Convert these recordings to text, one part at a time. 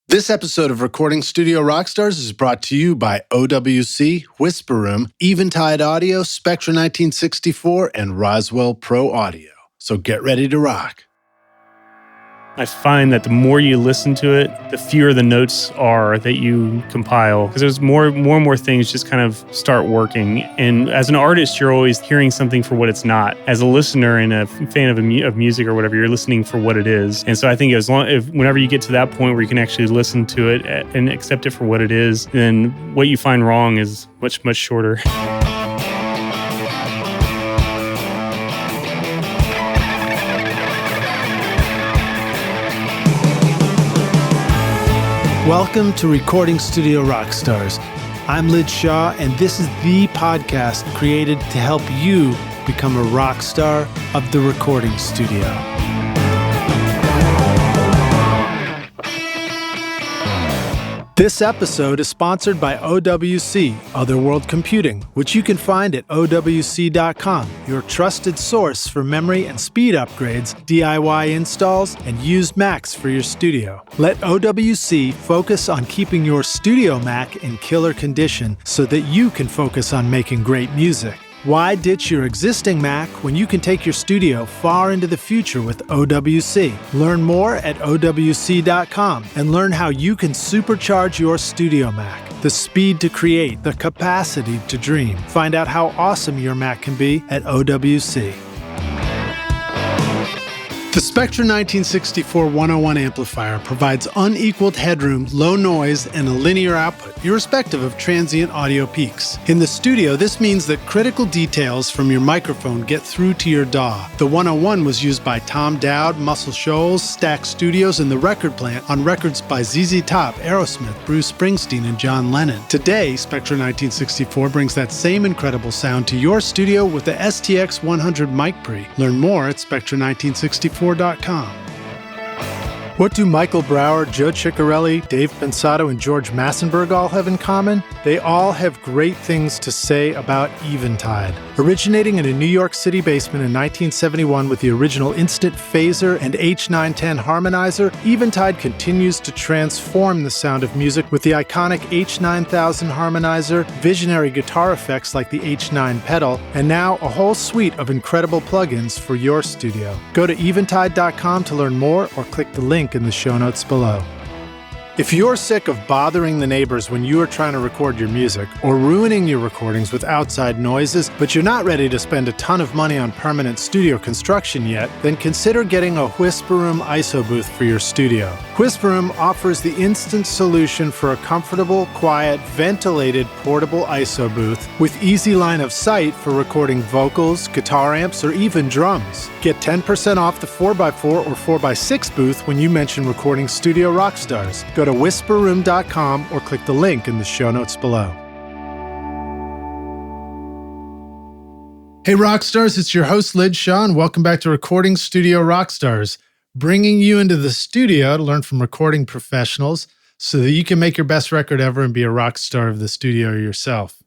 This episode of Recording Studio Rockstars is brought to you by OWC, Whisper Room, Eventide Audio, Spectra 1964, and Roswell Pro Audio. So get ready to rock. I find that the more you listen to it, the fewer the notes are that you compile. Because there's more and more things just kind of start working. And as an artist, you're always hearing something for what it's not. As a listener and a fan of music or whatever, you're listening for what it is. And so I think whenever you get to that point where you can actually listen to it and accept it for what it is, then what you find wrong is much, much shorter. Welcome to Recording Studio Rockstars. I'm Lid Shaw, and this is the podcast created to help you become a rock star of the recording studio. This episode is sponsored by OWC, Otherworld Computing, which you can find at OWC.com, your trusted source for memory and speed upgrades, DIY installs, and used Macs for your studio. Let OWC focus on keeping your studio Mac in killer condition so that you can focus on making great music. Why ditch your existing Mac when you can take your studio far into the future with OWC? Learn more at OWC.com and learn how you can supercharge your studio Mac. The speed to create, the capacity to dream. Find out how awesome your Mac can be at OWC. The Spectra 1964 101 amplifier provides unequaled headroom, low noise, and a linear output, irrespective of transient audio peaks. In the studio, this means that critical details from your microphone get through to your DAW. The 101 was used by Tom Dowd, Muscle Shoals, Stax Studios, and The Record Plant on records by ZZ Top, Aerosmith, Bruce Springsteen, and John Lennon. Today, Spectra 1964 brings that same incredible sound to your studio with the STX 100 mic pre. Learn more at Spectra1964.com. What do Michael Brower, Joe Ciccarelli, Dave Pensato, and George Massenburg all have in common? They all have great things to say about Eventide. Originating in a New York City basement in 1971 with the original Instant Phaser and H910 harmonizer, Eventide continues to transform the sound of music with the iconic H9000 harmonizer, visionary guitar effects like the H9 pedal, and now a whole suite of incredible plugins for your studio. Go to eventide.com to learn more or click the link in the show notes below. If you're sick of bothering the neighbors when you are trying to record your music or ruining your recordings with outside noises, but you're not ready to spend a ton of money on permanent studio construction yet, then consider getting a Whisper Room ISO booth for your studio. Whisper Room offers the instant solution for a comfortable, quiet, ventilated, portable ISO booth with easy line of sight for recording vocals, guitar amps, or even drums. Get 10% off the 4x4 or 4x6 booth when you mention Recording Studio Rockstars. Go to whisperroom.com or click the link in the show notes below. Hey Rockstars, it's your host Lid Shaw, and welcome back to Recording Studio Rockstars, bringing you into the studio to learn from recording professionals so that you can make your best record ever and be a rock star of the studio yourself.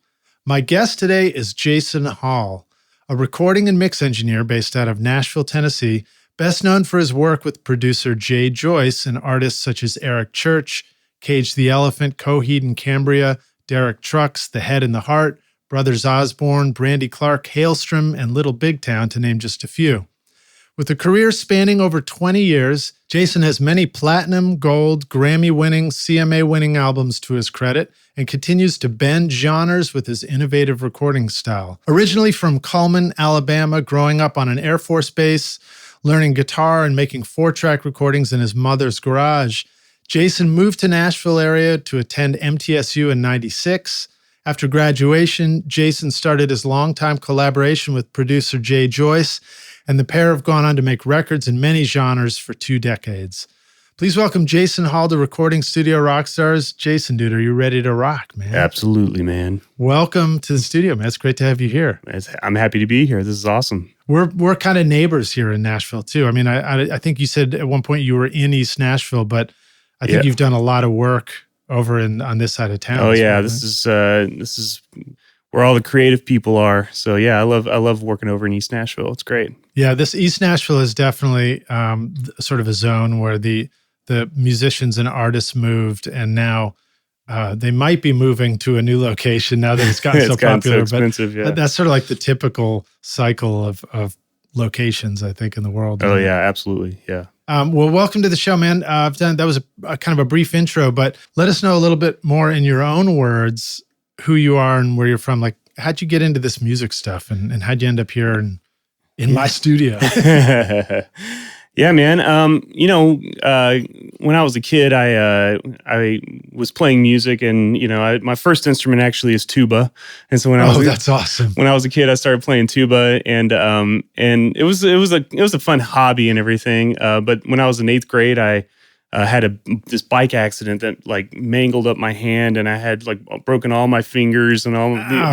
My guest today is Jason Hall, a recording and mix engineer based out of Nashville, Tennessee, best known for his work with producer Jay Joyce and artists such as Eric Church, Cage the Elephant, Coheed and Cambria, Derek Trucks, The Head and the Heart, Brothers Osborne, Brandy Clark, Halestorm, and Little Big Town, to name just a few. With a career spanning over 20 years, Jason has many platinum, gold, Grammy-winning, CMA-winning albums to his credit and continues to bend genres with his innovative recording style. Originally from Cullman, Alabama, growing up on an Air Force base, learning guitar and making 4-track recordings in his mother's garage, Jason moved to Nashville area to attend MTSU in '96. After graduation, Jason started his longtime collaboration with producer Jay Joyce, and the pair have gone on to make records in many genres for 2 decades. Please welcome Jason Hall to Recording Studio Rockstars. Jason, dude, are you ready to rock, man? Absolutely, man. Welcome to the studio, man. It's great to have you here. I'm happy to be here. This is awesome. We're kind of neighbors here in Nashville, too. I mean, I think you said at one point you were in East Nashville, but I think you've done a lot of work over on this side of town. Oh, yeah. This is where all the creative people are. So, yeah, I love working over in East Nashville. It's great. Yeah, this East Nashville is definitely sort of a zone where the the musicians and artists moved, and now they might be moving to a new location now that it's gotten so popular. So expensive, but that's sort of like the typical cycle of locations, I think, in the world. Oh, yeah, absolutely. Yeah. Well, welcome to the show, man. That was a kind of a brief intro, but let us know a little bit more in your own words who you are and where you're from. Like, how'd you get into this music stuff, and how'd you end up here in my studio? Yeah, man. When I was a kid, I was playing music, and my first instrument actually is tuba. And so that's awesome. When I was a kid, I started playing tuba, and it was a fun hobby and everything. But when I was in 8th grade, I had this bike accident that like mangled up my hand, and I had like broken all my fingers and a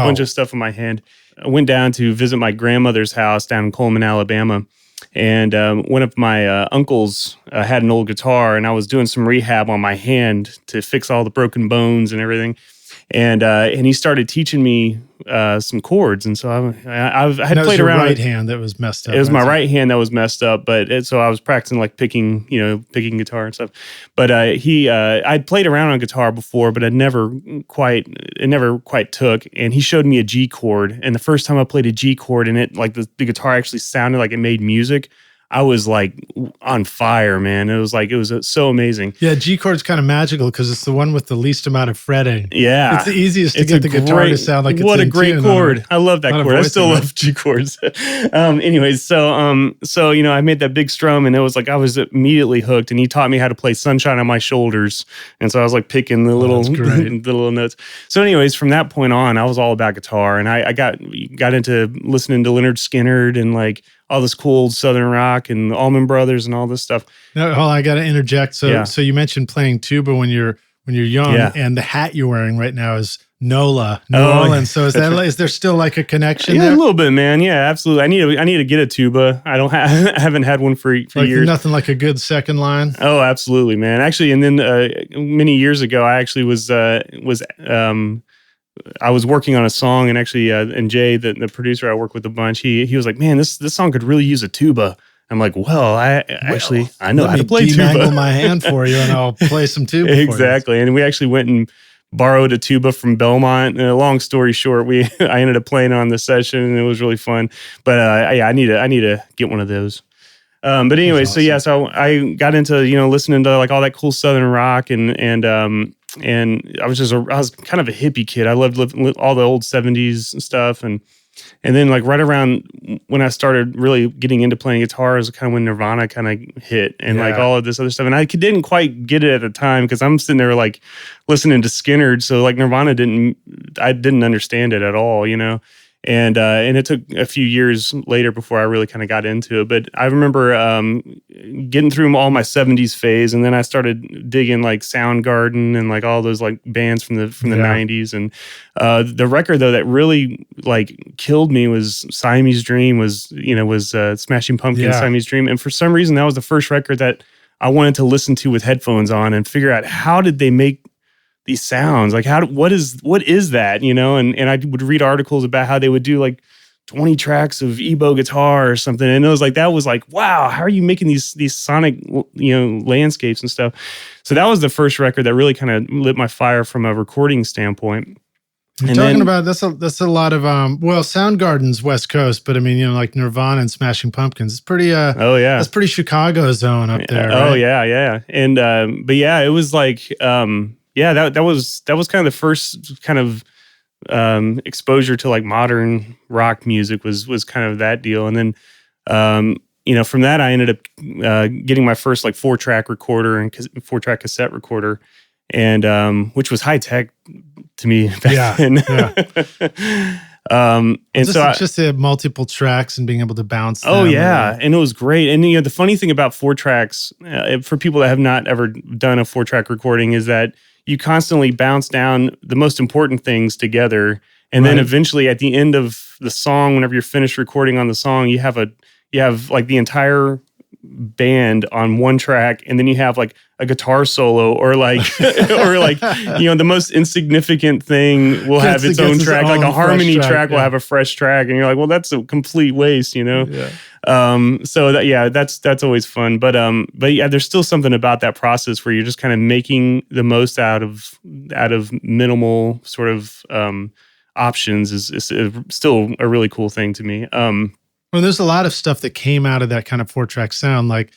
bunch of stuff in my hand. I went down to visit my grandmother's house down in Cullman, Alabama. And one of my uncles had an old guitar, and I was doing some rehab on my hand to fix all the broken bones and everything. And he started teaching me some chords, and so I had played around. Right hand that was messed up. It was my right hand that was messed up, so I was practicing like picking guitar and stuff. But I'd played around on guitar before, but it never quite took. And he showed me a G chord, and the first time I played a G chord, and it like the guitar actually sounded like it made music. I was like on fire, man. It was so amazing. Yeah, G chord's kind of magical because it's the one with the least amount of fretting. Yeah. It's the easiest to get the guitar to sound like it's what a great chord. I love that chord. I still love G chords. Anyways, so I made that big strum, and it was like I was immediately hooked, and he taught me how to play Sunshine on My Shoulders. And so I was like picking the little notes. So anyways, from that point on, I was all about guitar, and I got into listening to Leonard Skinner and like all this cool Southern rock and Allman Brothers and all this stuff. Now, hold on, I got to interject. So you mentioned playing tuba when you're young, and the hat you're wearing right now is NOLA, New Orleans. So is there still like a connection? Yeah, there? a little bit, man. Yeah, absolutely. I need to get a tuba. I haven't had one for years. Nothing like a good second line. Oh, absolutely, man. Actually, and then many years ago, I actually I was working on a song, and actually, and Jay, the producer I work with a bunch, he was like, "Man, this song could really use a tuba." I'm like, "Well, I know how to play tuba. Let me demangle my hand for you, and I'll play some tuba." Exactly. And we actually went and borrowed a tuba from Belmont. And long story short, I ended up playing on the session, and it was really fun. But I need to get one of those. But anyway, awesome. So I got into listening to like all that cool Southern rock, and I was kind of a hippie kid. I loved all the old 70s stuff, and then like right around when I started really getting into playing guitar is kind of when Nirvana kind of hit, and like all of this other stuff. And I didn't quite get it at the time because I'm sitting there like listening to Skynyrd, so like Nirvana I didn't understand it at all, And it took a few years later before I really kind of got into it. But I remember getting through all my 70s phase, and then I started digging like Soundgarden and like all those like bands from the 90s. And the record though that really like killed me was Siamese Dream, was Smashing Pumpkins' Siamese Dream. And for some reason that was the first record that I wanted to listen to with headphones on and figure out how did they make these sounds, like what is that, and I would read articles about how they would do like 20 tracks of EBow guitar or something, and it was like wow, how are you making these sonic landscapes and stuff. So that was the first record that really kind of lit my fire from a recording standpoint. You're talking about that's a lot of Soundgarden's West Coast, but I mean like Nirvana and Smashing Pumpkins, it's pretty that's pretty Chicago zone up there. Oh right? yeah. And but yeah, it was like that was kind of the first kind of exposure to like modern rock music was kind of that deal. And then from that I ended up getting my first like 4-track recorder and 4-track cassette recorder, and which was high tech to me back then. And just the multiple tracks and being able to bounce them. Oh yeah, and it was great. And the funny thing about 4 tracks, for people that have not ever done a 4-track recording, is that you constantly bounce down the most important things together, and then eventually at the end of the song, whenever you're finished recording on the song, you have like the entire band on one track, and then you have like a guitar solo, or like or like the most insignificant thing will have its own track, like a harmony track will have a fresh track, and you're like, well, that's a complete waste, Yeah. So that's always fun, but yeah, there's still something about that process where you're just kind of making the most out of minimal sort of options is still a really cool thing to me. Well, there's a lot of stuff that came out of that kind of 4-track sound. Like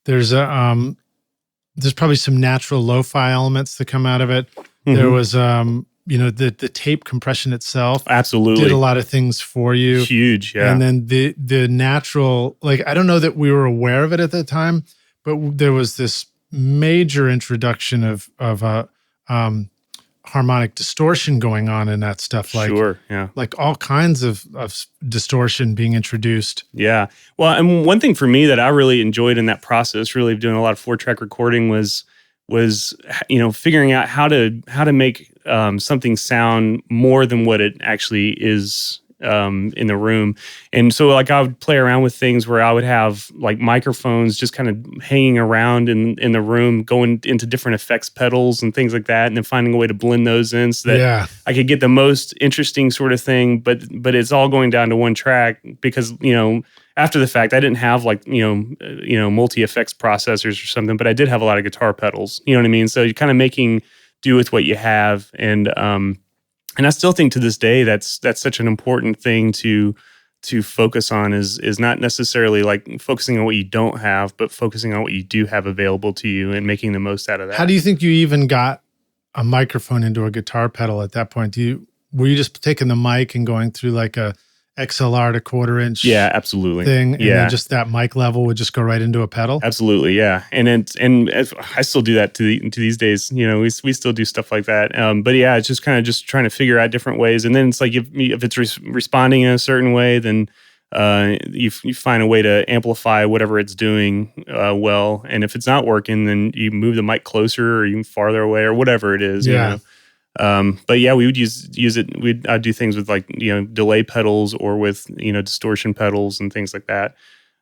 there's probably some natural lo-fi elements that come out of it. Mm-hmm. There was the tape compression itself absolutely did a lot of things for you. Huge, yeah. And then the natural, like, I don't know that we were aware of it at the time, but there was this major introduction of harmonic distortion going on in that stuff. Like, sure, yeah. Like all kinds of distortion being introduced. Yeah. Well, and one thing for me that I really enjoyed in that process, really doing a lot of 4-track recording was figuring out how to make something sound more than what it actually is in the room. And so like I would play around with things where I would have like microphones just kind of hanging around in the room, going into different effects pedals and things like that, and then finding a way to blend those in so that I could get the most interesting sort of thing, but it's all going down to one track because, after the fact, I didn't have like, multi-effects processors or something, but I did have a lot of guitar pedals, you know what I mean? So you're kind of making do with what you have. And I still think to this day, that's such an important thing to focus on is not necessarily like focusing on what you don't have, but focusing on what you do have available to you and making the most out of that. How do you think you even got a microphone into a guitar pedal at that point? Were you just taking the mic and going through like a XLR to 1/4 inch absolutely thing, and then just that mic level would just go right into a pedal? Absolutely, yeah. And I still do that to these days. We still do stuff like that. But yeah, it's just kind of just trying to figure out different ways. And then it's like if it's responding in a certain way, then you find a way to amplify whatever it's doing well. And if it's not working, then you move the mic closer or even farther away or whatever it is. Yeah. But yeah, we would use it. I'd do things with like, delay pedals or with, distortion pedals and things like that.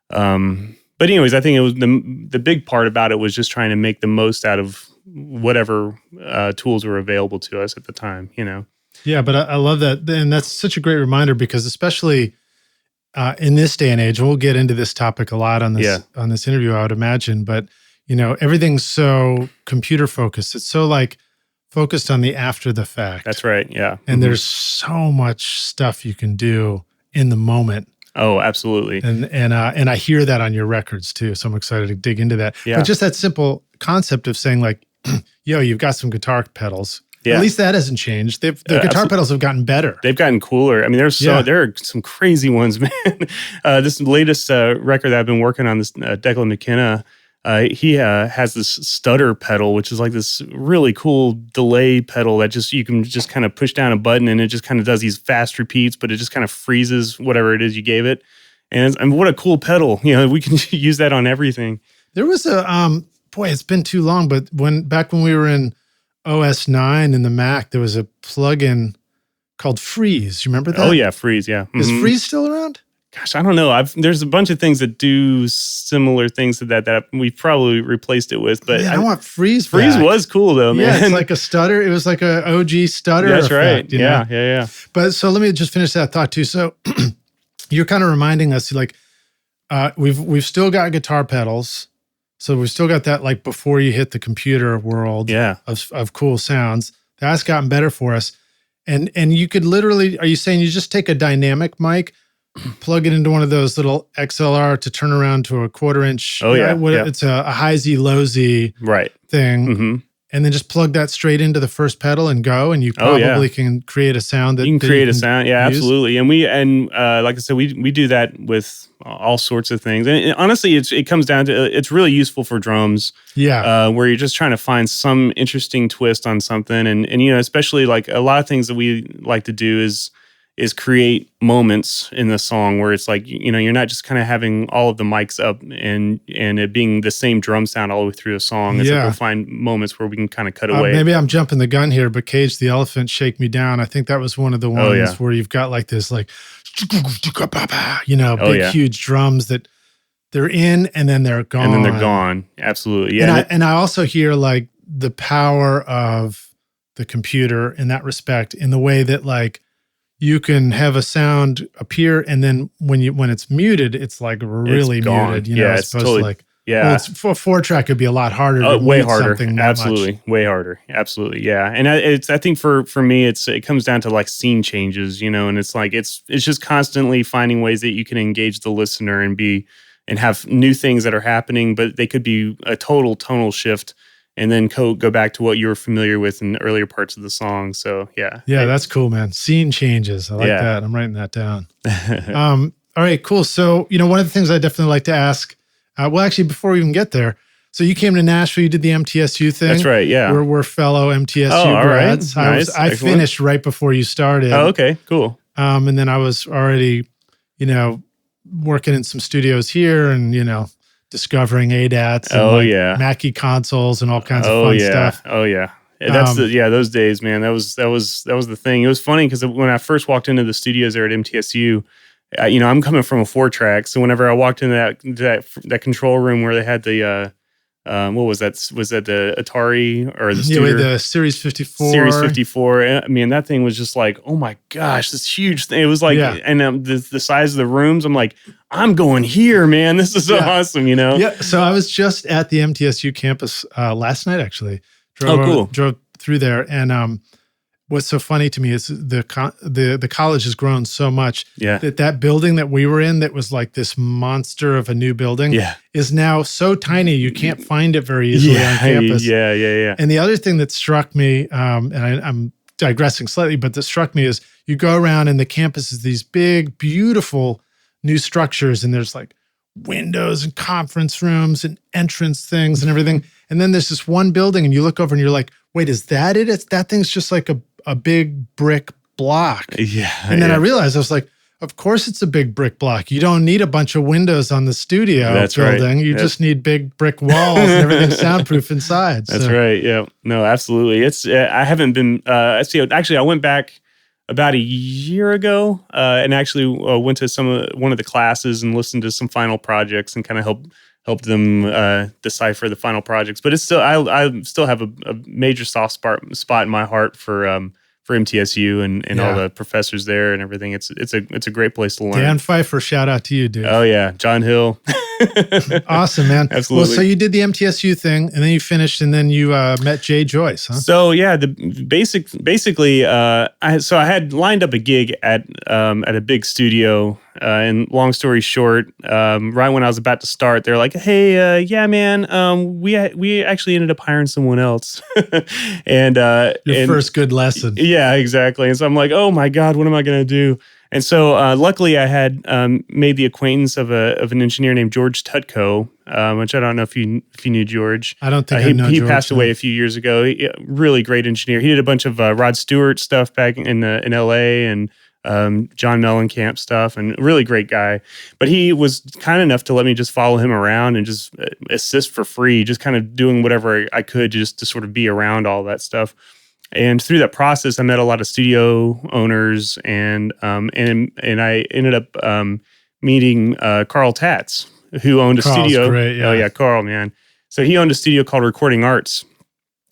But anyways, I think it was the big part about it was just trying to make the most out of whatever tools were available to us at the time, Yeah, but I love that. And that's such a great reminder because especially in this day and age, and we'll get into this topic a lot on this interview, I would imagine, but everything's so computer focused. It's so like focused on the after the fact. That's right. Yeah. And there's so much stuff you can do in the moment. Oh, absolutely. And I hear that on your records too. So I'm excited to dig into that. Yeah. But just that simple concept of saying like, you've got some guitar pedals. Yeah. At least that hasn't changed. The guitar pedals have gotten better. They've gotten cooler. I mean, there are some crazy ones, man. This latest record that I've been working on, this Declan McKenna, he has this stutter pedal, which is like this really cool delay pedal that you can just kind of push down a button and it just kind of does these fast repeats, but it just kind of freezes whatever it is you gave it. And what a cool pedal. We can use that on everything. There was it's been too long, but back when we were in OS 9 in the Mac, there was a plugin called Freeze. You remember that? Oh yeah, Freeze, yeah. Mm-hmm. Is Freeze still around? Gosh, I don't know. There's a bunch of things that do similar things to that we've probably replaced it with. But I want Freeze back. Freeze was cool though, man. Yeah, it's like a stutter. It was like a OG stutter. That's effect, right. Yeah. But so let me just finish that thought too. So you're kind of reminding us, like, we've still got guitar pedals. So we've still got that, like, before you hit the computer world of cool sounds. That's gotten better for us. And you could literally, are you saying you just take a dynamic mic, plug it into one of those little XLR to turn around to a 1/4 inch? Oh, yeah. It's a high Z, low Z thing. Mm-hmm. And then just plug that straight into the first pedal and go, and you probably can create a sound that you can create a sound. Yeah, use. Absolutely. And like I said, we do that with all sorts of things. And honestly, it comes down to, it's really useful for drums. Yeah. Where you're just trying to find some interesting twist on something. And especially like a lot of things that we like to do is create moments in the song where it's like, you're not just kind of having all of the mics up and it being the same drum sound all the way through a song. It's like we'll find moments where we can kind of cut away. Maybe I'm jumping the gun here, but Cage the Elephant, Shake Me Down, I think that was one of the ones where you've got like this, like, huge drums that they're in and then they're gone. And then they're gone. Absolutely. Yeah. And I also hear like the power of the computer in that respect, in the way that like you can have a sound appear and then when it's muted, it's like really muted, you know, yeah, as it's opposed totally, to like, yeah. well, it's for a 4-track it'd be a lot harder to way mute harder. something that Absolutely. much. Way harder. Absolutely. Yeah. And I think for me, it comes down to like scene changes, you know, and it's like, it's just constantly finding ways that you can engage the listener and have new things that are happening, but they could be a total tonal shift and then go back to what you were familiar with in earlier parts of the song. So yeah. Yeah, that's cool, man. Scene changes. I like that. I'm writing that down. All right, cool. So, you know, one of the things I definitely like to ask, well, actually, before we even get there, so you came to Nashville, you did the MTSU thing. That's right, yeah. We're fellow MTSU grads. Right. Nice. I finished right before you started. Oh, okay, cool. And then I was already, you know, working in some studios here and, you know, discovering ADATs and Mackie consoles and all kinds of fun stuff. Oh yeah. That's those days, man. That was the thing. It was funny because when I first walked into the studios there at MTSU, you know, I'm coming from a 4-track, so whenever I walked into that control room where they had the what was that? Was that the Atari or the Studer? Yeah, the Series 54. Series 54. I mean, that thing was just like, oh my gosh, this huge thing. It was like, and the size of the rooms, I'm like, I'm going here, man. This is so awesome, you know? Yeah. So I was just at the MTSU campus last night, actually. Cool. Drove through there, and what's so funny to me is the college has grown so much that building that we were in that was like this monster of a new building is now so tiny you can't find it very easily on campus. Yeah. And the other thing that struck me, and I'm digressing slightly, but that struck me is you go around and the campus is these big, beautiful new structures, and there's like windows and conference rooms and entrance things and everything. And then there's this one building and you look over and you're like, wait, is that it? That thing's just like a big brick block. Yeah. And then I realized, I was like, of course it's a big brick block. You don't need a bunch of windows on the studio building. You just need big brick walls and everything's soundproof inside. That's right. Yeah. No, absolutely. It's I haven't been actually I went back about a year ago and actually went to one of the classes and listened to some final projects and kind of helped them decipher the final projects. But it's still I still have a major soft spot in my heart for MTSU and all the professors there and everything. It's a great place to learn. Dan Pfeiffer, shout out to you, dude. Oh yeah, John Hill. Awesome, man. Absolutely. Well, so you did the MTSU thing, and then you finished, and then you met Jay Joyce, huh? So yeah, basically, I had lined up a gig at a big studio. And long story short, right when I was about to start, they're like, "Hey, yeah, man, we actually ended up hiring someone else." and your first good lesson. Yeah, exactly. And so I'm like, "Oh my God, what am I going to do?" And so luckily I had made the acquaintance of an engineer named George Tutko, which I don't know if you knew George. I don't think I know He George, passed away a few years ago. Really great engineer. He did a bunch of Rod Stewart stuff back in LA and John Mellencamp stuff, and really great guy. But he was kind enough to let me just follow him around and just assist for free, just kind of doing whatever I could just to sort of be around all that stuff. And through that process, I met a lot of studio owners, and I ended up meeting Carl Tatz, who owned a studio. Great, yeah. Oh yeah, Carl, man. So he owned a studio called Recording Arts,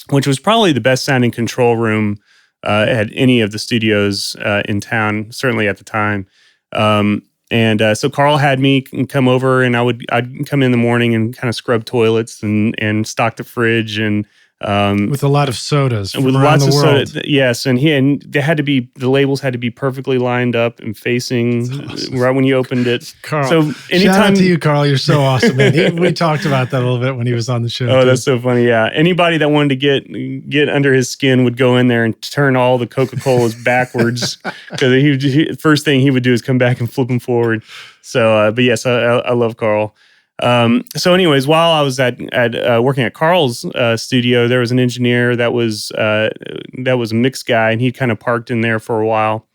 which was probably the best sounding control room at any of the studios in town, certainly at the time. So Carl had me come over, and I'd come in the morning and kind of scrub toilets and stock the fridge and with a lot of sodas from with around lots the of world. soda. Yes, and the labels had to be perfectly lined up and facing right when you opened it. Carl, so anytime, shout out to you, Carl. You're so awesome, man. We talked about that a little bit when he was on the show. Oh, that's so funny. Yeah, anybody that wanted to get under his skin would go in there and turn all the Coca-Colas backwards, because first thing he would do is come back and flip them forward. So, but yes, I love Carl. So anyways, while I was at working at Carl's studio, there was an engineer that was a mix guy, and he kind of parked in there for a while,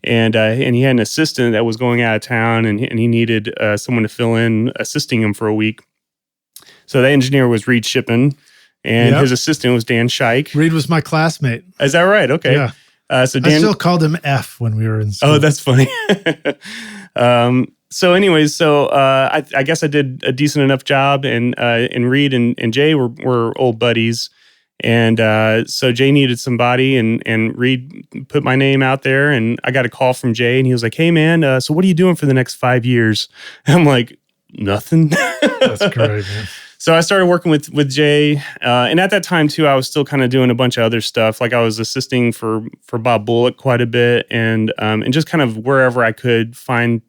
and he had an assistant that was going out of town, and he needed someone to fill in, assisting him for a week. So that engineer was Reed Shippen, and his assistant was Dan Scheich. Reed was my classmate. Is that right? Okay. Yeah. So Dan, I still called him F when we were in school. Oh, that's funny. I guess I did a decent enough job, and Reed and Jay were old buddies. And so Jay needed somebody, and Reed put my name out there, and I got a call from Jay, and he was like, "Hey, man, so what are you doing for the next 5 years?" And I'm like, "Nothing." That's great, man. So I started working with Jay, and at that time too, I was still kind of doing a bunch of other stuff. Like I was assisting for Bob Bullock quite a bit, and just kind of wherever I could find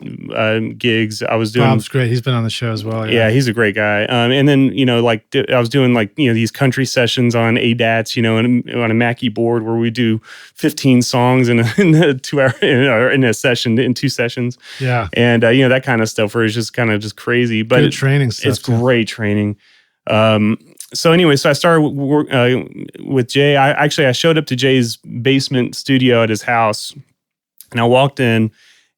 gigs, I was doing. Bob's great. He's been on the show as well. Yeah, he's a great guy. And then I was doing these country sessions on ADATs, on a Mackie board where we do 15 songs in a 2 hour in a session in 2 sessions. Yeah, and that kind of stuff where it's just kind of just crazy, but good training stuff. It's great training. So I started with Jay. I showed up to Jay's basement studio at his house, and I walked in,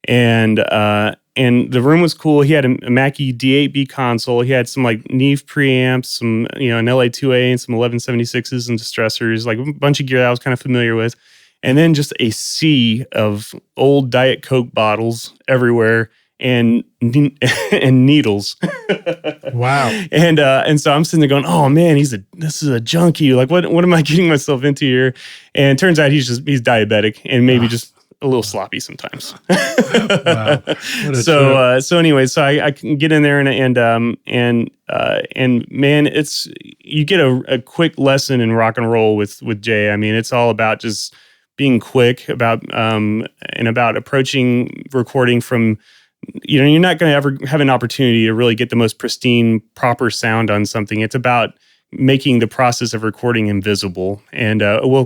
and the room was cool. He had a Mackie D8B console. He had some Neve preamps, some an LA2A, and some 1176s and distressors, like a bunch of gear that I was kind of familiar with, and then just a sea of old Diet Coke bottles everywhere. And needles. Wow. And so I'm sitting there going, "Oh man, this is a junkie. Like what am I getting myself into here?" And it turns out he's diabetic and maybe just a little sloppy sometimes. Wow. So I can get in there and man, it's you get a quick lesson in rock and roll with Jay. I mean, it's all about just being quick about approaching recording from. You're not going to ever have an opportunity to really get the most pristine, proper sound on something. It's about making the process of recording invisible. And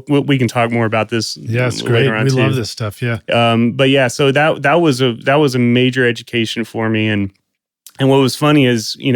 we can talk more about this. Yeah, it's great. We love this stuff. Yeah. But yeah, so that was a major education for me. And what was funny is, Jay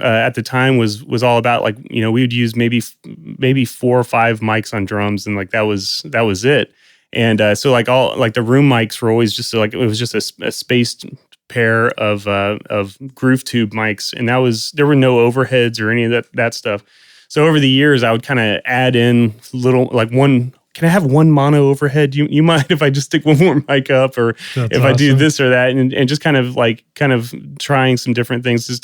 at the time was all about we would use maybe 4 or 5 mics on drums, and that was it. And so the room mics were always just it was just a spaced pair of groove tube mics, and there were no overheads or any of that stuff. So over the years, I would kind of add in little one. Can I have one mono overhead? You mind if I just stick one more mic up, or That's if awesome. I do this or that, and just kind of trying some different things just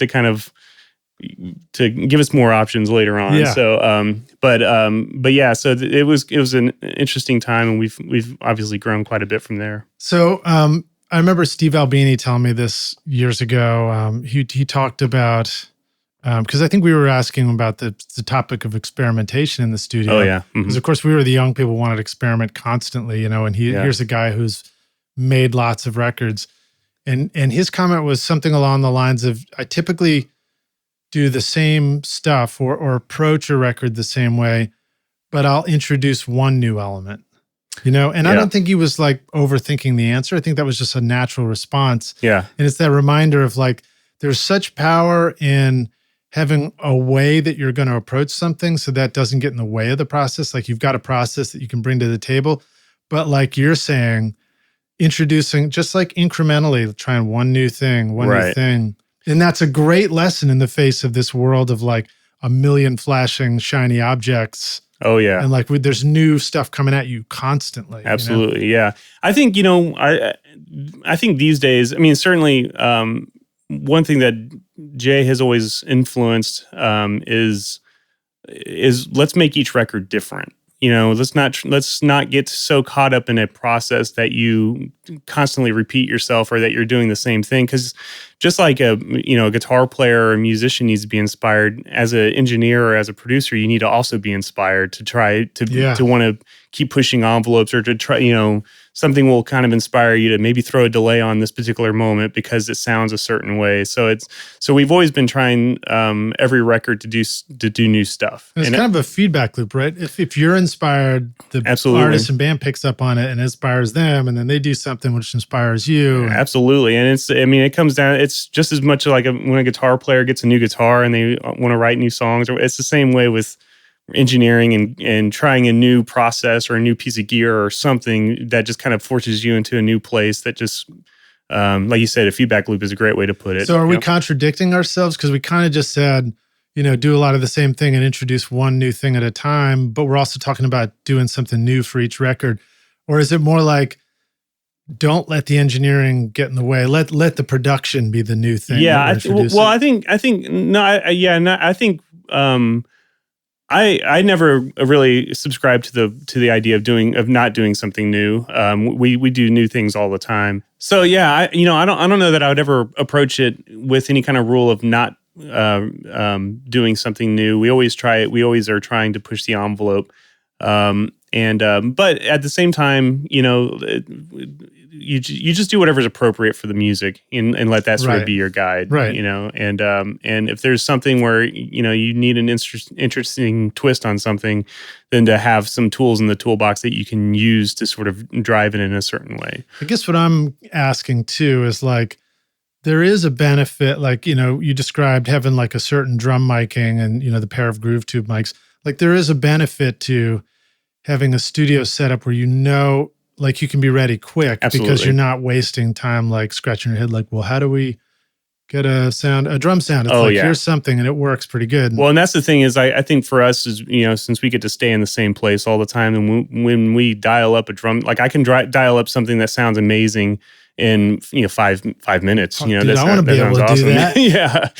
to give us more options later on. Yeah. So, but yeah, so it was an interesting time, and we've obviously grown quite a bit from there. So, I remember Steve Albini telling me this years ago. He talked about, because I think we were asking him about the topic of experimentation in the studio. Oh yeah. Because of course we were the young people who wanted to experiment constantly, and here's a guy who's made lots of records. And his comment was something along the lines of, I typically do the same stuff or approach a record the same way, but I'll introduce one new element, and I don't think he was overthinking the answer. I think that was just a natural response. Yeah. And it's that reminder of there's such power in having a way that you're going to approach something so that doesn't get in the way of the process. You've got a process that you can bring to the table, but like you're saying, introducing just incrementally, trying one new thing, new thing. And that's a great lesson in the face of this world of a million flashing, shiny objects. Oh yeah. And there's new stuff coming at you constantly. Absolutely. Yeah. I think, I think these days, I mean, certainly one thing that Jay has always influenced is let's make each record different. Let's not get so caught up in a process that you constantly repeat yourself or that you're doing the same thing. Because just like a guitar player or a musician needs to be inspired, as an engineer or as a producer, you need to also be inspired to try to want to keep pushing envelopes, or to try, something will kind of inspire you to maybe throw a delay on this particular moment because it sounds a certain way. So we've always been trying every record to do new stuff. And it's kind of a feedback loop, right? If you're inspired, the absolutely. Artist and band picks up on it and inspires them, and then they do something which inspires you. Absolutely. And it comes down, it's just as much when a guitar player gets a new guitar and they want to write new songs. It's the same way with engineering and trying a new process or a new piece of gear or something that just kind of forces you into a new place that just, like you said, a feedback loop is a great way to put it. So are we contradicting ourselves? Because we kind of just said, do a lot of the same thing and introduce one new thing at a time, but we're also talking about doing something new for each record. Or is it more don't let the engineering get in the way. Let the production be the new thing. Yeah, that we're introducing. I think no, I think I never really subscribed to the idea of not doing something new. We do new things all the time. So yeah, I don't know that I would ever approach it with any kind of rule of not doing something new. We always try it. We always are trying to push the envelope. But at the same time, you just do whatever's appropriate for the music and let that sort of be your guide, right? And if there's something where you need an interesting twist on something, then to have some tools in the toolbox that you can use to sort of drive it in a certain way. I guess what I'm asking too is like, there is a benefit, like, you described having like a certain drum miking and, the pair of groove tube mics. Like there is a benefit to having a studio setup where like you can be ready quick. Absolutely. Because you're not wasting time like scratching your head like, well, how do we get a drum sound? It's here's something and it works pretty good. Well, and that's the thing is I think for us is, since we get to stay in the same place all the time, and when we dial up a drum, like I can dial up something that sounds amazing in 5 minutes. Dude, I want to be able to awesome. do that. Yeah.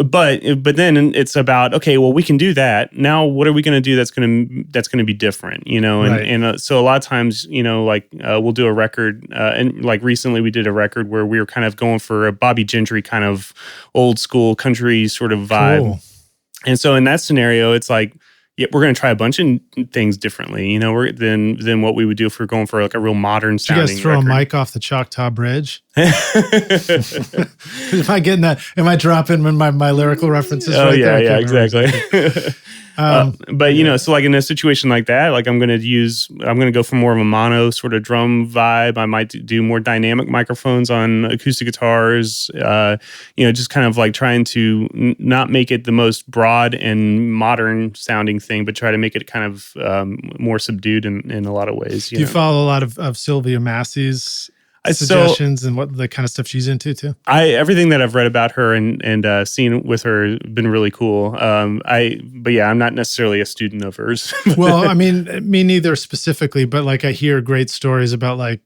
But then it's about, okay, well, we can do that. Now what are we going to do that's going to be different, and so a lot of times, we'll do a record, and like recently we did a record where we were kind of going for a Bobby Gentry kind of old school country sort of vibe. Cool. And so in that scenario, it's like, yeah, we're going to try a bunch of things differently, than what we would do if we're going for like a real modern sounding. Did you guys throw record. a mic off the Choctaw Bridge? Am I getting that? Am I dropping my lyrical references? Oh, right yeah, there? yeah, exactly. But so like in a situation like that, like I'm going to go for more of a mono sort of drum vibe. I might do more dynamic microphones on acoustic guitars, just kind of like trying to not make it the most broad and modern sounding thing, but try to make it kind of more subdued in a lot of ways. Do you follow a lot of Sylvia Massey's suggestions and what the kind of stuff she's into too? Everything that I've read about her and seen with her has been really cool. But I'm not necessarily a student of hers. Well, I mean, me neither specifically, but like I hear great stories about like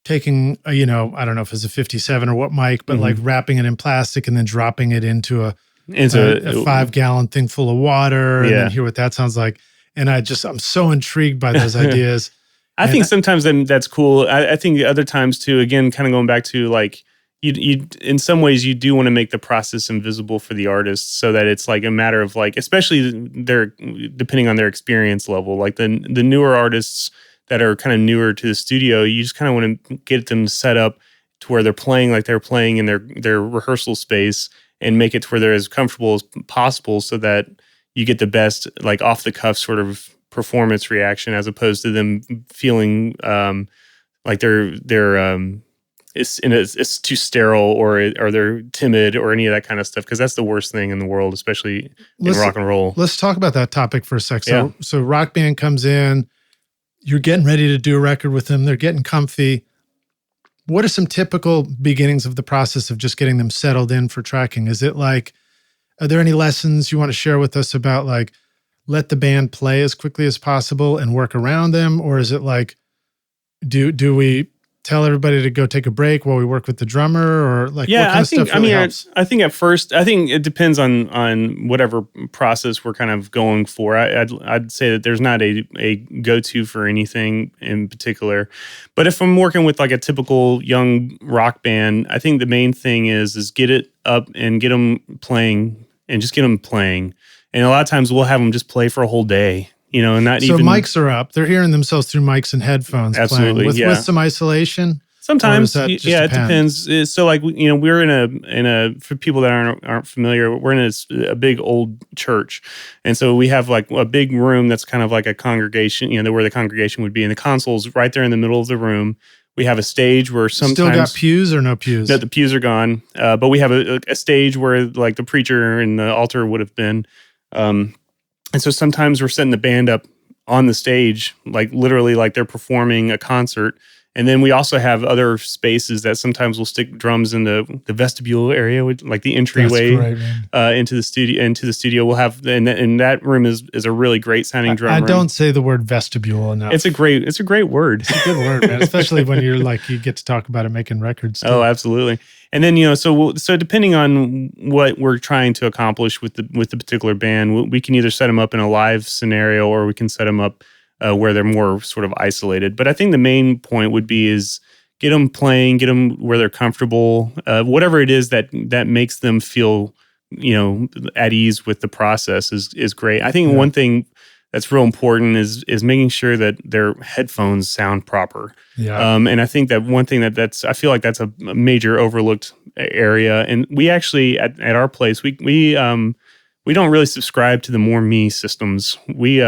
taking, I don't know if it's a 57 or what mic, but like wrapping it in plastic and then dropping it into a 5-gallon thing full of water and then hear what that sounds like. And I'm so intrigued by those ideas. I think sometimes that's cool. I think other times too, again, kind of going back to like, you in some ways you do want to make the process invisible for the artist so that it's like a matter of like, especially depending on their experience level, like the newer artists that are kind of newer to the studio, you just kind of want to get them set up to where they're playing like they're playing in their rehearsal space and make it to where they're as comfortable as possible so that you get the best like off the cuff sort of performance reaction as opposed to them feeling like it's too sterile or they're timid or any of that kind of stuff, because that's the worst thing in the world, especially in rock and roll. Let's talk about that topic for a sec. So rock band comes in, you're getting ready to do a record with them, they're getting comfy. What are some typical beginnings of the process of just getting them settled in for tracking? Is it like, are there any lessons you want to share with us about like, let the band play as quickly as possible and work around them? Or is it like, do we tell everybody to go take a break while we work with the drummer, or like what kind of stuff really helps? I think at first, it depends on whatever process we're kind of going for. I'd say that there's not a go-to for anything in particular. But if I'm working with like a typical young rock band, I think the main thing is get it up and get them playing and just get them playing. And a lot of times we'll have them just play for a whole day, and not even. So mics are up. They're hearing themselves through mics and headphones. Absolutely, playing with some isolation. Sometimes, it depends. So like, we're in a for people that aren't familiar, we're in a big old church. And so we have like a big room that's kind of like a congregation, where the congregation would be. And the console's right there in the middle of the room. We have a stage where sometimes... Still got pews or no pews? No, the pews are gone. But we have a stage where like the preacher and the altar would have been. And so sometimes we're setting the band up on the stage, like literally like they're performing a concert, And then we also have other spaces that sometimes we'll stick drums in the vestibule area, like the entryway into the studio. We'll have, and that room is a really great sounding drum room. I don't say the word vestibule enough. It's a great word. It's a good word, man. Especially when you're like, you get to talk about it making records too. Oh, absolutely. And then, so depending on what we're trying to accomplish with the particular band, we can either set them up in a live scenario or we can set them up where they're more sort of isolated. But I think the main point would be is get them playing, get them where they're comfortable, whatever it is that makes them feel, at ease with the process is great. I think one thing that's real important is making sure that their headphones sound proper. Yeah. And I think that one thing I feel like that's a major overlooked area. And we actually at our place we don't really subscribe to the more me systems. We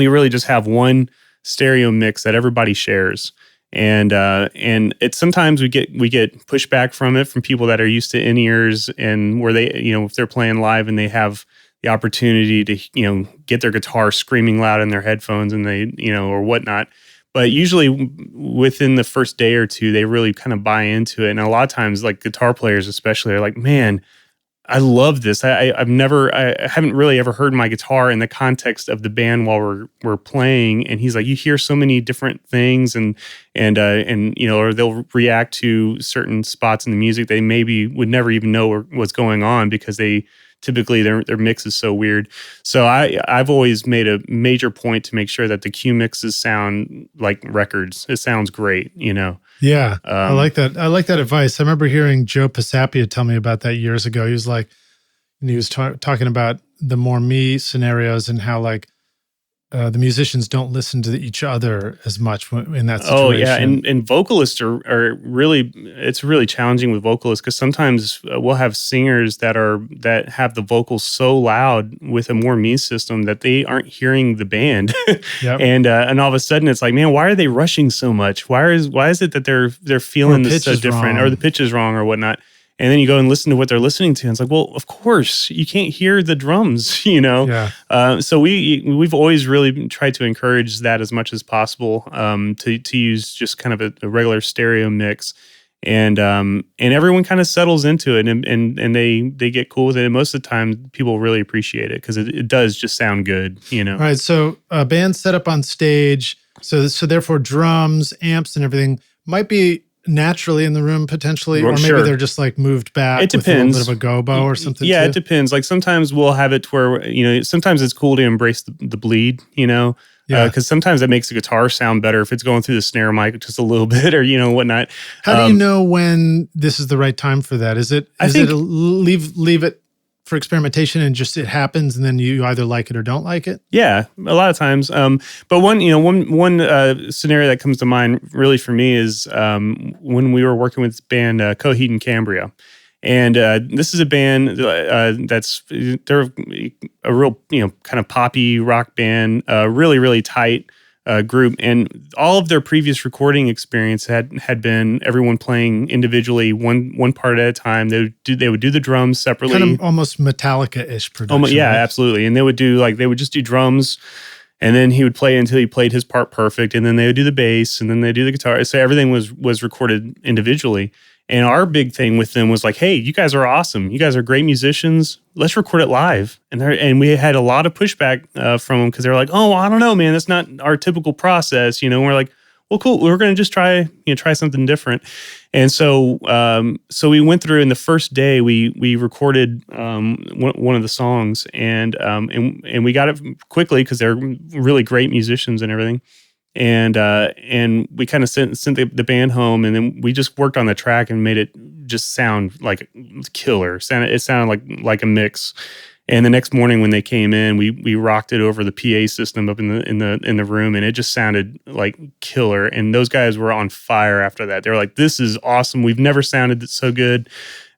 really just have one stereo mix that everybody shares. And it's sometimes we get pushback from it from people that are used to in-ears and where they, if they're playing live and they have the opportunity to, get their guitar screaming loud in their headphones and they, or whatnot. But usually within the first day or two, they really kind of buy into it. And a lot of times, like guitar players especially, are like, man, I love this. I haven't really ever heard my guitar in the context of the band while we're playing. And he's like, you hear so many different things and or they'll react to certain spots in the music they maybe would never even know what's going on because they typically their mix is so weird. So I've always made a major point to make sure that the cue mixes sound like records. It sounds great, Yeah, I like that. I like that advice. I remember hearing Joe Pisapia tell me about that years ago. He was like, and he was talking about the more me scenarios and how like the musicians don't listen to each other as much in that situation. Oh yeah, and vocalists are really, it's really challenging with vocalists because sometimes we'll have singers that have the vocals so loud with a more me system that they aren't hearing the band. Yep. And all of a sudden it's like, man, why are they rushing so much? Why is it that they're feeling this so different or the pitch is wrong or whatnot? And then you go and listen to what they're listening to, and it's like, well, of course, you can't hear the drums, Yeah. So we've always really tried to encourage that as much as possible, to use just kind of a regular stereo mix, and everyone kind of settles into it, and they get cool with it. And most of the time, people really appreciate it because it does just sound good, All right. So band set up on stage, so therefore drums, amps, and everything might be naturally in the room potentially, or maybe they're just like moved back. It depends. With a little bit of a gobo or something. Yeah, too. It depends. Like sometimes we'll have it to where sometimes it's cool to embrace the bleed, because sometimes that makes the guitar sound better if it's going through the snare mic just a little bit or whatnot. How do you know when this is the right time for that? Is it leave it for experimentation and just it happens and then you either like it or don't like it? Yeah, a lot of times. But one scenario that comes to mind really for me is when we were working with this band Coheed and Cambria. And this is a band they're a real, kind of poppy rock band, really, really tight group. And all of their previous recording experience had been everyone playing individually, one part at a time. They would do the drums separately. Kind of almost Metallica-ish production. Yeah, right? Absolutely. And they would just do drums, and then he would play until he played his part perfect, and then they would do the bass, and then they do the guitar. So everything was recorded individually. And our big thing with them was like, hey, you guys are awesome. You guys are great musicians. Let's record it live. And we had a lot of pushback from them because they were like, oh, I don't know, man. That's not our typical process. And we're like, well, cool. We're going to just try something different. And so we went through, and the first day we recorded one of the songs, and we got it quickly because they're really great musicians and everything. And we kind of sent the band home, and then we just worked on the track and made it just sound like killer. It sounded like a mix. And the next morning when they came in, we rocked it over the PA system up in the room, and it just sounded like killer. And those guys were on fire after that. They were like, "This is awesome. We've never sounded so good."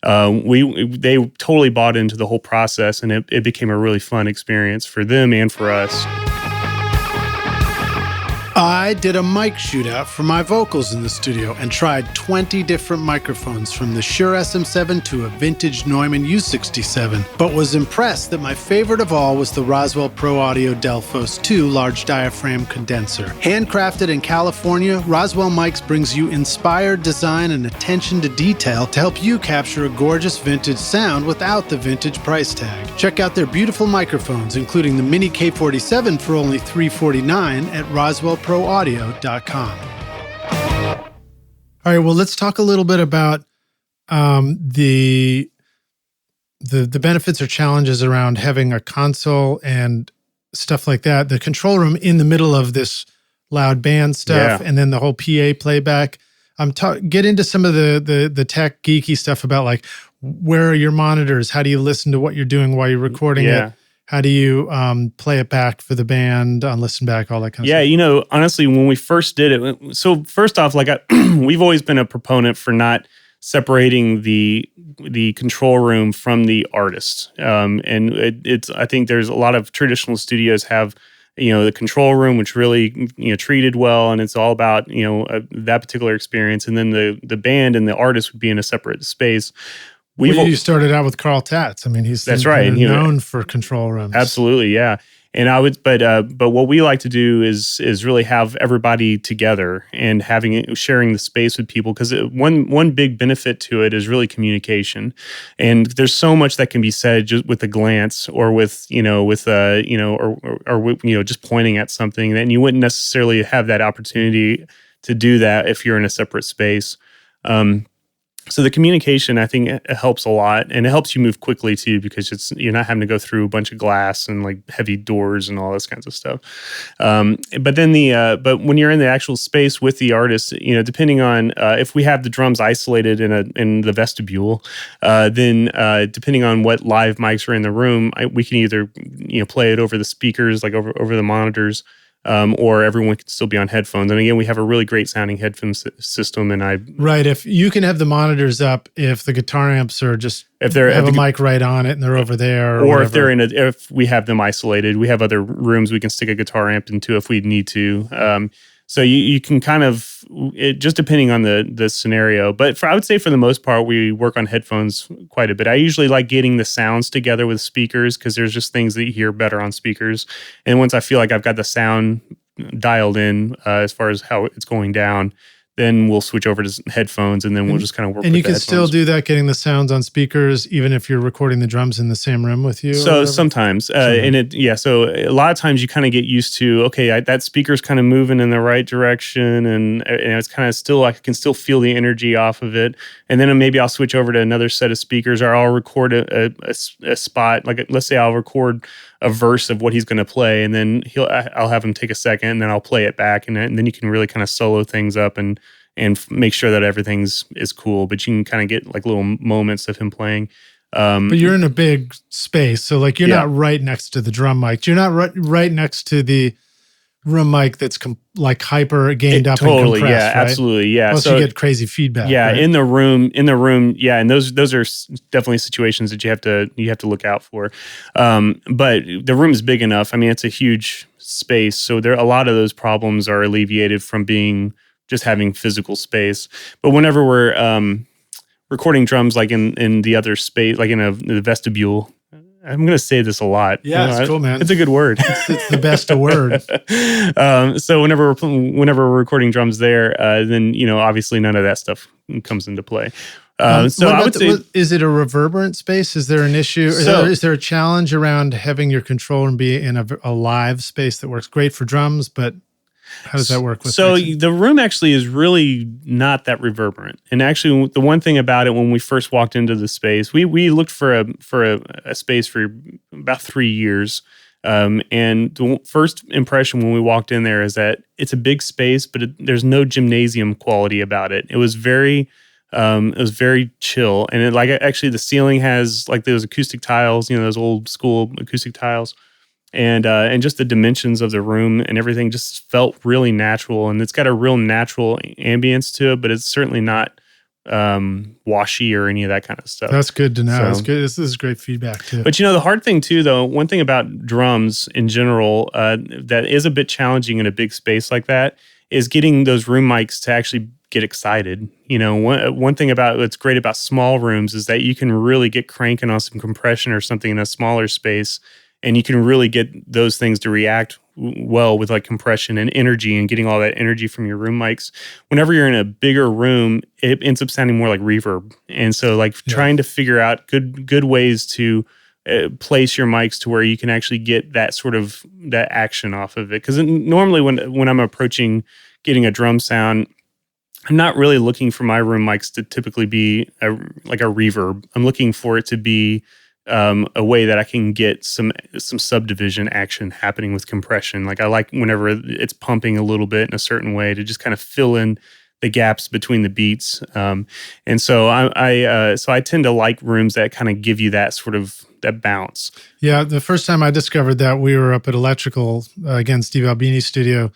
They totally bought into the whole process, and it became a really fun experience for them and for us. I did a mic shootout for my vocals in the studio and tried 20 different microphones from the Shure SM7 to a vintage Neumann U67, but was impressed that my favorite of all was the Roswell Pro Audio Delphos 2 large diaphragm condenser. Handcrafted in California, Roswell Mics brings you inspired design and attention to detail to help you capture a gorgeous vintage sound without the vintage price tag. Check out their beautiful microphones, including the Mini K47 for only $349 at roswellproaudio.com. All right, well, let's talk a little bit about the benefits or challenges around having a console and stuff like that. The control room in the middle of this loud band stuff, and then the whole PA playback. Get into some of the tech geeky stuff about like, where are your monitors? How do you listen to what you're doing while you're recording it? How do you play it back for the band on listen back, all that kind of stuff? Yeah, honestly, when we first did it, so first off, like we've always been a proponent for not separating the control room from the artist. And it's I think there's a lot of traditional studios have, the control room, which really, treated well, and it's all about, that particular experience. And then the band and the artist would be in a separate space. You started out with Carl Tatz. I mean, that's right. Known for control rooms. Absolutely, yeah. And I would, but what we like to do is really have everybody together and sharing the space with people, because one big benefit to it is really communication. And there's so much that can be said just with a glance or with just pointing at something, and you wouldn't necessarily have that opportunity to do that if you're in a separate space. So the communication, I think, it helps a lot, and it helps you move quickly too, because you're not having to go through a bunch of glass and like heavy doors and all this kinds of stuff. But when you're in the actual space with the artist, depending on if we have the drums isolated in the vestibule, then depending on what live mics are in the room, we can either play it over the speakers, like over the monitors. Or everyone can still be on headphones. And again, we have a really great sounding headphone system. Right. If you can have the monitors up, if the guitar amps are just, if they have a mic right on it and they're over there, or if if we have them isolated, we have other rooms we can stick a guitar amp into if we need to. So you can kind of, just depending on the scenario. But I would say for the most part, we work on headphones quite a bit. I usually like getting the sounds together with speakers, because there's just things that you hear better on speakers. And once I feel like I've got the sound dialed in as far as how it's going down, then we'll switch over to headphones, and then we'll just kind of work. And you can still do that, getting the sounds on speakers, even if you're recording the drums in the same room with you. So sometimes, so a lot of times you kind of get used to, okay, that speaker's kind of moving in the right direction, and it's kind of still, I can still feel the energy off of it. And then maybe I'll switch over to another set of speakers, or I'll record a spot. Like, let's say I'll record a verse of what he's going to play, and then I'll have him take a second, and then I'll play it back, and then you can really kind of solo things up and make sure that everything's is cool. But you can kind of get like little moments of him playing. But you're in a big space, so like you're not right next to the drum mic. You're not right next to the room mic that's like hyper gained up totally, and compressed, right? Absolutely, yeah. Plus, you get crazy feedback. Yeah, right? in the room, yeah, and those are definitely situations that you have to look out for. But the room is big enough. I mean, it's a huge space, so a lot of those problems are alleviated from just having physical space. But whenever we're recording drums, like in the other space, like in the vestibule. I'm going to say this a lot. Yeah, it's cool, man. It's a good word. It's the best of words. So whenever we're recording drums there, then obviously none of that stuff comes into play. So I would say, is it a reverberant space? Is there an issue? Is there a challenge around having your controller and be in a live space that works great for drums, but how does that work with mixing? The room actually is really not that reverberant. And actually, the one thing about it, when we first walked into the space, we looked for a space for about 3 years. And the first impression when we walked in there is that it's a big space, but there's no gymnasium quality about it. It was very chill. And actually the ceiling has like those acoustic tiles, those old school acoustic tiles. And just the dimensions of the room and everything just felt really natural, and it's got a real natural ambience to it, but it's certainly not washy or any of that kind of stuff. That's good to know. So, That's good. This is great feedback too. But the hard thing too, though, one thing about drums in general that is a bit challenging in a big space like that is getting those room mics to actually get excited. One thing about what's great about small rooms is that you can really get cranking on some compression or something in a smaller space, and you can really get those things to react well with like compression and energy and getting all that energy from your room mics. Whenever you're in a bigger room, it ends up sounding more like reverb. And so trying to figure out good ways to place your mics to where you can actually get that sort of that action off of it. Because normally when I'm approaching getting a drum sound, I'm not really looking for my room mics to typically be like a reverb. I'm looking for it to be a way that I can get some subdivision action happening with compression. Like I like whenever it's pumping a little bit in a certain way to just kind of fill in the gaps between the beats. And so I tend to like rooms that kind of give you that sort of that bounce. Yeah, the first time I discovered that, we were up at Electrical, again, Steve Albini's studio,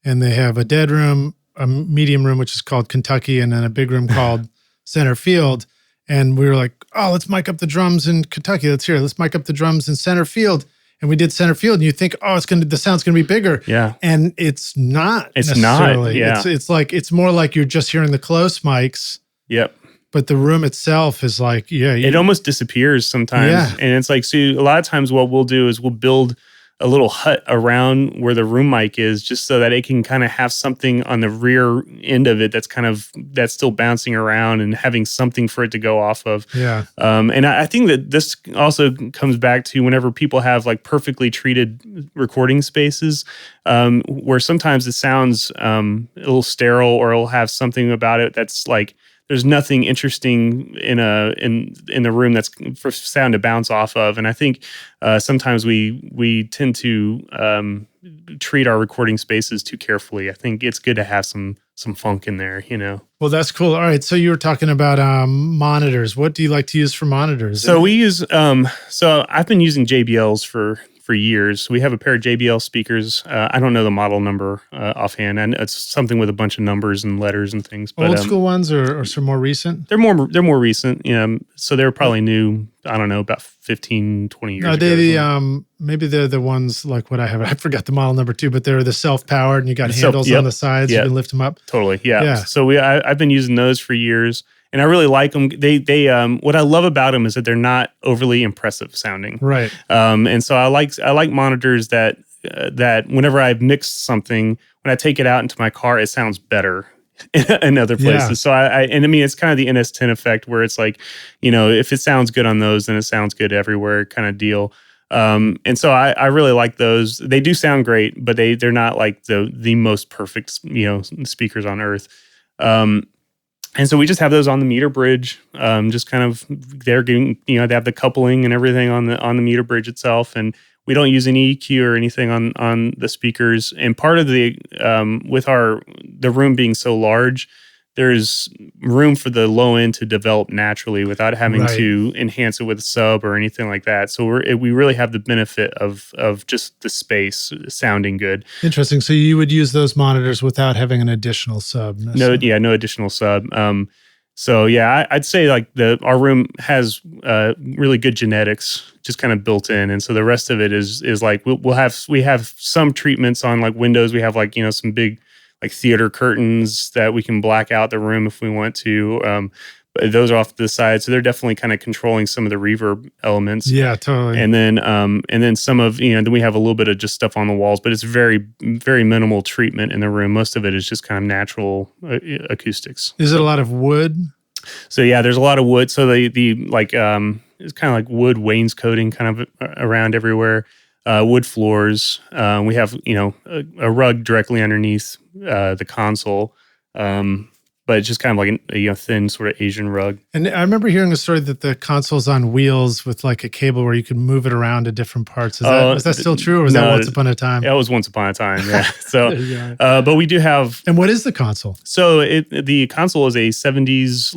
and they have a dead room, a medium room, which is called Kentucky, and then a big room called Center Field. And we were like, oh, let's mic up the drums in Kentucky. Let's mic up the drums in Center Field. And we did Center Field, and you think, oh, the sound's gonna be bigger. Yeah. And it's not. It's not. Yeah. It's more like you're just hearing the close mics. Yep. But the room itself is like, it almost disappears sometimes. Yeah. And it's like, so a lot of times what we'll do is we'll build a little hut around where the room mic is, just so that it can kind of have something on the rear end of it that's still bouncing around and having something for it to go off of. Yeah. And I think that this also comes back to whenever people have like perfectly treated recording spaces, where sometimes it sounds a little sterile, or it'll have something about it that's like, there's nothing interesting in the room that's for sound to bounce off of. And I think sometimes we tend to treat our recording spaces too carefully. I think it's good to have some funk in there, Well, that's cool. All right. So you were talking about monitors. What do you like to use for monitors? So we use, so I've been using JBLs for years. We have a pair of JBL speakers. I don't know the model number offhand, and it's something with a bunch of numbers and letters and things. But, old school ones or some more recent? They're more recent. So they're probably new. I don't know, about 15, 20 years ago. Maybe they're the ones like what I have. I forgot the model number too, but they're the self-powered, and you got handles on the sides. You can lift them up. Totally. Yeah. So I've been using those for years. And I really like them. They what I love about them is that they're not overly impressive sounding. Right. And so I like monitors that whenever I mix something, when I take it out into my car, it sounds better in other places. Yeah. So I mean, it's kind of the NS10 effect, where it's like, if it sounds good on those, then it sounds good everywhere kind of deal. And so I really like those. They do sound great, but they're not like the most perfect, speakers on earth. And so we just have those on the meter bridge, just kind of they're getting, they have the coupling and everything on the meter bridge itself. And we don't use any EQ or anything on the speakers. And part of the, with the room being so large, there's room for the low end to develop naturally without having to enhance it with a sub or anything like that. So we really have the benefit of just the space sounding good. Interesting. So you would use those monitors without having an additional sub? No additional sub. So yeah, I'd say like our room has really good genetics just kind of built in, and so the rest of it is like we have some treatments on like windows. We have like some big like theater curtains that we can black out the room if we want to. But those are off to the side, so they're definitely kind of controlling some of the reverb elements. Yeah, totally. And then some of then we have a little bit of just stuff on the walls, but it's very, very minimal treatment in the room. Most of it is just kind of natural acoustics. Is it a lot of wood? So yeah, there's a lot of wood. So the like it's kind of like wood wainscoting kind of around everywhere. Wood floors. We have a rug directly underneath the console, but it's just kind of like a thin sort of Asian rug. And I remember hearing a story that the console's on wheels with like a cable where you could move it around to different parts. Is that still true, or was that once upon a time? It was once upon a time. Yeah. So, but we do have. And what is the console? So the console is a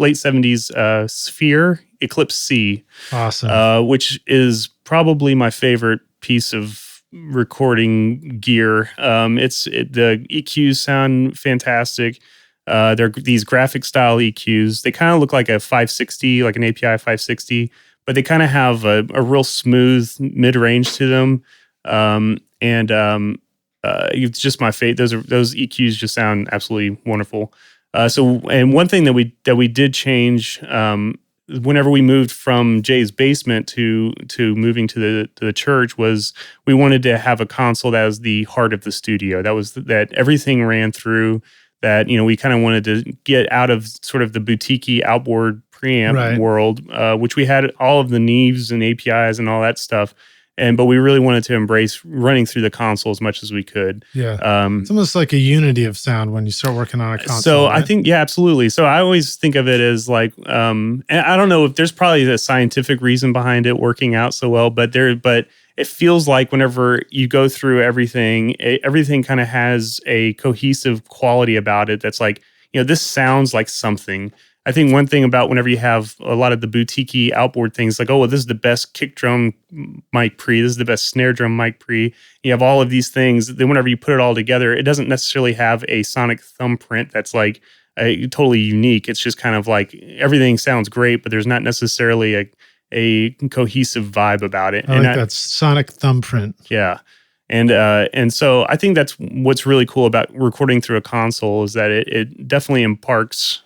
late 70s Sphere Eclipse C. Awesome. Which is probably my favorite piece of recording gear. The EQs sound fantastic. They're these graphic style EQs. They kind of look like a 560, like an API 560, but they kind of have a real smooth mid range to them. It's just my fate. Those EQs just sound absolutely wonderful. And one thing that we did change whenever we moved from Jay's basement to moving to the church was we wanted to have a console that was the heart of the studio. That everything ran through. That we kind of wanted to get out of sort of the boutique-y outboard preamp world, which we had all of the Neves and APIs and all that stuff. But we really wanted to embrace running through the console as much as we could. Yeah. It's almost like a unity of sound when you start working on a console. So right? I think, yeah, absolutely. So I always think of it as like, and I don't know if there's probably a scientific reason behind it working out so well, but it feels like whenever you go through everything kind of has a cohesive quality about it that's like, this sounds like something. I think one thing about whenever you have a lot of the boutique-y outboard things, like, oh, well, this is the best kick drum mic pre, this is the best snare drum mic pre. You have all of these things. Then whenever you put it all together, it doesn't necessarily have a sonic thumbprint that's like totally unique. It's just kind of like everything sounds great, but there's not necessarily a cohesive vibe about it. I like that sonic thumbprint. Yeah. And so I think that's what's really cool about recording through a console is that it definitely imparts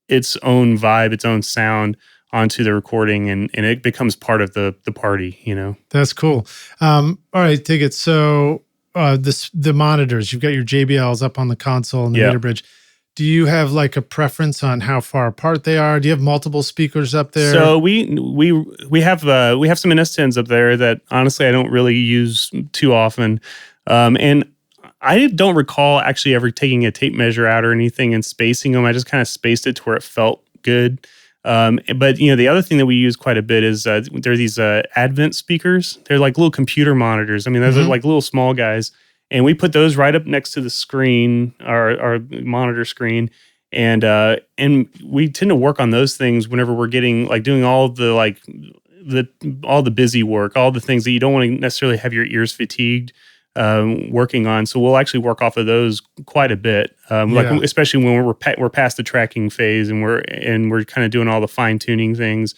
its own vibe, its own sound onto the recording, and it becomes part of the party, That's cool. All right, take it. So the monitors, you've got your JBLs up on the console and the meter bridge. Do you have like a preference on how far apart they are? Do you have multiple speakers up there? So we have some NS10s up there that honestly I don't really use too often, and I don't recall actually ever taking a tape measure out or anything and spacing them. I just kind of spaced it to where it felt good. But the other thing that we use quite a bit is there are these Advent speakers. They're like little computer monitors. I mean, those are like little small guys. And we put those right up next to the screen, our monitor screen, and we tend to work on those things whenever we're getting doing all the busy work, all the things that you don't want to necessarily have your ears fatigued working on. So we'll actually work off of those quite a bit, especially when we're past the tracking phase and we're kind of doing all the fine tuning things.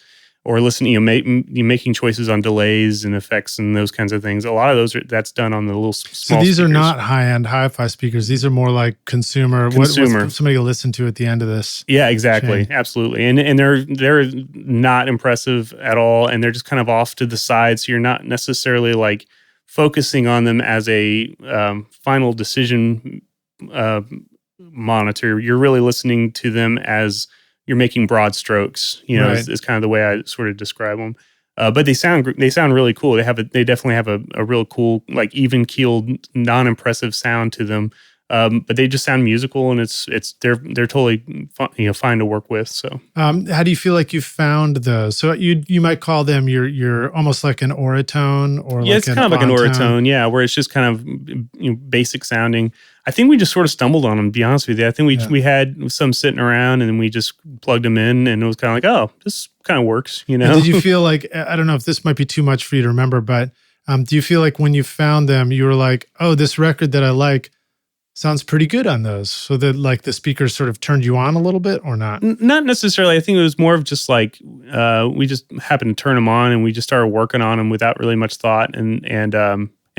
Or listening, making choices on delays and effects and those kinds of things. A lot of that's done on the little small. So these speakers. are not high-end hi-fi speakers. These are more like consumer. What somebody will listen to at the end of this. Yeah, exactly, chain. Absolutely, and they're not impressive at all, and they're just kind of off to the side. So you're not necessarily like focusing on them as a final decision monitor. You're really listening to them as you're making broad strokes, is kind of the way I sort of describe them. But they sound really cool. They definitely have a real cool, like even keeled, non-impressive sound to them. But they just sound musical, and they're totally fine to work with. So, how do you feel like you found those? So you might call them your almost like an Oratone, or it's kind of like an Oratone, where it's just kind of basic sounding. I think we just sort of stumbled on them, to be honest with you. I think we had some sitting around, and then we just plugged them in, and it was kind of like, oh, this kind of works, And did you feel like, I don't know if this might be too much for you to remember, but do you feel like when you found them, you were like, oh, this record that I like sounds pretty good on those? So that like the speakers sort of turned you on a little bit, or not? Not necessarily. I think it was more of just like we just happened to turn them on, and we just started working on them without really much thought, and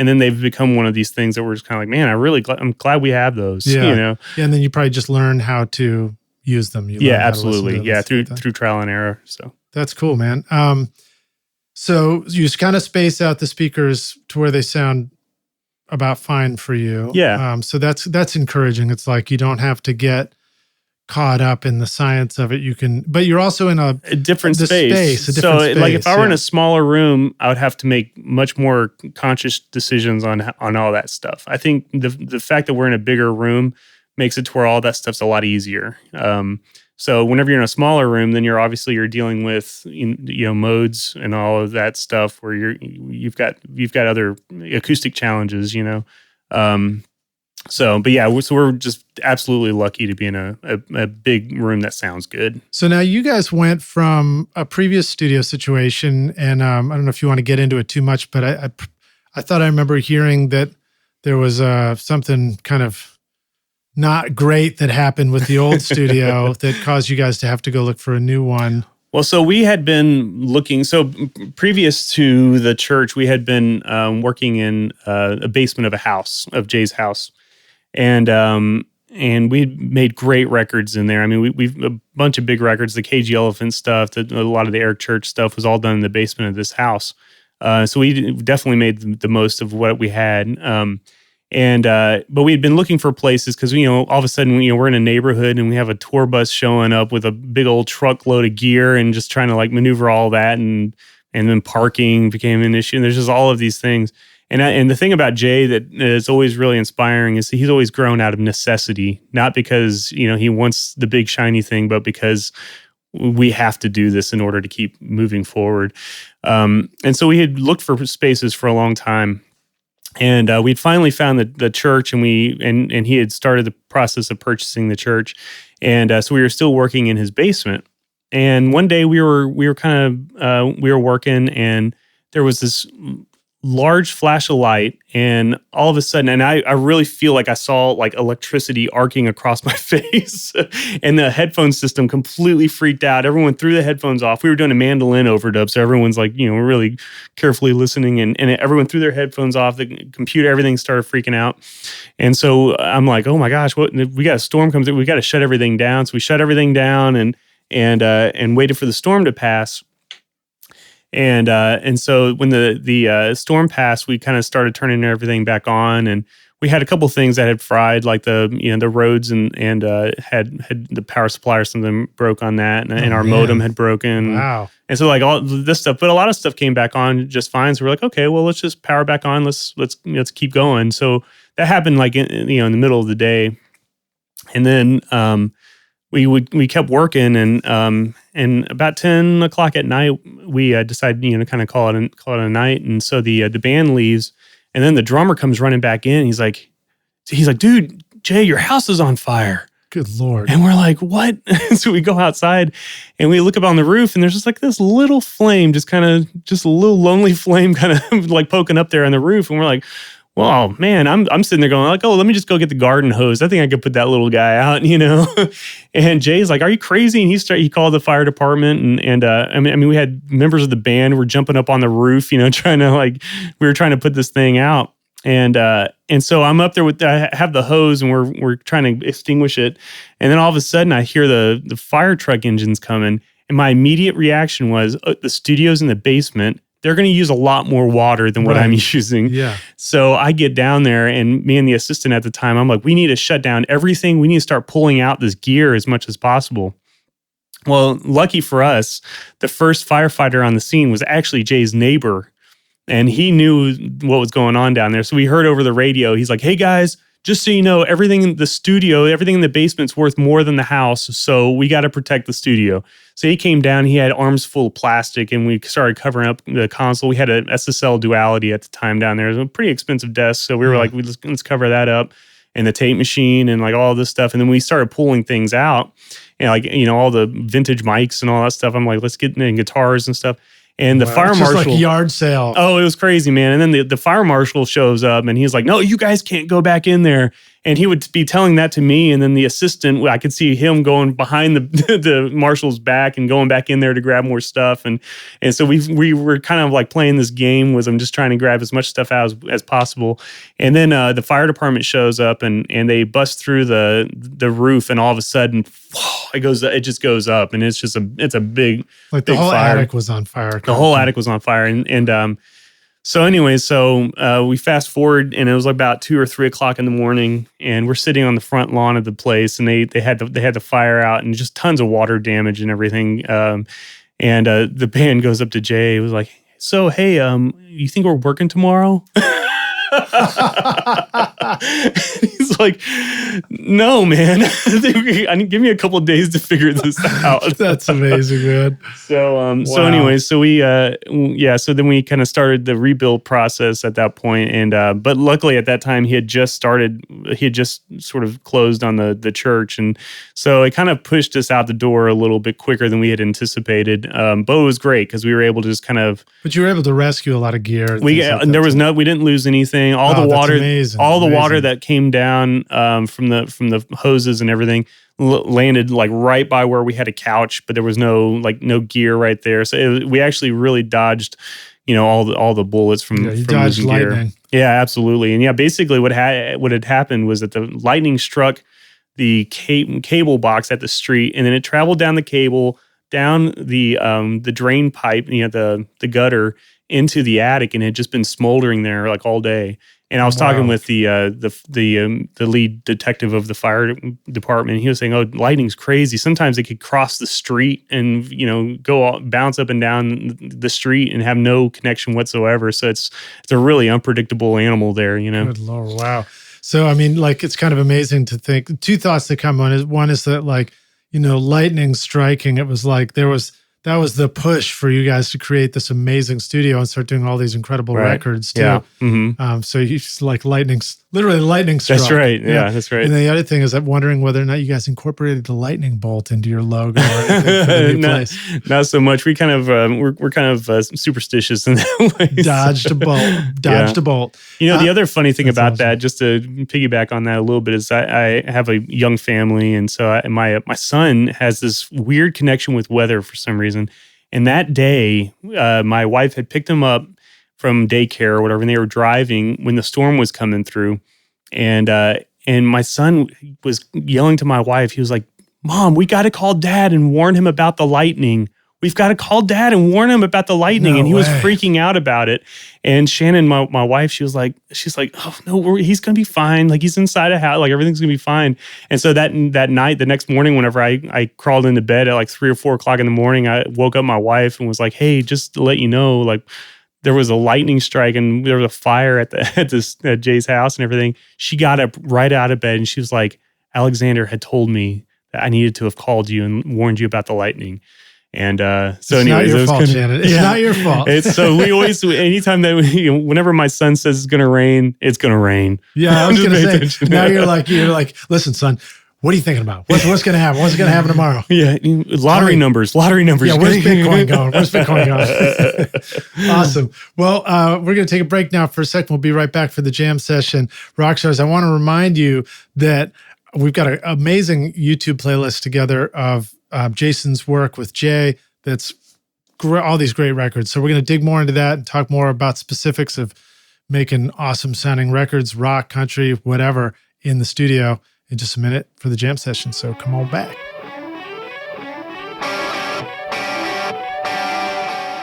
then they've become one of these things that we're just kind of like, man, I'm glad we have those. Yeah, and then you probably just learn how to use them. Absolutely. Yeah, through trial and error. So that's cool, man. So you just kind of space out the speakers to where they sound about fine for you. Yeah. So that's encouraging. It's like you don't have to get caught up in the science of it. You can, but you're also in a different space. Like if I were in a smaller room, I would have to make much more conscious decisions on all that stuff. I think the fact that we're in a bigger room makes it to where all that stuff's a lot easier. So whenever you're in a smaller room, then you're dealing with modes and all of that stuff where you've got other acoustic challenges. So we're just absolutely lucky to be in a big room that sounds good. So now you guys went from a previous studio situation, and I don't know if you want to get into it too much, but I thought I remember hearing that there was something kind of not great that happened with the old studio that caused you guys to have to go look for a new one? Well, so we had been looking. So previous to the church, we had been working in a basement of a house, of Jay's house, and we made great records in there. I mean, we've a bunch of big records. The Cagey Elephant stuff, a lot of the Eric Church stuff was all done in the basement of this house. So we definitely made the most of what we had. But we had been looking for places because, all of a sudden, we're in a neighborhood and we have a tour bus showing up with a big old truckload of gear and just trying to like maneuver all that. And then parking became an issue. And there's just all of these things. And the thing about Jay that is always really inspiring is he's always grown out of necessity, not because, he wants the big shiny thing, but because we have to do this in order to keep moving forward. And so we had looked for spaces for a long time. And we'd finally found the church, and he had started the process of purchasing the church, and so we were still working in his basement. And one day we were working, and there was this large flash of light, and all of a sudden, and I really feel like I saw like electricity arcing across my face, and the headphone system completely freaked out. Everyone threw the headphones off. We were doing a mandolin overdub, so everyone's like, really carefully listening, and everyone threw their headphones off. The computer, everything started freaking out, and so I'm like, oh my gosh, what? We got a storm comes in. We got to shut everything down. So we shut everything down and waited for the storm to pass. And so when the storm passed, we kind of started turning everything back on, and we had a couple things that had fried, like the roads and had the power supply or something broke on that, and our modem had broken. Wow! And so like all this stuff, but a lot of stuff came back on just fine. So we're like, okay, well let's just power back on. Let's keep going. So that happened like in the middle of the day, and then we kept working, and about 10 o'clock at night, we decided, to kind of call it a night. And so the band leaves, and then the drummer comes running back in. He's like, dude, Jay, your house is on fire. Good Lord. And we're like, what? So we go outside and we look up on the roof, and there's just like this little flame, just a little lonely flame kind of like poking up there on the roof. And we're like, well, man, I'm sitting there going like, oh, let me just go get the garden hose. I think I could put that little guy out, And Jay's like, are you crazy? And he called the fire department, and I mean, we had members of the band were jumping up on the roof, trying to we were trying to put this thing out. And so I'm up there I have the hose, and we're trying to extinguish it. And then all of a sudden I hear the fire truck engines coming, and my immediate reaction was, the studio's in the basement. They're going to use a lot more water than what I'm using. Yeah. So I get down there, and me and the assistant at the time, I'm like, we need to shut down everything. We need to start pulling out this gear as much as possible. Well, lucky for us, the first firefighter on the scene was actually Jay's neighbor, and he knew what was going on down there. So we heard over the radio, he's like, hey guys, just so you know, everything in the studio, everything in the basement's worth more than the house, so we got to protect the studio. So he came down, he had arms full of plastic, and we started covering up the console. We had an SSL Duality at the time down there. It was a pretty expensive desk, so we were like, let's cover that up, and the tape machine and like all this stuff. And then we started pulling things out, and all the vintage mics and all that stuff. I'm like, let's get in guitars and stuff. And the fire marshal, just like a yard sale. Oh, it was crazy, man. And then the fire marshal shows up, and he's like, no, you guys can't go back in there. And he would be telling that to me. And then the assistant, I could see him going behind the marshal's back and going back in there to grab more stuff. And so we were kind of like playing this game with him, just trying to grab as much stuff out as possible. And then the fire department shows up, and they bust through the roof, and all of a sudden, it just goes up, and it's a big, like the big whole fire. attic was on fire. The whole attic was on fire. And so anyways, we fast forward, and it was about 2 or 3 o'clock in the morning, and we're sitting on the front lawn of the place, and they had the fire out, and just tons of water damage and everything. And the band goes up to Jay. It was like, so, hey, you think we're working tomorrow? He's like, no, man. Give me a couple of days to figure this out. That's amazing, man. So anyway, so we so then we kind of started the rebuild process at that point, and but luckily at that time he had just sort of closed on the church, and so it kind of pushed us out the door a little bit quicker than we had anticipated. But it was great because we were able to just kind of. But you were able to rescue a lot of gear. We didn't lose anything. All the water, amazing. water that came down down from the hoses and everything. Landed like right by where we had a couch, but there was no gear right there. So we actually really dodged, all the bullets from dodged lightning. Gear. Yeah, absolutely. And basically what had happened was that the lightning struck the cable box at the street, and then it traveled down the cable, down the drain pipe, the gutter into the attic, and it had just been smoldering there like all day. And I was talking with the lead detective of the fire department. And he was saying, "Oh, lightning's crazy. Sometimes it could cross the street and bounce up and down the street and have no connection whatsoever. So it's a really unpredictable animal there. Good Lord, wow. So I mean, like, it's kind of amazing to think. Two thoughts that come on. One is that, like, lightning striking. It was like that was the push for you guys to create this amazing studio and start doing all these incredible records too. Yeah. Mm-hmm. So you just like literally lightning struck. That's right. Yeah, that's right. And then the other thing is I'm wondering whether or not you guys incorporated the lightning bolt into your logo or anything for the new place. Not so much. We kind of we're kind of superstitious in that way. Dodged a bolt. The other funny thing about that, just to piggyback on that a little bit, is I have a young family, and so my son has this weird connection with weather for some reason. And that day, my wife had picked him up from daycare or whatever, and they were driving when the storm was coming through. And my son was yelling to my wife. He was like, "Mom, we got to call Dad and warn him about the lightning. We've got to call Dad and warn him about the lightning." And he was freaking out about it. And Shannon, my wife, she's like, "Oh no, he's gonna be fine. Like, he's inside a house. Like, everything's gonna be fine." And so that night, the next morning, whenever I crawled into bed at like 3 or 4 o'clock in the morning, I woke up my wife and was like, "Hey, just to let you know, like, there was a lightning strike and there was a fire at Jay's house and everything." She got up right out of bed and she was like, "Alexander had told me that I needed to have called you and warned you about the lightning." And so, anyways, not your fault, Shannon. It's not your fault. So we always, anytime that whenever my son says it's going to rain, it's going to rain. Yeah, I was going to say. Now you're like, "Listen, son, what are you thinking about? What's going to happen? What's going to happen tomorrow?" Yeah, lottery numbers. Yeah, where's Bitcoin going? Awesome. Well, we're going to take a break now for a second. We'll be right back for the jam session. Rockstars, I want to remind you that we've got an amazing YouTube playlist together of Jason's work with Jay. That's all these great records. So we're going to dig more into that and talk more about specifics of making awesome sounding records, rock, country, whatever, in the studio in just a minute for the jam session. So come on back.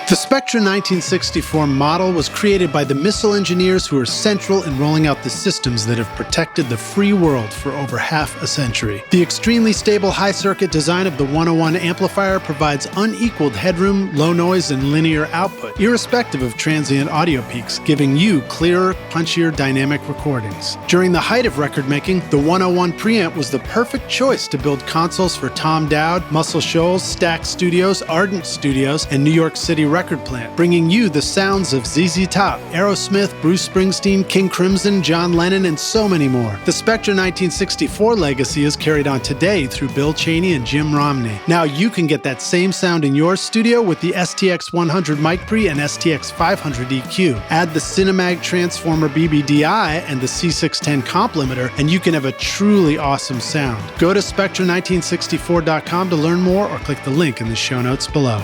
The Spectra 1964 model was created by the missile engineers who are central in rolling out the systems that have protected the free world for over half a century. The extremely stable high-circuit design of the 101 amplifier provides unequaled headroom, low noise, and linear output, irrespective of transient audio peaks, giving you clearer, punchier, dynamic recordings. During the height of record making, the 101 preamp was the perfect choice to build consoles for Tom Dowd, Muscle Shoals, Stack Studios, Ardent Studios, and New York City Record Plant, bringing you the sounds of ZZ Top, Aerosmith, Bruce Springsteen, King Crimson, John Lennon, and so many more. The Spectra 1964 legacy is carried on today through Bill Cheney and Jim Romney. Now you can get that same sound in your studio with the STX 100 mic pre and STX 500 EQ. Add the Cinemag Transformer BBDI and the C610 comp limiter, and you can have a truly awesome sound. Go to Spectra1964.com to learn more or click the link in the show notes below.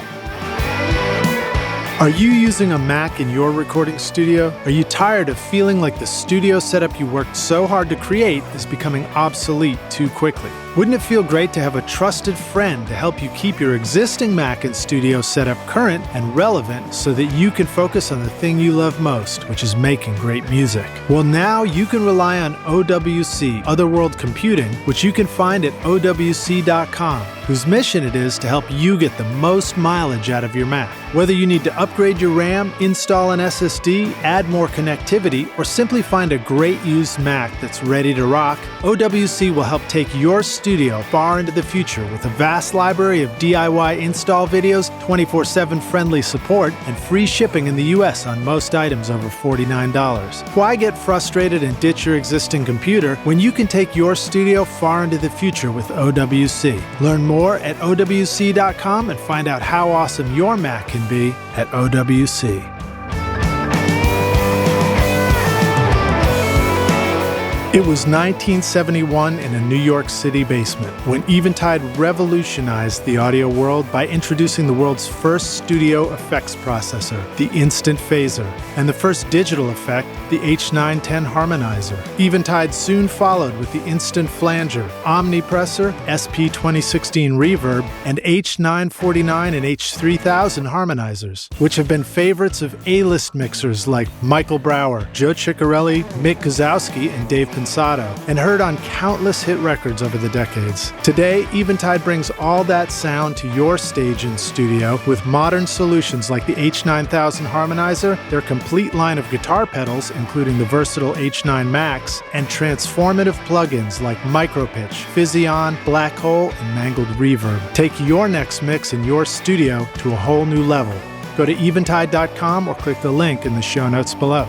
Are you using a Mac in your recording studio? Are you tired of feeling like the studio setup you worked so hard to create is becoming obsolete too quickly? Wouldn't it feel great to have a trusted friend to help you keep your existing Mac and studio setup current and relevant so that you can focus on the thing you love most, which is making great music? Well, now you can rely on OWC, Otherworld Computing, which you can find at OWC.com, whose mission it is to help you get the most mileage out of your Mac. Whether you need to upgrade your RAM, install an SSD, add more connectivity, or simply find a great used Mac that's ready to rock, OWC will help take your studio far into the future with a vast library of DIY install videos, 24/7 friendly support, and free shipping in the US on most items over $49. Why get frustrated and ditch your existing computer when you can take your studio far into the future with OWC? Learn more at OWC.com and find out how awesome your Mac can be at OWC. It was 1971 in a New York City basement when Eventide revolutionized the audio world by introducing the world's first studio effects processor, the Instant Phaser, and the first digital effect, the H910 Harmonizer. Eventide soon followed with the Instant Flanger, Omnipressor, SP2016 Reverb, and H949 and H3000 Harmonizers, which have been favorites of A-list mixers like Michael Brower, Joe Ciccarelli, Mick Guzowski, and Dave Pensato, and heard on countless hit records over the decades. Today, Eventide brings all that sound to your stage and studio with modern solutions like the H9000 Harmonizer, their complete line of guitar pedals, including the versatile H9 Max, and transformative plugins like Micropitch, Physion, Black Hole, and Mangled Reverb. Take your next mix in your studio to a whole new level. Go to eventide.com or click the link in the show notes below.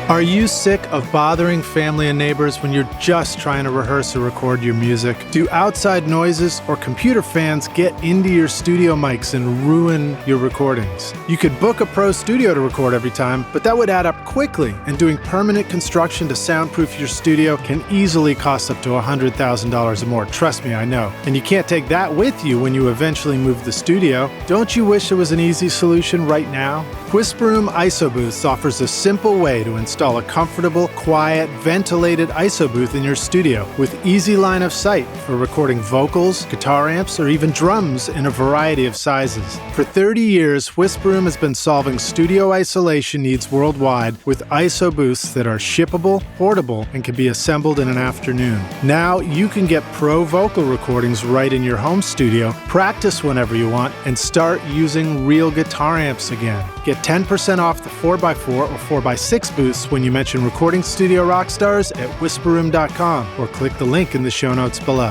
Are you sick of bothering family and neighbors when you're just trying to rehearse or record your music? Do outside noises or computer fans get into your studio mics and ruin your recordings? You could book a pro studio to record every time, but that would add up quickly, and doing permanent construction to soundproof your studio can easily cost up to $100,000 or more. Trust me, I know. And you can't take that with you when you eventually move the studio. Don't you wish there was an easy solution right now? Whisper Room ISO Booths offers a simple way to install a comfortable, quiet, ventilated ISO booth in your studio with easy line of sight for recording vocals, guitar amps, or even drums in a variety of sizes. For 30 years, Whisper Room has been solving studio isolation needs worldwide with ISO booths that are shippable, portable, and can be assembled in an afternoon. Now you can get pro vocal recordings right in your home studio, practice whenever you want, and start using real guitar amps again. Get 10% off the 4x4 or 4x6 booths when you mention Recording Studio Rockstars at whisperroom.com or click the link in the show notes below.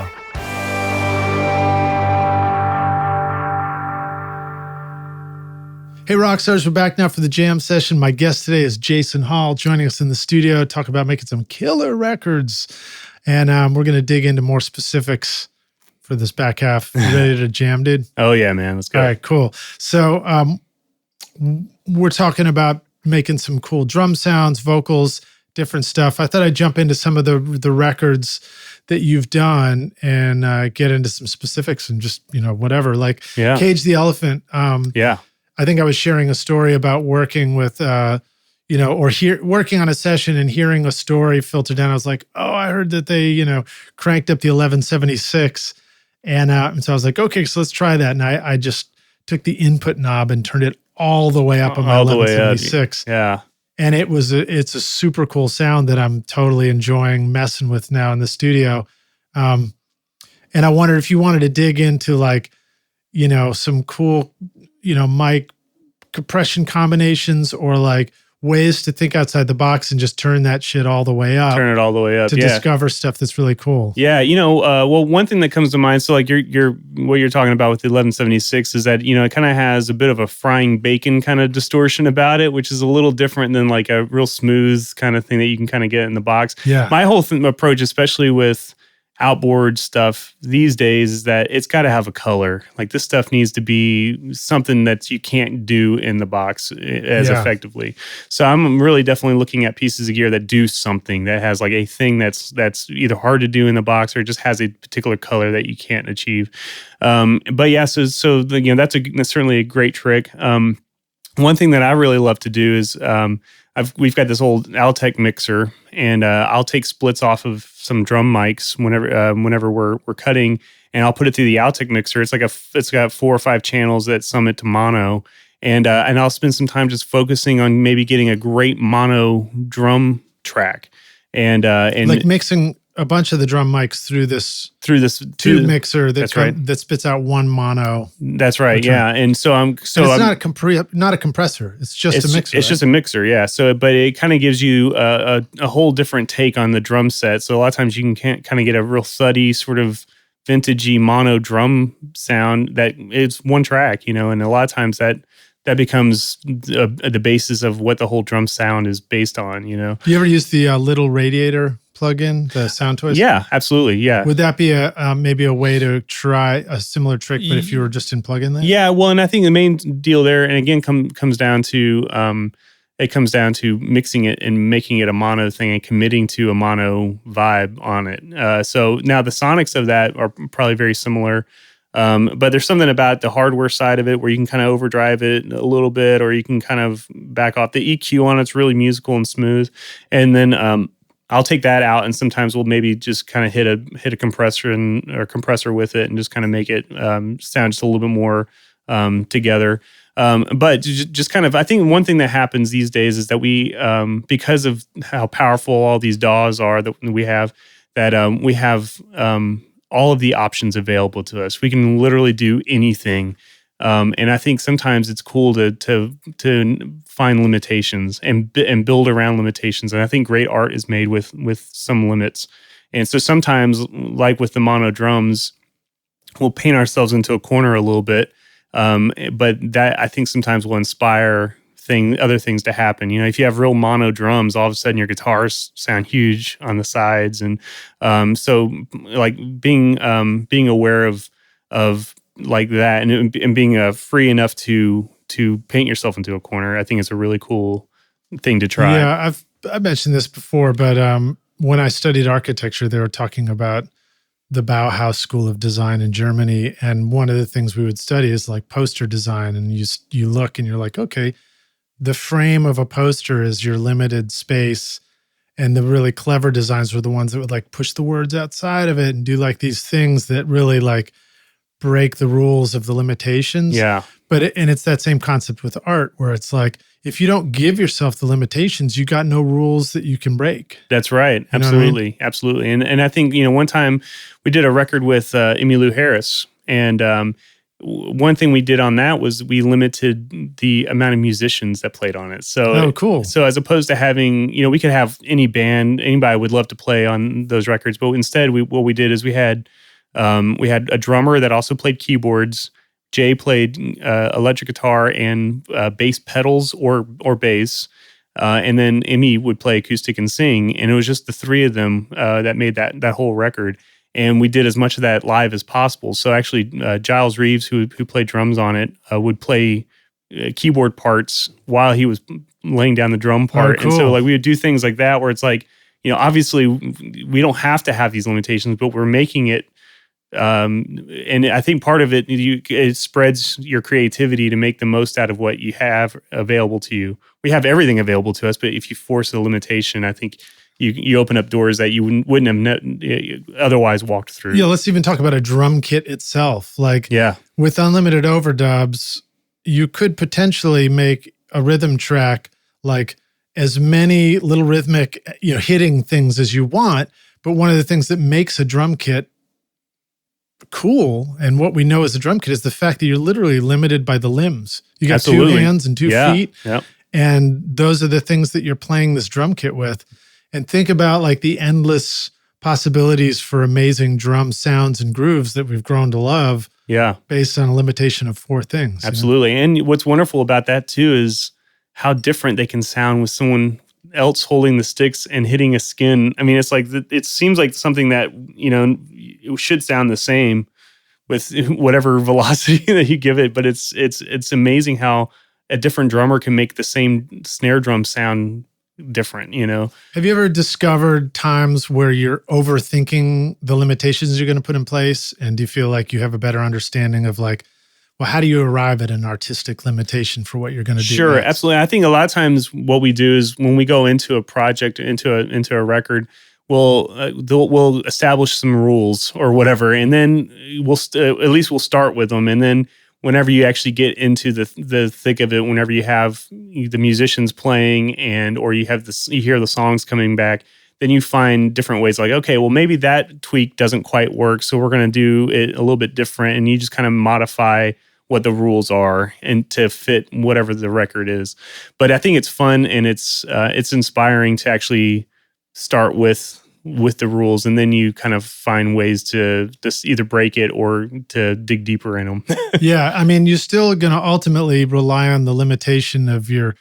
Hey Rockstars, we're back now for the jam session. My guest today is Jason Hall, joining us in the studio to talk about making some killer records. And we're going to dig into more specifics for this back half. You ready to jam, dude? Oh yeah, man. Let's go. All right, cool. So we're talking about making some cool drum sounds, vocals, different stuff. I thought I'd jump into some of the records that you've done and get into some specifics and just, whatever, like Cage the Elephant. I think I was sharing a story about working with, working on a session and hearing a story filter down. I was like, oh, I heard that they, cranked up the 1176. And so I was like, okay, so let's try that. And I just took the input knob and turned it all the way up on my 1176. Yeah. And it's a super cool sound that I'm totally enjoying messing with now in the studio. And I wondered if you wanted to dig into some cool, mic compression combinations or like ways to think outside the box and just turn that shit all the way up. Turn it all the way up to discover stuff that's really cool. Yeah, well, one thing that comes to mind, so like what you're talking about with the 1176 is that, it kind of has a bit of a frying bacon kind of distortion about it, which is a little different than like a real smooth kind of thing that you can kind of get in the box. Yeah. My whole approach, especially with outboard stuff these days, is that it's got to have a color. Like this stuff needs to be something that you can't do in the box as effectively. So I'm really definitely looking at pieces of gear that do something, that has like a thing that's either hard to do in the box or just has a particular color that you can't achieve. But yeah, so that's certainly a great trick. One thing that I really love to do is we've got this old Altec mixer, and I'll take splits off of some drum mics whenever we're cutting, and I'll put it through the Altec mixer. It's got 4 or 5 channels that summit to mono, and I'll spend some time just focusing on maybe getting a great mono drum track, and like mixing a bunch of the drum mics through this tube mixer that spits out one mono. That's right. Yeah. And so it's not a compressor. It's just a mixer. It's just a mixer. Yeah. So, but it kind of gives you a whole different take on the drum set. So a lot of times you can kind of get a real thuddy sort of vintagey mono drum sound that it's one track, and a lot of times that becomes the basis of what the whole drum sound is based on, You ever use the little radiator plug-in, the Sound Toys? Yeah, absolutely. Yeah. Would that be maybe a way to try a similar trick, but if you were just in plug-in there? Yeah. Well, and I think the main deal there, and again, comes down to it comes down to mixing it and making it a mono thing and committing to a mono vibe on it. So now the sonics of that are probably very similar. But there's something about the hardware side of it where you can kind of overdrive it a little bit, or you can kind of back off. The EQ on it's really musical and smooth. And then I'll take that out, and sometimes we'll maybe just kind of hit a compressor with it and just kind of make it sound just a little bit more together. But just kind of, I think one thing that happens these days is that we, because of how powerful all these DAWs are that we have, all of the options available to us. We can literally do anything. And I think sometimes it's cool to find limitations and build around limitations. And I think great art is made with some limits. And so sometimes, like with the mono drums, we'll paint ourselves into a corner a little bit. But that, I think, sometimes will inspire other things to happen. You know, if you have real mono drums, all of a sudden your guitars sound huge on the sides. And so like being aware of like that and being free enough to paint yourself into a corner, I think it's a really cool thing to try. Yeah, I've mentioned this before, but when I studied architecture, they were talking about the Bauhaus School of Design in Germany, and one of the things we would study is like poster design. And you look and you're like, okay, the frame of a poster is your limited space, and the really clever designs were the ones that would like push the words outside of it and do like these things that really like break the rules of the limitations. Yeah. And it's that same concept with art where it's like, if you don't give yourself the limitations, you got no rules that you can break. That's right. Absolutely. Absolutely. And I think, one time we did a record with Emmylou Harris, and one thing we did on that was we limited the amount of musicians that played on it. So, cool. So as opposed to having, we could have any band, anybody would love to play on those records, but instead what we did is we had a drummer that also played keyboards. Jay played electric guitar and bass pedals or bass, and then Emmy would play acoustic and sing. And it was just the three of them that made that whole record. And we did as much of that live as possible. So actually, Giles Reeves, who played drums on it, would play keyboard parts while he was laying down the drum part. Oh, cool. And so like we would do things like that where it's like, obviously we don't have to have these limitations, but we're making it. And I think part of it spreads your creativity to make the most out of what you have available to you. We have everything available to us, but if you force a limitation, I think you open up doors that you wouldn't have otherwise walked through. Yeah, let's even talk about a drum kit itself. Like, with unlimited overdubs, you could potentially make a rhythm track like as many little rhythmic, hitting things as you want. But one of the things that makes a drum kit cool, and what we know as a drum kit, is the fact that you're literally limited by the limbs. You got Absolutely. 2 hands and 2 feet. Yep. And those are the things that you're playing this drum kit with. And think about like the endless possibilities for amazing drum sounds and grooves that we've grown to love. Yeah. Based on a limitation of 4 things. Absolutely. And what's wonderful about that too is how different they can sound with someone else holding the sticks and hitting a skin. I mean, it's like, it seems like something that, it should sound the same with whatever velocity that you give it. But it's amazing how a different drummer can make the same snare drum sound different, Have you ever discovered times where you're overthinking the limitations you're going to put in place? And do you feel like you have a better understanding of like, well, how do you arrive at an artistic limitation for what you're going to do? Sure, next? absolutely. I think a lot of times what we do is when we go into a project, into a record, we'll establish some rules or whatever, and then at least we'll start with them, and then whenever you actually get into the thick of it, whenever you have the musicians playing or you hear the songs coming back, then you find different ways like, okay, well, maybe that tweak doesn't quite work, so we're going to do it a little bit different, and you just kind of modify what the rules are and to fit whatever the record is. But I think it's fun, and it's inspiring to actually start with the rules, and then you kind of find ways to just either break it or to dig deeper in them. Yeah, I mean, you're still going to ultimately rely on the limitation of your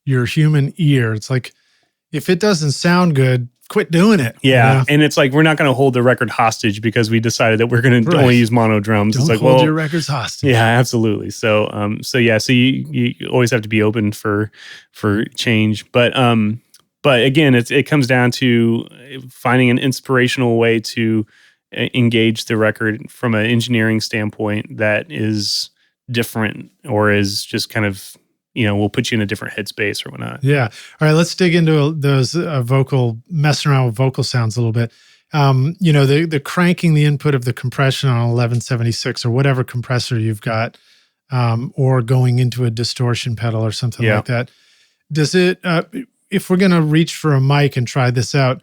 human ear. It's like, if it doesn't sound good, quit doing it. Yeah. You know? And it's like, we're not going to hold the record hostage because we decided that we're going to only use mono drums. Don't it's like, hold your records hostage. Yeah, absolutely. So, so you always have to be open for change. But again, it comes down to finding an inspirational way to engage the record from an engineering standpoint that is different or is just kind of, will put you in a different headspace or whatnot. Yeah. All right. Let's dig into those messing around with vocal sounds a little bit. The cranking the input of the compression on 1176 or whatever compressor you've got, or going into a distortion pedal or something like that. Does it, if we're going to reach for a mic and try this out,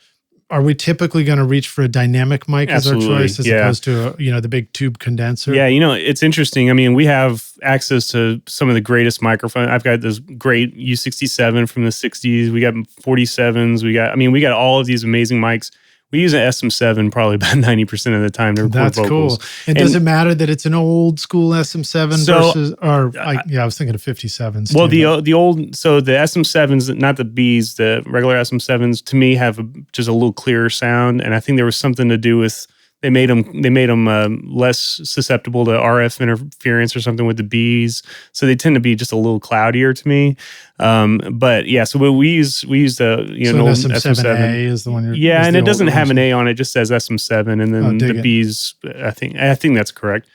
are we typically going to reach for a dynamic mic as our choice as opposed to, the big tube condenser? Yeah, it's interesting. I mean, we have access to some of the greatest microphones. I've got this great U67 from the 60s. We got 47s. We got all of these amazing mics. We use an SM7 probably about 90% of the time to record vocals. Cool. And does it matter that it's an old school SM7 versus, I was thinking of 57s. Well, the old, so the SM7s, not the Bs, the regular SM7s, to me have just a little clearer sound, and I think there was something to do with they made them less susceptible to RF interference or something with the Bs, so they tend to be just a little cloudier to me. But yeah, so we use the an old SM7A is the one. And it doesn't have an A on it; just says SM7, and then the Bs. I think that's correct.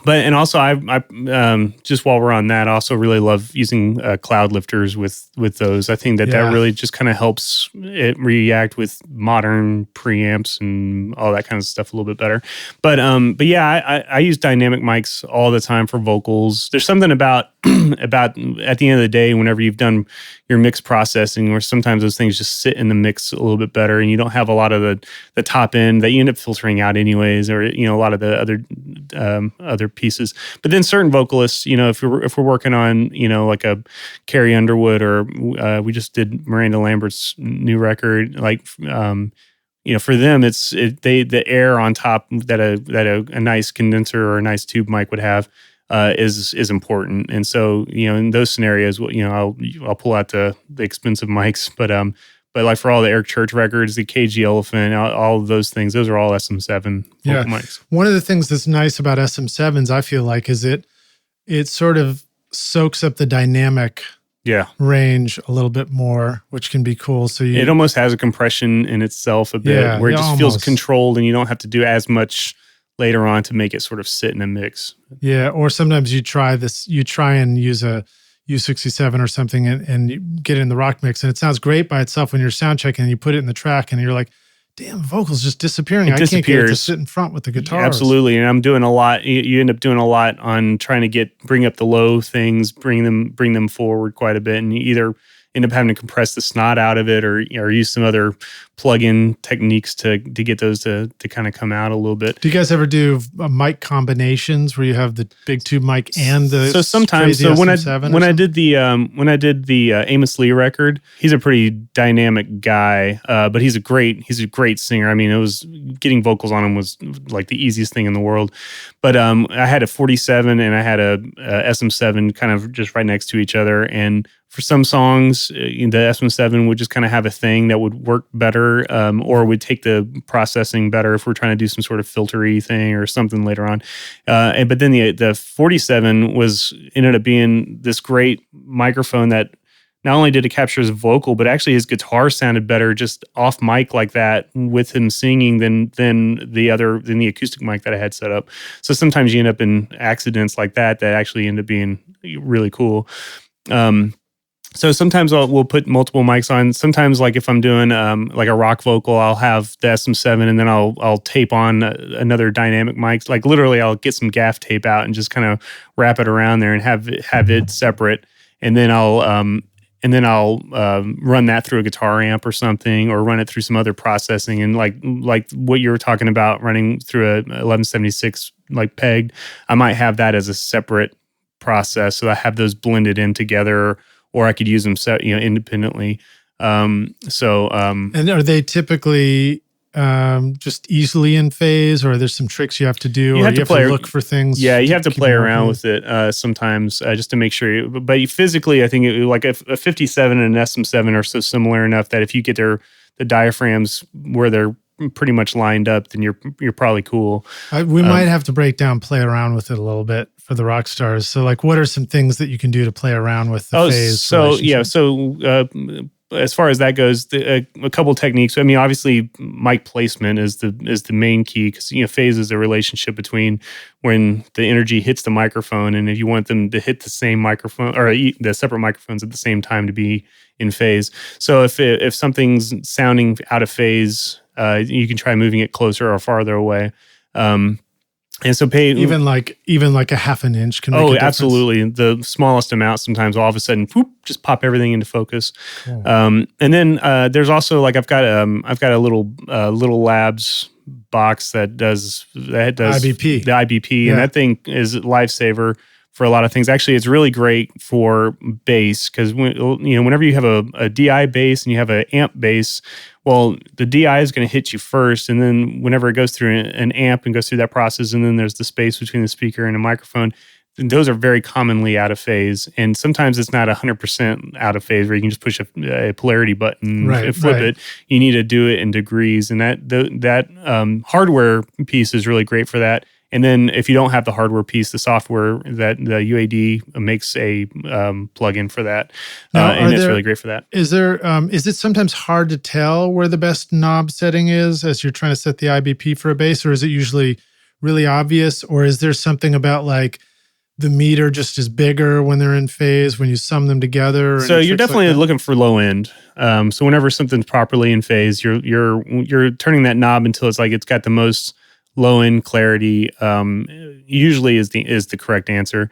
But also I just while we're on that, I also really love using cloud lifters with those. I think that really just kind of helps it react with modern preamps and all that kind of stuff a little bit better. But yeah, I use dynamic mics all the time for vocals. There's something about at the end of the day, whenever you've done your mix processing, where sometimes those things just sit in the mix a little bit better, and you don't have a lot of the top end that you end up filtering out anyways, or a lot of the other pieces. But then certain vocalists, if we're working on like a Carrie Underwood, or we just did Miranda Lambert's new record, like for them the air on top that a nice condenser or a nice tube mic would have is important. And so in those scenarios, I'll pull out the expensive mics, but like for all the Eric Church records, the KG Elephant, all of those things, those are all SM7 vocal mics. One of the things that's nice about SM7s, I feel like, is it sort of soaks up the dynamic range a little bit more, which can be cool. So it almost has a compression in itself a bit, where it just feels controlled, and you don't have to do as much later on to make it sort of sit in a mix. Yeah, or sometimes you try and use a U67 or something and you get it in the rock mix, and it sounds great by itself when you're sound checking, and you put it in the track and you're like, damn, vocals just disappearing. I can't get it to sit in front with the guitars. Absolutely. And I'm doing a lot. You end up doing a lot on trying to bring up the low things, bring them forward quite a bit, and you either end up having to compress the snot out of it, or use some other plug-in techniques to get those to kind of come out a little bit. Do you guys ever do mic combinations where you have the big tube mic and the sometimes when I did the Amos Lee record, he's a pretty dynamic guy, but he's a great singer. I mean, it was getting vocals on him was like the easiest thing in the world. But I had a 47 and I had a SM7 kind of just right next to each other, and for some songs, the SM7 would just kind of have a thing that would work better, or would take the processing better if we're trying to do some sort of filtery thing or something later on. But then the 47 ended up being this great microphone that not only did it capture his vocal, but actually his guitar sounded better just off mic like that with him singing than the acoustic mic that I had set up. So sometimes you end up in accidents like that actually end up being really cool. So sometimes we'll put multiple mics on. Sometimes, like if I'm doing like a rock vocal, I'll have the SM7 and then I'll tape on another dynamic mic. Like literally, I'll get some gaff tape out and just kind of wrap it around there and have it separate. And then I'll run that through a guitar amp or something, or run it through some other processing. And like what you were talking about, running through a 1176 like pegged, I might have that as a separate process, so I have those blended in together. Or I could use them independently. And are they typically just easily in phase, or there's some tricks you have to do, You or have you to have to look for things? Yeah, you have to keep play them around working? with it sometimes just to make sure. But physically, I think like a 57 and an SM7 are so similar enough that if you get the diaphragms where they're pretty much lined up, then you're probably cool. We might have to break down, play around with it a little bit for the rock stars. So, like, what are some things that you can do to play around with the phase relationship? So as far as that goes, a couple techniques. I mean, obviously, mic placement is the main key, because phase is a relationship between when the energy hits the microphone, and if you want them to hit the same microphone or the separate microphones at the same time to be in phase. So if something's sounding out of phase, you can try moving it closer or farther away. And so even like a half an inch can make a difference. Absolutely. The smallest amount, sometimes all of a sudden, whoop, just pop everything into focus. Cool. And then there's also like I've got a little labs box that does IBP. the IBP, and that thing is a lifesaver for a lot of things. Actually, it's really great for bass, because whenever you have a DI bass and you have an amp bass, well, the DI is going to hit you first, and then whenever it goes through an amp and goes through that process, and then there's the space between the speaker and a microphone, those are very commonly out of phase. And sometimes it's not 100% out of phase where you can just push a polarity button and flip it. You need to do it in degrees, and that hardware piece is really great for that. And then if you don't have the hardware piece, the software, that the UAD makes a plugin for that. And it's really great for that. Is it sometimes hard to tell where the best knob setting is as you're trying to set the IBP for a bass, or is it usually really obvious? Or is there something about like the meter just is bigger when they're in phase, when you sum them together? So you're definitely looking for low end. So whenever something's properly in phase, you're turning that knob until it's got the most low end clarity. Usually is the correct answer.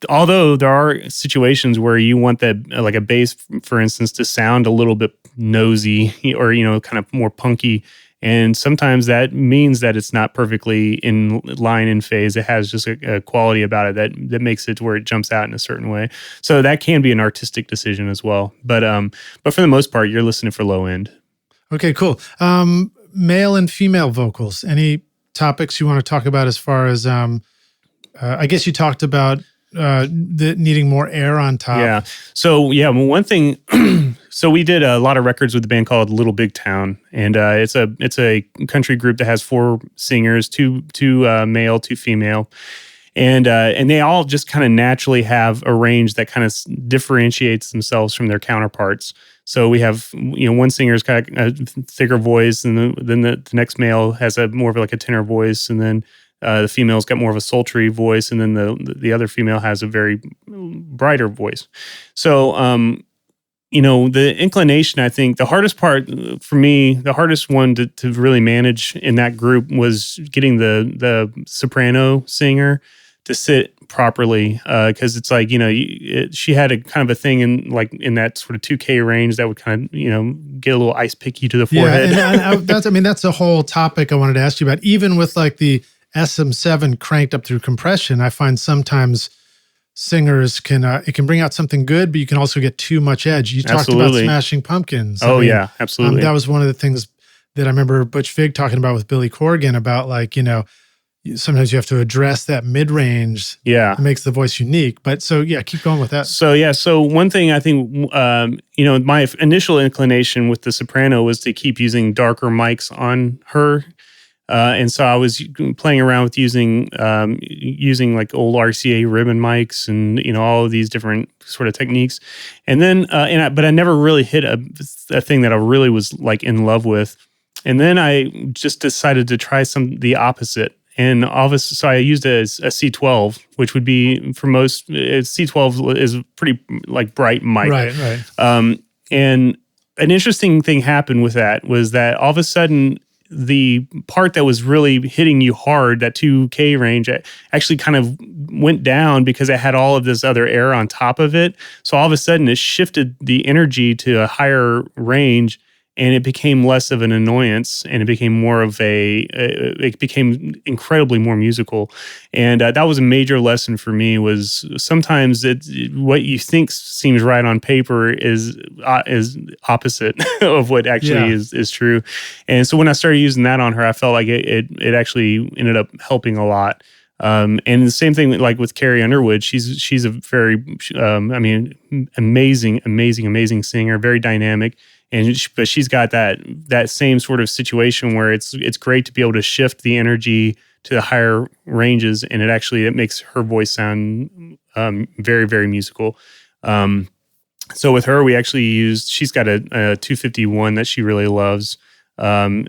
Although there are situations where you want that, like a bass, for instance, to sound a little bit nosy or kind of more punky. And sometimes that means that it's not perfectly in line in phase. It has just a quality about it that makes it to where it jumps out in a certain way. So that can be an artistic decision as well. But for the most part, you're listening for low end. Okay, cool. Male and female vocals. Any topics you want to talk about as far as? I guess you talked about needing more air on top. Yeah. So one thing. So we did a lot of records with a band called Little Big Town, and it's a country group that has 4 singers, two male, 2 female, and they all just kind of naturally have a range that kind of differentiates themselves from their counterparts. So we have one singer's got a thicker voice, and then the next male has a more of like a tenor voice, and then the female's got more of a sultry voice, and then the other female has a very brighter voice. So the inclination, I think the hardest part for me, the hardest one to really manage in that group was getting the soprano singer to sit properly, because it's like she had a kind of a thing in that sort of 2K range that would kind of get a little ice picky to the forehead. Yeah, and that's a whole topic I wanted to ask you about. Even with like the SM7 cranked up through compression, I find sometimes singers it can bring out something good, but you can also get too much edge. You talked about Smashing Pumpkins. Yeah, absolutely. That was one of the things that I remember Butch Vig talking about with Billy Corgan about, like, sometimes you have to address that mid-range. Yeah. It makes the voice unique. But so, yeah, keep going with that. So one thing I think, my initial inclination with the soprano was to keep using darker mics on her. And so I was playing around with using like old RCA ribbon mics and all of these different sort of techniques, and then but I never really hit a thing that I really was like in love with, and then I just decided to try the opposite, and so I used a C12, which would be for most C12 is a pretty like bright mic, right. And an interesting thing happened with that was that all of a sudden, the part that was really hitting you hard, that 2K range, actually kind of went down because it had all of this other air on top of it. So all of a sudden it shifted the energy to a higher range. and it became less of an annoyance, and it became more of it became incredibly more musical. And that was a major lesson for me, was sometimes what you think seems right on paper is opposite of what actually is true. And so when I started using that on her, I felt like it actually ended up helping a lot. And the same thing like with Carrie Underwood. She's a very, amazing singer, very dynamic. But she's got that same sort of situation where it's great to be able to shift the energy to the higher ranges, and it makes her voice sound very, very musical. So with her, we actually she's got a 251 that she really loves. So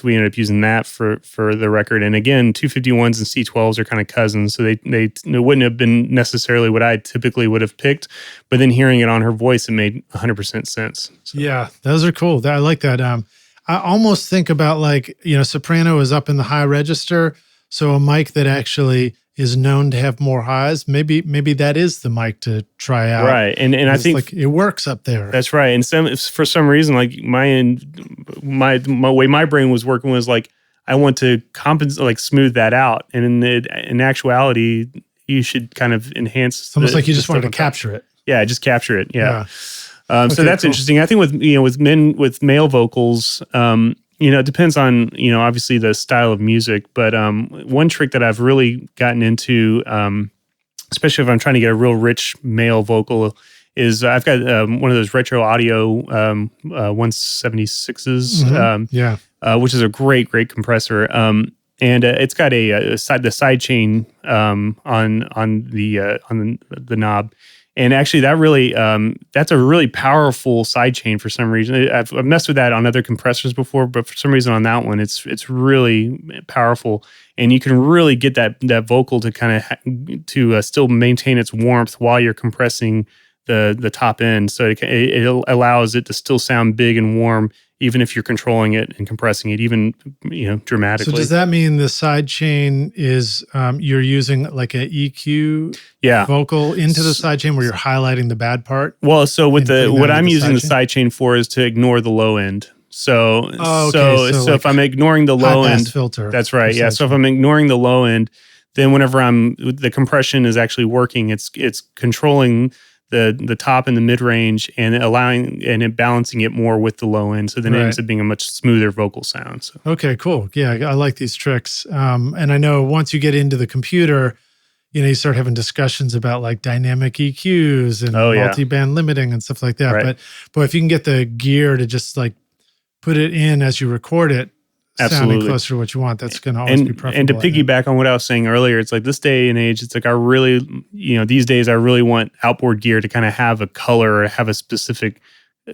we ended up using that for the record. And again, 251s and C12s are kind of cousins, so they wouldn't have been necessarily what I typically would have picked, but then hearing it on her voice, it made 100% sense. So. Yeah, those are cool. I like that. I almost think about soprano is up in the high register, so a mic that actually is known to have more highs. Maybe that is the mic to try out. Right. And I think it works up there. That's right. And for some reason, like my way my brain was working was like, I want to compensate, like smooth that out. And in actuality, you should kind of enhance. It's almost like you just wanted to capture it. Yeah, just capture it. Yeah. So that's cool. interesting. I think with male vocals, it depends on, obviously the style of music, but one trick that I've really gotten into, especially if I'm trying to get a real rich male vocal, is I've got one of those retro audio 176s, which is a great compressor. And it's got the side chain on the knob. And actually, that really that's a really powerful side chain for some reason. I've messed with that on other compressors before, but for some reason on that one, it's really powerful, and you can really get that vocal to kind of to still maintain its warmth while you're compressing the top end. So it allows it to still sound big and warm, even if you're controlling it and compressing it, even dramatically. So does that mean the side chain is you're using like an EQ vocal into the side chain where you're highlighting the bad part? Well, so with what I'm using the side chain for is to ignore the low end. So if I'm ignoring the low end filter, that's right. Yeah. So if I'm ignoring the low end, then whenever the compression is actually working, it's controlling the top and the mid range and it balancing it more with the low end. So then it ends up being a much smoother vocal sound. So. Okay, cool. Yeah, I like these tricks. And I know once you get into the computer, you start having discussions about like dynamic EQs and multi-band limiting and stuff like that. Right. But if you can get the gear to just like put it in as you record it, sounding closer to what you want, that's going to always be preferable. And to piggyback on what I was saying earlier, it's like this day and age, it's like I really, these days I really want outboard gear to kind of have a color or have a specific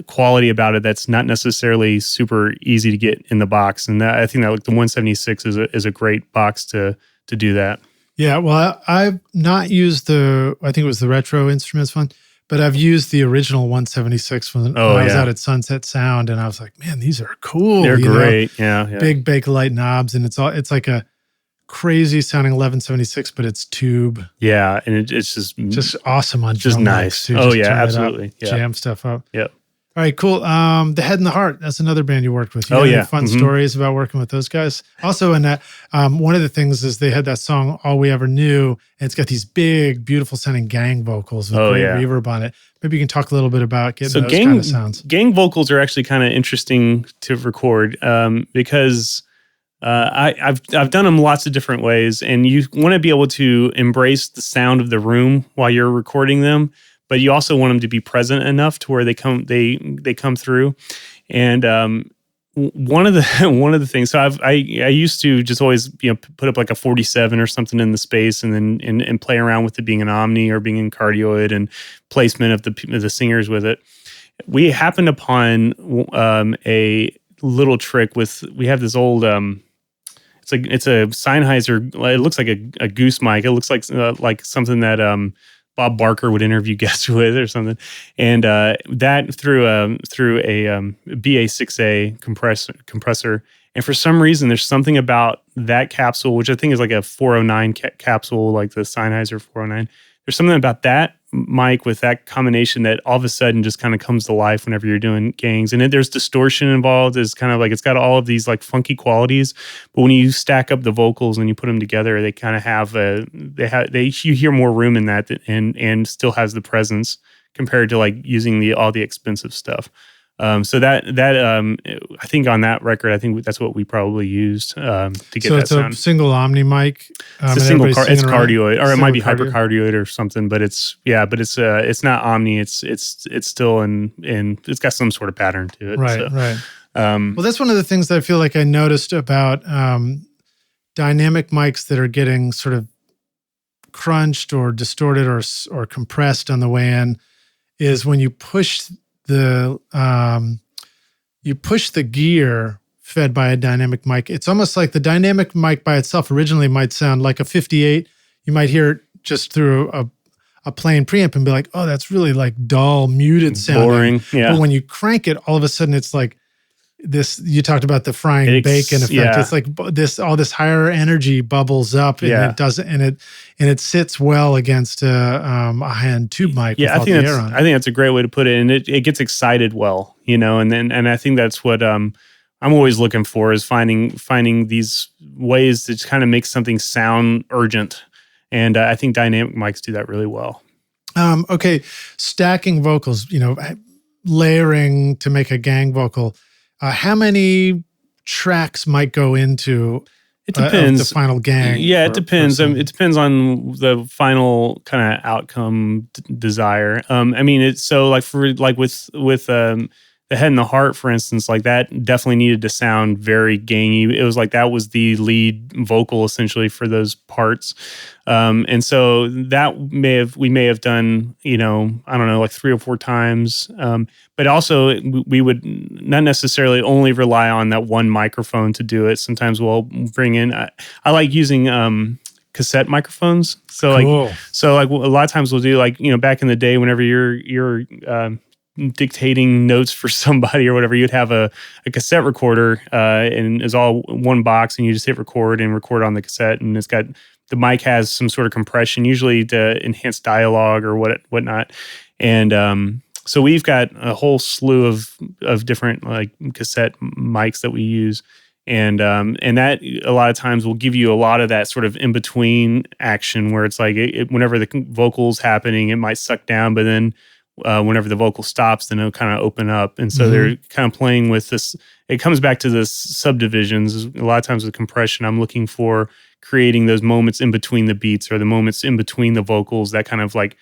quality about it that's not necessarily super easy to get in the box. And I think that like the 176 is a great box to do that. Yeah, well, I've not used I think it was the Retro Instruments one, but I've used the original 176 when I was out at Sunset Sound, and I was like, man, these are cool. They're great. Yeah. Big Bakelite knobs, and it's like a crazy sounding 1176, but it's tube. Yeah, and it's just awesome on just nice. Too. Absolutely. Jam stuff up. Yep. All right, cool. The Head and the Heart, that's another band you worked with. You had any fun stories about working with those guys? Also in that, one of the things is they had that song, All We Ever Knew, and it's got these big, beautiful sounding gang vocals with great reverb on it. Maybe you can talk a little bit about getting those kind of sounds. Gang vocals are actually kind of interesting to record because I've done them lots of different ways, and you want to be able to embrace the sound of the room while you're recording them, but you also want them to be present enough to where they come through. And one of the things, so I used to just always put up like a 47 or something in the space, and then and play around with it being an omni or being in cardioid and placement of the singers with it. We happened upon a little trick we have this old it's a Sennheiser. It looks like a goose mic. It looks like something that Bob Barker would interview guests with or something. And that through a BA6A compressor. And for some reason, there's something about that capsule, which I think is like a 409 capsule, like the Sennheiser 409. There's something about that mic with that combination that all of a sudden just kind of comes to life whenever you're doing gangs. And then there's distortion involved. It's kind of like, it's got all of these like funky qualities, but when you stack up the vocals and you put them together, they kind of have you hear more room in that, and still has the presence compared to like using all the expensive stuff. So I think on that record, I think that's what we probably used to get that sound. So it's a single Omni mic. It's a single it's cardioid, or it might be hypercardioid or something. But it's not Omni. It's still in it's got some sort of pattern to it. Right, right. Well, that's one of the things that I feel like I noticed about dynamic mics that are getting sort of crunched or distorted or compressed on the way in, is when you push the gear fed by a dynamic mic. It's almost like the dynamic mic by itself originally might sound like a 58. You might hear it just through a plain preamp and be like, oh, that's really like dull, muted sounding. Boring, yeah. But when you crank it, all of a sudden it's like this. You talked about the frying bacon effect. Yeah. It's like all this higher energy bubbles up, and it doesn't, and it sits well against a high-end tube mic. Yeah, with air on it. I think that's a great way to put it, and it gets excited well, and I think that's what I'm always looking for, is finding these ways to kind of make something sound urgent, and I think dynamic mics do that really well. Okay, stacking vocals, layering to make a gang vocal. How many tracks might go into it depends. The final gang? Yeah, it depends. It depends on the final kind of outcome desire. It's so like with the Head and the Heart, for instance, like that definitely needed to sound very gangy. It was like that was the lead vocal essentially for those parts. And so that we may have done, I don't know, like 3 or 4 times. But also we would not necessarily only rely on that one microphone to do it. Sometimes we'll bring in, I like using cassette microphones. So cool. like a lot of times we'll do like, back in the day, whenever you're dictating notes for somebody or whatever, you'd have a cassette recorder and it's all one box, and you just hit record and record on the cassette, and it's got the mic has some sort of compression, usually to enhance dialogue or whatnot. And so we've got a whole slew of different like cassette mics that we use. And that a lot of times will give you a lot of that sort of in between action where it's like whenever the vocal's happening, it might suck down, but then whenever the vocal stops, then it'll kind of open up. And so they're kind of playing with this. It comes back to this subdivisions. A lot of times with compression, I'm looking for creating those moments in between the beats or the moments in between the vocals that kind of like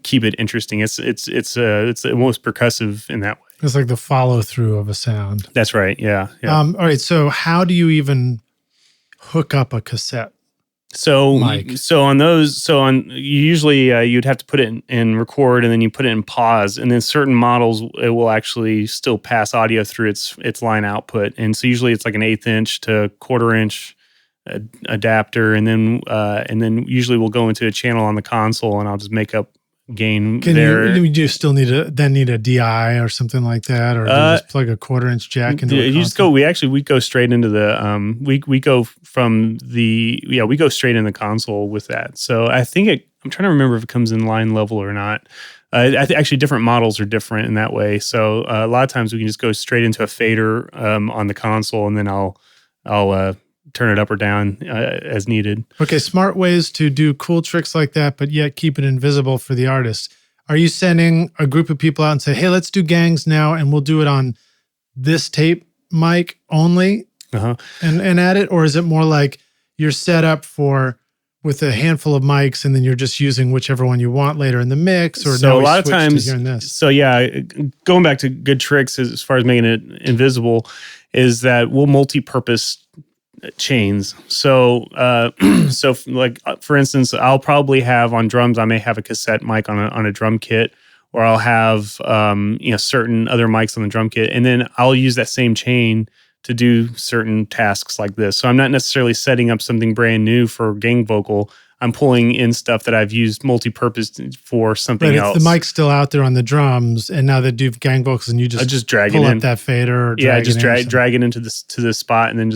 keep it interesting. It's almost percussive in that way. It's like the follow through of a sound. That's right. Yeah. All right. So how do you even hook up a cassette? Usually you'd have to put it in record, and then you put it in pause, and then certain models it will actually still pass audio through its line output, and so usually it's like an 1/8 inch to 1/4 inch adapter, and then usually we'll go into a channel on the console, and I'll just make up gain there. You do still need a DI or something like that, or do you just plug a 1/4 inch jack into a console? We go straight into the we go straight in the console with that. So I think I'm trying to remember if it comes in line level or not. Actually different models are different in that way. So a lot of times we can just go straight into a fader on the console, and then I'll turn it up or down as needed. Okay, smart ways to do cool tricks like that, but yet keep it invisible for the artist. Are you sending a group of people out and say, hey, let's do gangs now, and we'll do it on this tape mic only and add it? Or is it more like you're set up with a handful of mics, and then you're just using whichever one you want later in the mix? Or so a lot of times, this? So yeah, going back to good tricks as far as making it invisible is that we'll multi-purpose chains. So like for instance, I'll probably have on drums, I may have a cassette mic on a drum kit, or I'll have certain other mics on the drum kit, and then I'll use that same chain to do certain tasks like this. So I'm not necessarily setting up something brand new for gang vocal. I'm pulling in stuff that I've used multi-purpose for something else. The mic's still out there on the drums, and now they do gang vocals, and you just drag pull it in. Up that fader. Or drag it into this spot, and then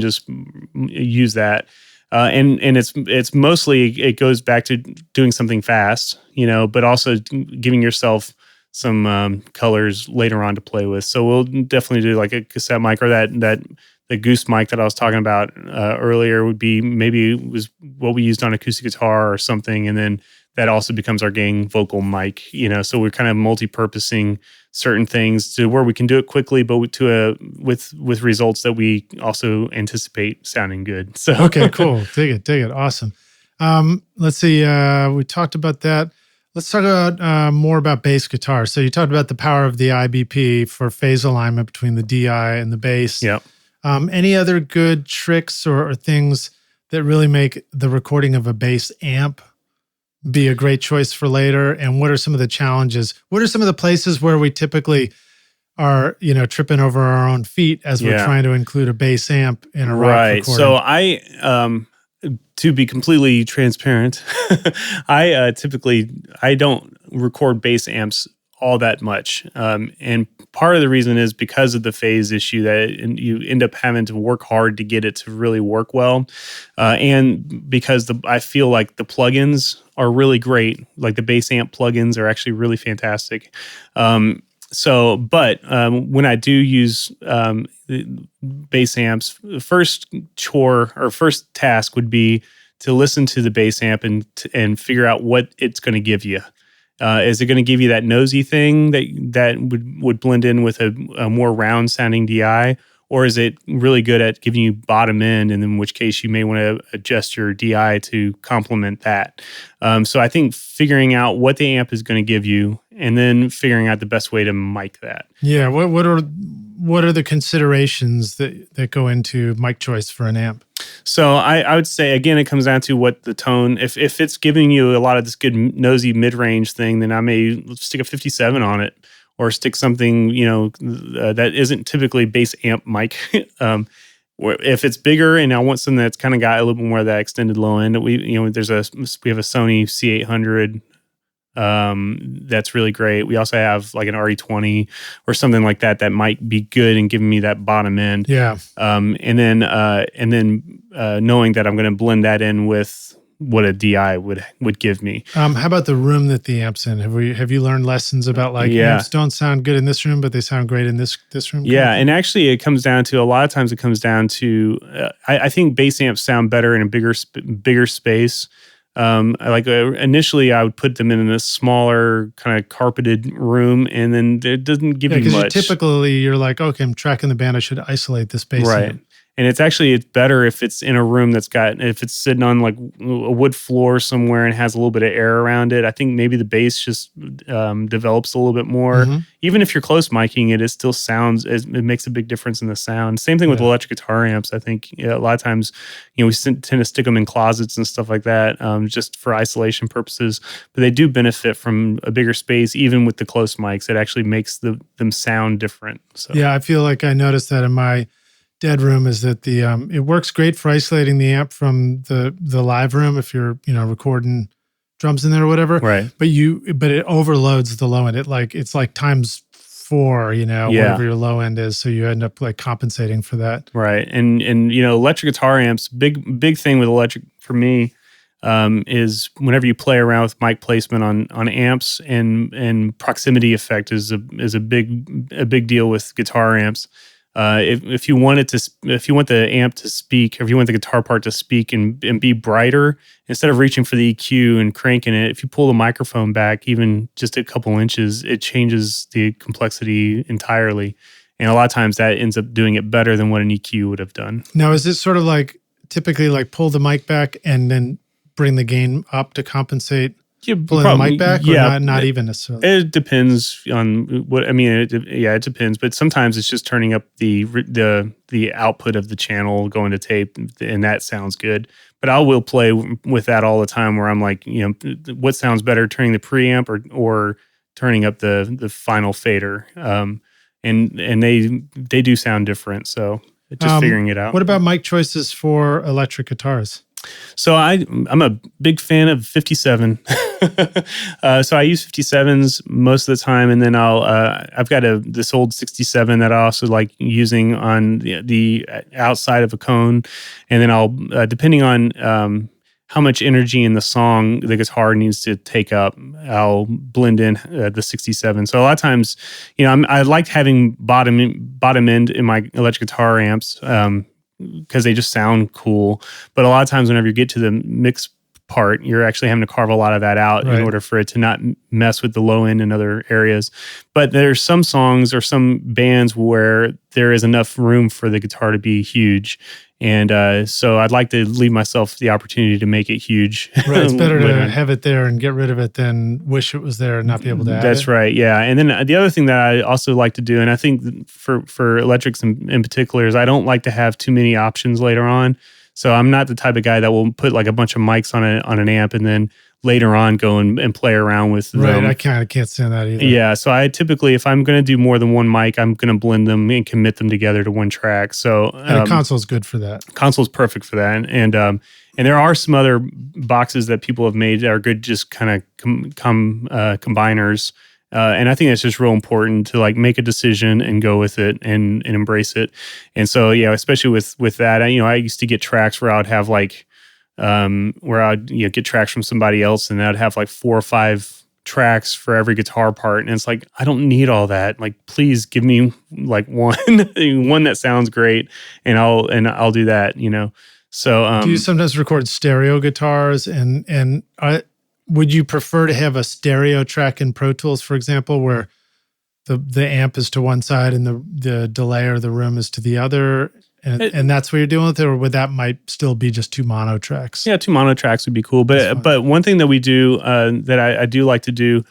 just use that. And it's mostly, it goes back to doing something fast, but also giving yourself some colors later on to play with. So we'll definitely do like a cassette mic, or that the Goose mic that I was talking about earlier would be, maybe it was what we used on acoustic guitar or something, and then that also becomes our gang vocal mic. So we're kind of multi-purposing certain things to where we can do it quickly, but with results that we also anticipate sounding good. So okay, cool. Dig it. Awesome. Let's see. We talked about that. Let's talk about more about bass guitar. So you talked about the power of the IBP for phase alignment between the DI and the bass. Yeah. Any other good tricks or things that really make the recording of a bass amp be a great choice for later? And what are some of the challenges? What are some of the places where we typically are, tripping over our own feet as we're trying to include a bass amp in a rock recording? So to be completely transparent, I don't record bass amps all that much. And part of the reason is because of the phase issue, that you end up having to work hard to get it to really work well. And because I feel like the plugins are really great. Like the bass amp plugins are actually really fantastic. But when I do use bass amps, the first chore or first task would be to listen to the bass amp and figure out what it's going to give you. Is it going to give you that nosy thing that would blend in with a more round sounding DI? Or is it really good at giving you bottom end, and in which case you may want to adjust your DI to complement that? So I think figuring out what the amp is going to give you, and then figuring out the best way to mic that. Yeah. What are the considerations that go into mic choice for an amp? So I would say, again, it comes down to what the tone, if it's giving you a lot of this good nosy mid-range thing, then I may stick a 57 on it, or stick something, that isn't typically bass amp mic. If it's bigger and I want something that's kind of got a little bit more of that extended low end, we have a Sony C800 that's really great. We also have like an RE20 or something like that might be good and giving me that bottom end. Yeah. And then knowing that I'm going to blend that in with what a DI would give me. How about the room that the amp's in? Have you learned lessons about amps don't sound good in this room, but they sound great in this room? Yeah, and actually, it comes down to I think bass amps sound better in a bigger space. Initially, I would put them in a smaller kind of carpeted room, and then it doesn't give you much. Typically, you're like, okay, I'm tracking the band. I should isolate this bass amp. And it's better if it's in a room if it's sitting on like a wood floor somewhere and has a little bit of air around it. I think maybe the bass just develops a little bit more. Mm-hmm. Even if you're close miking it still sounds, it makes a big difference in the sound. Same thing with electric guitar amps. I think a lot of times, we tend to stick them in closets and stuff like that, just for isolation purposes. But they do benefit from a bigger space, even with the close mics. It actually makes them sound different. So yeah, I feel like I noticed that in my dead room, is that the it works great for isolating the amp from the live room if you're recording drums in there or whatever. Right. But it overloads the low end. It's like times 4, whatever your low end is. So you end up like compensating for that. Right. And electric guitar amps, big thing with electric for me is whenever you play around with mic placement on amps, and proximity effect is a big deal with guitar amps. If you want the amp to speak, or if you want the guitar part to speak and be brighter, instead of reaching for the EQ and cranking it, if you pull the microphone back even just a couple inches, it changes the complexity entirely. And a lot of times that ends up doing it better than what an EQ would have done. Now, is it sort of like typically like pull the mic back and then bring the gain up to compensate? Pulling the mic back, or not even necessarily? It depends on what I mean. It depends, but sometimes it's just turning up the output of the channel going to tape, and that sounds good. But I will play with that all the time, where I'm like, what sounds better, turning the preamp or turning up the final fader, and they do sound different. So just figuring it out. What about mic choices for electric guitars? So I'm a big fan of 57. So I use 57s most of the time, and then I've got this old 67 that I also like using on the outside of a cone, and then I'll depending on how much energy in the song the guitar needs to take up, I'll blend in the 67. So a lot of times, I like having bottom end in my electric guitar amps. Because they just sound cool. But a lot of times whenever you get to the mix part, you're actually having to carve a lot of that out in order for it to not mess with the low end in other areas. But there's some songs or some bands where there is enough room for the guitar to be huge. And so I'd like to leave myself the opportunity to make it huge. Right. It's better to have it there and get rid of it than wish it was there and not be able to add it. That's right. Yeah. And then the other thing that I also like to do, and I think for electrics in particular, is I don't like to have too many options later on. So I'm not the type of guy that will put like a bunch of mics on an amp and then later on go and play around with them. Right, I kind of can't stand that either. Yeah, so I typically, if I'm going to do more than one mic, I'm going to blend them and commit them together to one track. So and a console's good for that. Console's perfect for that, and there are some other boxes that people have made that are good, just kind of combiners. And I think that's just real important to like make a decision and go with it and embrace it. And so, yeah, especially with that, I used to get tracks where I'd have like, where I'd get tracks from somebody else, and I'd have like 4 or 5 tracks for every guitar part, and it's like, I don't need all that. Like, please give me like one that sounds great, and I'll do that. So, do you sometimes record stereo guitars, and would you prefer to have a stereo track in Pro Tools, for example, where the amp is to one side and the delay or the room is to the other? And that's what you're doing with it, or would that might still be just 2 mono tracks? Yeah, 2 mono tracks would be cool. But one thing that we do that I do like to do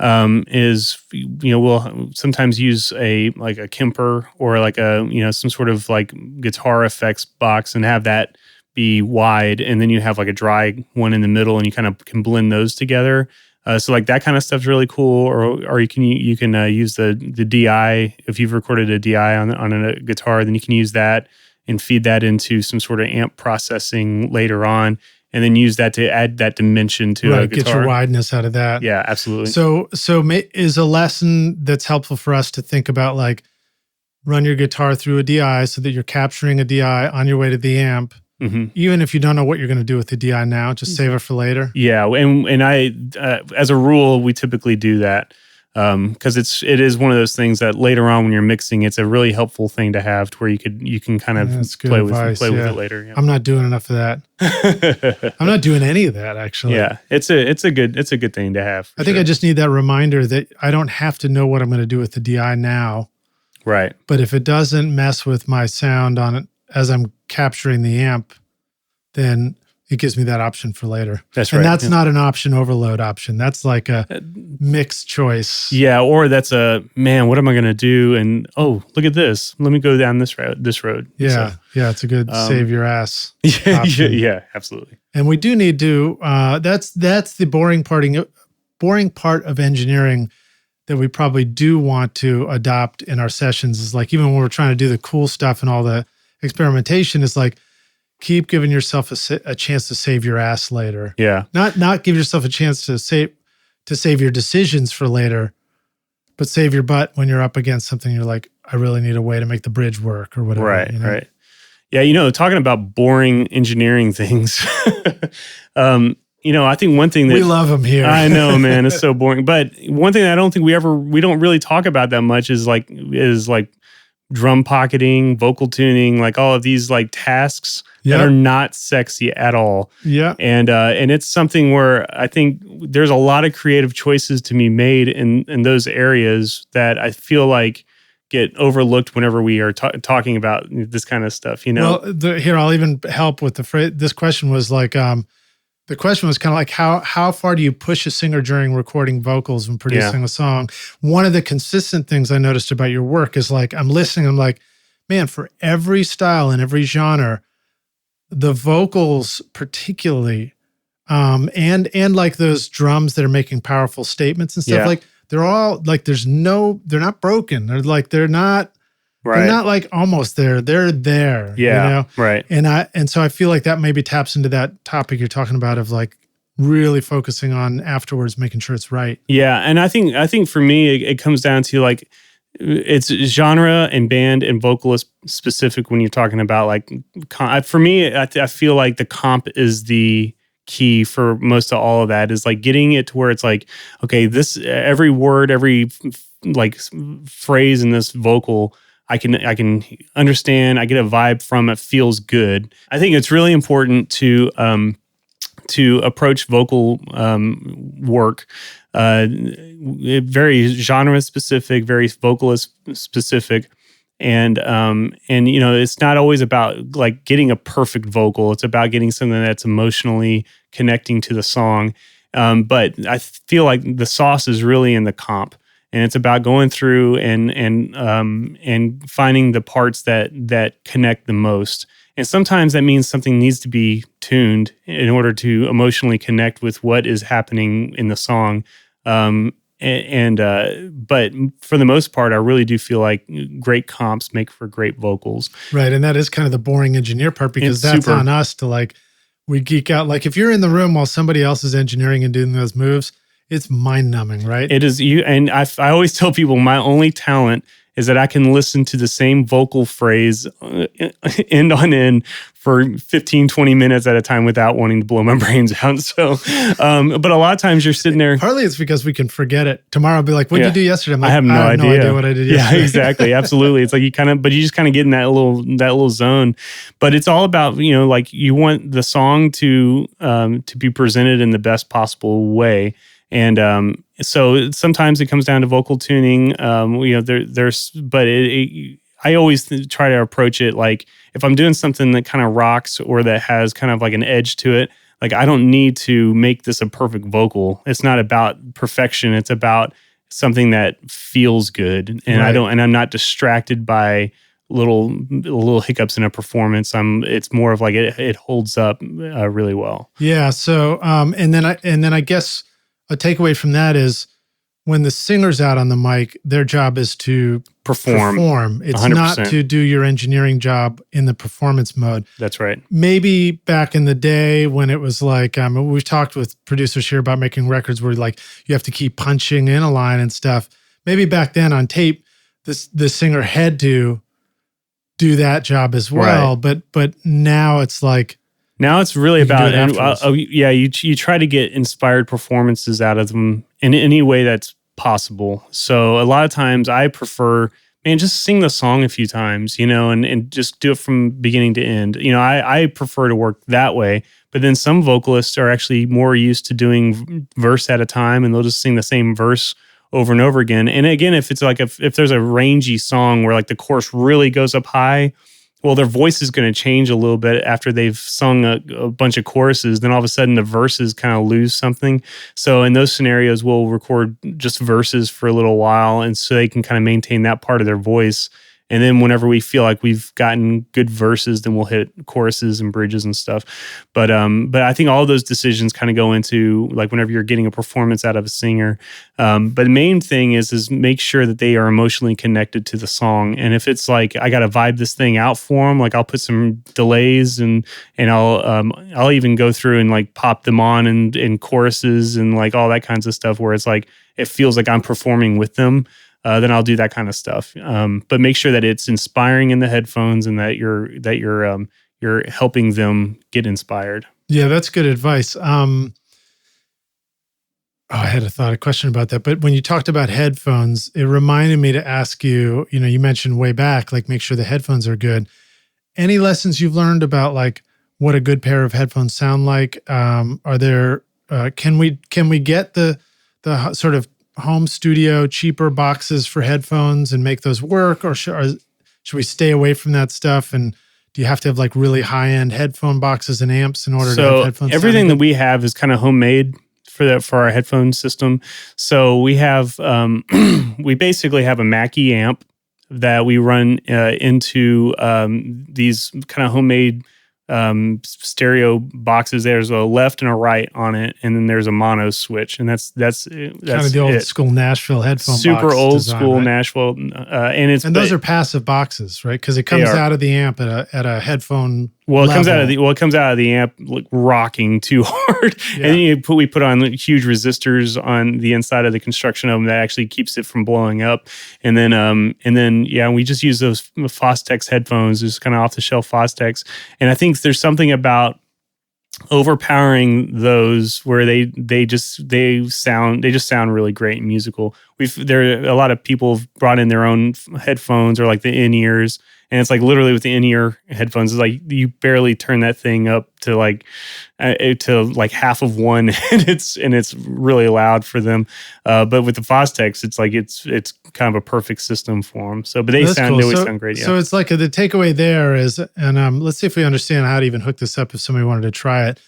is we'll sometimes use a Kemper or like some sort of like guitar effects box and have that be wide, and then you have like a dry one in the middle, and you kind of can blend those together. So like that kind of stuff's really cool, or you can use the DI. If you've recorded a DI on a guitar, then you can use that and feed that into some sort of amp processing later on, and then use that to add that dimension to a guitar. Get your wideness out of that. Yeah, absolutely. So is a lesson that's helpful for us to think about, like, run your guitar through a DI so that you're capturing a DI on your way to the amp. Mm-hmm. Even if you don't know what you're going to do with the DI now, just save it for later. Yeah, and I, as a rule, we typically do that because it is one of those things that later on when you're mixing, it's a really helpful thing to have, to where you can kind of play with it later. Yeah. I'm not doing enough of that. I'm not doing any of that, actually. Yeah, it's a good thing to have. I think I just need that reminder that I don't have to know what I'm going to do with the DI now. Right. But if it doesn't mess with my sound on it as I'm capturing the amp, then it gives me that option for later. That's right. And that's not an option overload option. That's like a mixed choice. Yeah, or that's what am I going to do? And look at this. Let me go down this road. Yeah, it's a good save your ass option. Yeah, absolutely. And we do need to, that's the boring part of engineering that we probably do want to adopt in our sessions, is like, even when we're trying to do the cool stuff and all the experimentation, is like, keep giving yourself a chance to save your ass later. Yeah. Not give yourself a chance to save your decisions for later, but save your butt when you're up against something you're like, I really need a way to make the bridge work or whatever. Right, right. Yeah, talking about boring engineering things, I think one thing that... We love them here. I know, man. It's so boring. But one thing that I don't think we don't really talk about that much is like drum pocketing, vocal tuning, like all of these like tasks that are not sexy at all. Yeah. And it's something where I think there's a lot of creative choices to be made in those areas that I feel like get overlooked whenever we are talking about this kind of stuff, Well, here, I'll even help with the phrase. This question was like, the question was kind of like, how far do you push a singer during recording vocals and producing a song? One of the consistent things I noticed about your work is like, I'm listening, I'm like, man, for every style and every genre, the vocals particularly, and like those drums that are making powerful statements and stuff, like they're all like, they're not broken. They're like, they're not Right. They're not like almost there. They're there. Yeah. You know? Right. And so I feel like that maybe taps into that topic you're talking about of like really focusing on afterwards, making sure it's right. Yeah. And I think for me, it comes down to like, it's genre and band and vocalist specific when you're talking about like, for me, I feel like the comp is the key for most of all of that, is like getting it to where it's like, okay, this, every word, every like phrase in this vocal, I can understand. I get a vibe from it. Feels good. I think it's really important to approach vocal work very genre specific, very vocalist specific. And you know, it's not always about like getting a perfect vocal. It's about getting something that's emotionally connecting to the song. But I feel like the sauce is really in the comp, and it's about going through and finding the parts that connect the most. And sometimes that means something needs to be tuned in order to emotionally connect with what is happening in the song. But for the most part, I really do feel like great comps make for great vocals. Right. And that is kind of the boring engineer part, because that's on us to like, we geek out. Like if you're in the room while somebody else is engineering and doing those moves, it's mind numbing, right? It is. And I always tell people my only talent is that I can listen to the same vocal phrase end on end for 15, 20 minutes at a time without wanting to blow my brains out. So, but a lot of times you're sitting there. Partly it's because we can forget it. Tomorrow I'll be like, what did you do yesterday? I'm like, I have no idea what I did yesterday. Yeah, exactly. Absolutely. It's like you just kind of get in that little zone. But it's all about, you know, like you want the song to be presented in the best possible way. And so sometimes it comes down to vocal tuning. You know, but I always try to approach it like if I'm doing something that kind of rocks or that has kind of like an edge to it, like I don't need to make this a perfect vocal. It's not about perfection. It's about something that feels good, and right. I'm not distracted by little hiccups in a performance. It's more of like it holds up really well. Yeah. So and then I guess a takeaway from that is when the singer's out on the mic, their job is to perform. It's 100%. not to do your engineering job in the performance mode. That's right. Maybe back in the day when it was like, we've talked with producers here about making records where like you have to keep punching in a line and stuff. Maybe back then on tape, the singer had to do that job as well. Right. But now it's like, now it's really about, you try to get inspired performances out of them in any way that's possible. So a lot of times I prefer, just sing the song a few times, you know, and just do it from beginning to end. You know, I prefer to work that way. But then some vocalists are actually more used to doing verse at a time, and they'll just sing the same verse over and over again. And again, if it's like if there's a rangy song where like the chorus really goes up high, well, their voice is going to change a little bit after they've sung a bunch of choruses. Then all of a sudden the verses kind of lose something. So in those scenarios, we'll record just verses for a little while, and so they can kind of maintain that part of their voice. And then whenever we feel like we've gotten good verses, then we'll hit choruses and bridges and stuff. But I think all of those decisions kind of go into like whenever you're getting a performance out of a singer. But the main thing is make sure that they are emotionally connected to the song. And if it's like I got to vibe this thing out for them, like I'll put some delays and I'll even go through and like pop them on and choruses and like all that kinds of stuff where it's like it feels like I'm performing with them. Then I'll do that kind of stuff. But make sure that it's inspiring in the headphones and that you're helping them get inspired. Yeah, that's good advice. I had a question about that. But when you talked about headphones, it reminded me to ask you, you know, you mentioned way back, like make sure the headphones are good. Any lessons you've learned about like what a good pair of headphones sound like? Are there, can we get the sort of home studio cheaper boxes for headphones and make those work, or should we stay away from that stuff? And do you have to have like really high end headphone boxes and amps in order to have headphones? So everything that we have is kind of homemade for our headphone system. So we have we basically have a Mackie amp that we run into these kind of homemade stereo boxes. There's a left and a right on it, and then there's a mono switch, and that's kind of the old school Nashville headphone super box old design, school right? Nashville, and those are passive boxes, right? Because it comes out of the amp at a headphone. Well, it comes out of the amp like rocking too hard, Yeah. and then we put on huge resistors on the inside of the construction of them that actually keeps it from blowing up, and then we just use those Fostex headphones, just kind of off the shelf Fostex, and I think there's something about overpowering those where they just sound really great and musical. There are a lot of people have brought in their own headphones or like the in-ears, and it's like literally with the in-ear headphones, it's like you barely turn that thing up to like half of one, and it's really loud for them. But with the Fostex, it's like it's kind of a perfect system for them. So, but they always sound great. Yeah. So it's like the takeaway there is, and let's see if we understand how to even hook this up if somebody wanted to try it.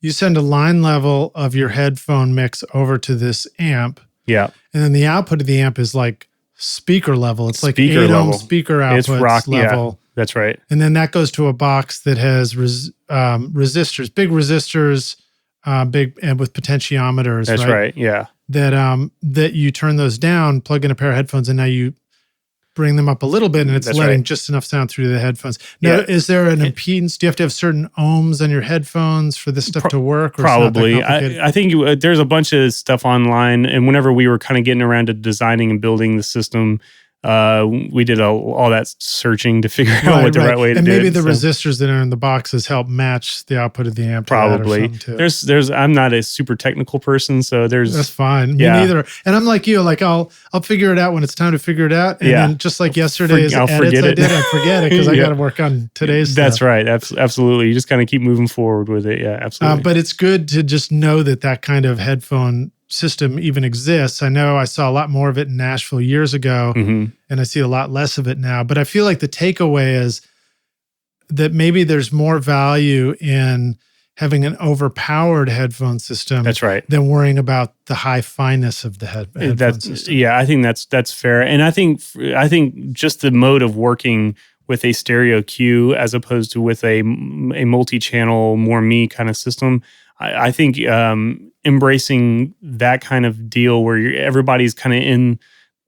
You send a line level of your headphone mix over to this amp. Yeah. And then the output of the amp is like speaker level. It's like speaker 8 level. ohm speaker outputs level. Yeah, that's right. And then that goes to a box that has resistors, big resistors, big and with potentiometers. That's right. Yeah. That you turn those down, plug in a pair of headphones, and now you bring them up a little bit, and it's letting just enough sound through the headphones. Now, is there an impedance? Do you have to have certain ohms on your headphones for this stuff to work? Or probably. I think there's a bunch of stuff online, and whenever we were kind of getting around to designing and building the system, we did all that searching to figure out what the right way to do it. And maybe the resistors that are in the boxes help match the output of the amp. Probably. There's I'm not a super technical person, so that's fine. Me neither. And I'm like you, like I'll figure it out when it's time to figure it out. And then just like yesterday's edits I forget it because I got to work on today's stuff. That's right. Absolutely. You just kind of keep moving forward with it. Yeah, absolutely. But it's good to just know that kind of headphone system even exists. I know I saw a lot more of it in Nashville years ago, and I see a lot less of it now. But I feel like the takeaway is that maybe there's more value in having an overpowered headphone system. That's right. Than worrying about the high fineness of the headphone system. Yeah, I think that's fair. And I think just the mode of working with a stereo cue as opposed to with a multi-channel, more me kind of system, I think embracing that kind of deal where everybody's kind of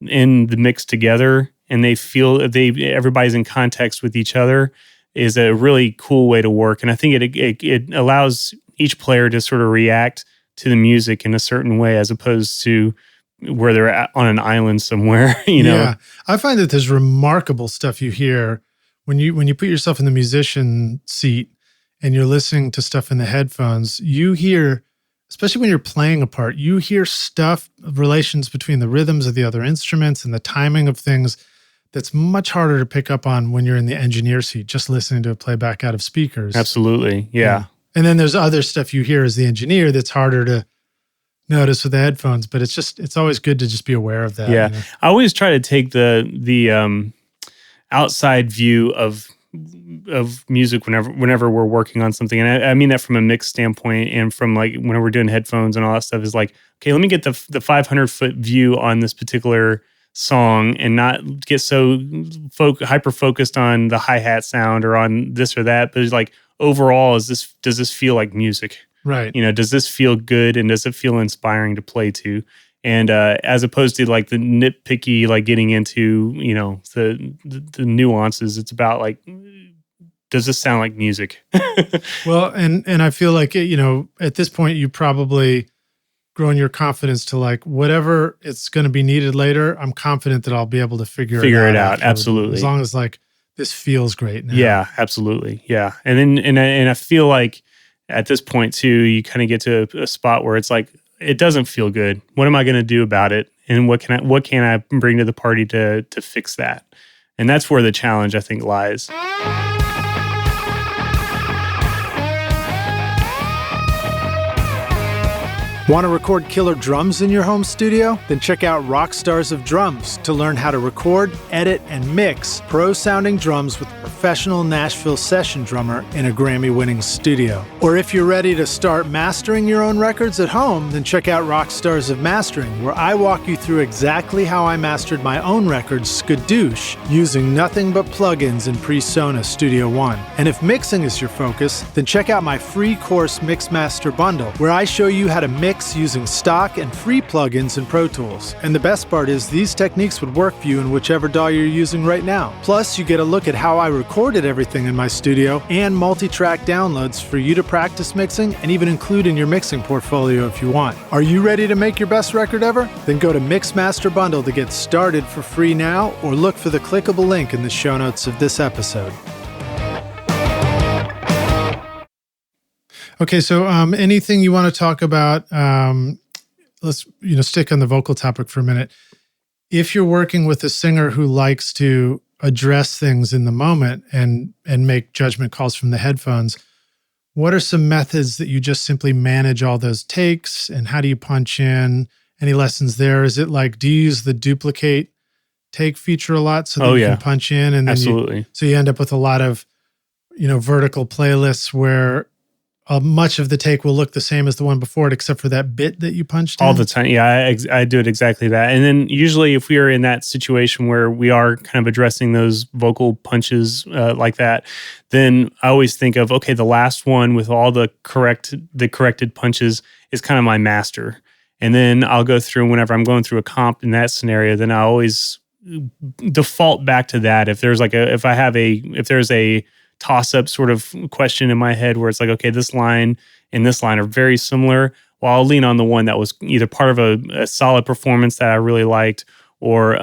in the mix together and they feel everybody's in context with each other is a really cool way to work. And I think it allows each player to sort of react to the music in a certain way as opposed to where they're on an island somewhere, you know? Yeah. I find that there's remarkable stuff you hear when you put yourself in the musician seat and you're listening to stuff in the headphones. You hear, especially when you're playing a part, you hear stuff, relations between the rhythms of the other instruments and the timing of things that's much harder to pick up on when you're in the engineer seat, just listening to a playback out of speakers. Absolutely, yeah. And then there's other stuff you hear as the engineer that's harder to notice with the headphones, but it's always good to just be aware of that. Yeah, you know? I always try to take the outside view of music whenever we're working on something, and I mean that from a mix standpoint, and from like whenever we're doing headphones and all that stuff is like, okay, let me get the 500-foot view on this particular song and not get so hyper focused on the hi-hat sound or on this or that, but it's like overall, does this feel like music? Right. You know, does this feel good and does it feel inspiring to play to? And as opposed to like the nitpicky, like getting into, you know, the nuances, it's about like, does this sound like music? Well, and I feel like, you know, at this point, you probably grown your confidence to like, whatever it's going to be needed later, I'm confident that I'll be able to figure it out. Absolutely. As long as like, this feels great now. Yeah, absolutely. Yeah. And then, and I feel like at this point too, you kind of get to a spot where it's like, it doesn't feel good. What am I going to do about it? And what can I bring to the party to fix that? And that's where the challenge, I think, lies. Want to record killer drums in your home studio? Then check out Rockstars of Drums to learn how to record, edit, and mix pro-sounding drums with professional professional Nashville session drummer in a Grammy-winning studio. Or if you're ready to start mastering your own records at home, then check out Rockstars of Mastering, where I walk you through exactly how I mastered my own records skadoosh using nothing but plugins in PreSonus Studio One. And if mixing is your focus, then check out my free course Mixmaster Bundle, where I show you how to mix using stock and free plugins in Pro Tools. And the best part is these techniques would work for you in whichever DAW you're using right now. Plus, you get a look at how I recorded everything in my studio and multi-track downloads for you to practice mixing and even include in your mixing portfolio if you want. Are you ready to make your best record ever? Then go to Mixmaster Bundle to get started for free now, or look for the clickable link in the show notes of this episode. Okay, so anything you want to talk about? Let's stick on the vocal topic for a minute. If you're working with a singer who likes to address things in the moment and make judgment calls from the headphones, what are some methods that you just simply manage all those takes, and how do you punch in? Any lessons there? Is it like, do you use the duplicate take feature a lot so that you can punch in? And then absolutely. So you end up with a lot of, vertical playlists where much of the take will look the same as the one before it, except for that bit that you punched in? All the time. Yeah, I do it exactly that. And then usually if we are in that situation where we are kind of addressing those vocal punches like that, then I always think of, okay, the last one with all the corrected punches is kind of my master. And then I'll go through, whenever I'm going through a comp in that scenario, then I always default back to that. If there's if there's a toss-up sort of question in my head where it's like, okay, this line and this line are very similar, well, I'll lean on the one that was either part of a solid performance that I really liked, or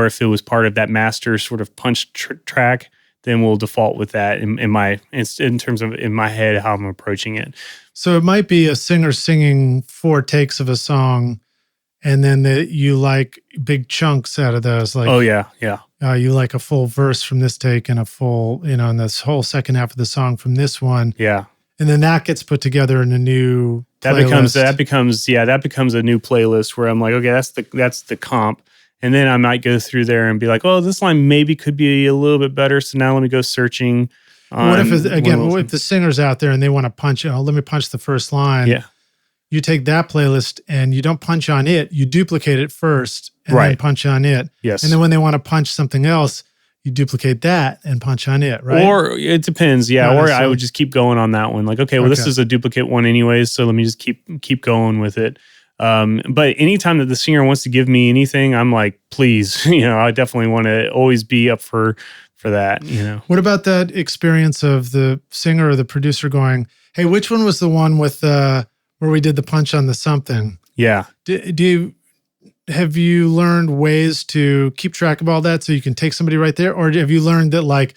if it was part of that master sort of punch track, then we'll default with that in terms of in my head how I'm approaching it. So it might be a singer singing 4 takes of a song, and then you like big chunks out of those. Like, oh yeah. You like a full verse from this take and a full, and this whole second half of the song from this one. Yeah. And then that gets put together in a new playlist. That becomes a new playlist where I'm like, okay, that's the comp. And then I might go through there and be like, oh, this line maybe could be a little bit better. So now let me go searching. What if the singer's out there and they want to punch, let me punch the first line. Yeah. You take that playlist and you don't punch on it. You duplicate it first and then punch on it. Yes. And then when they want to punch something else, you duplicate that and punch on it, right? Or it depends, yeah. I would just keep going on that one. Like, okay, this is a duplicate one anyways, so let me just keep going with it. But anytime that the singer wants to give me anything, I'm like, please, I definitely want to always be up for that, What about that experience of the singer or the producer going, hey, which one was the one with where we did the punch on the something? Yeah. Have you learned ways to keep track of all that so you can take somebody right there? Or have you learned that like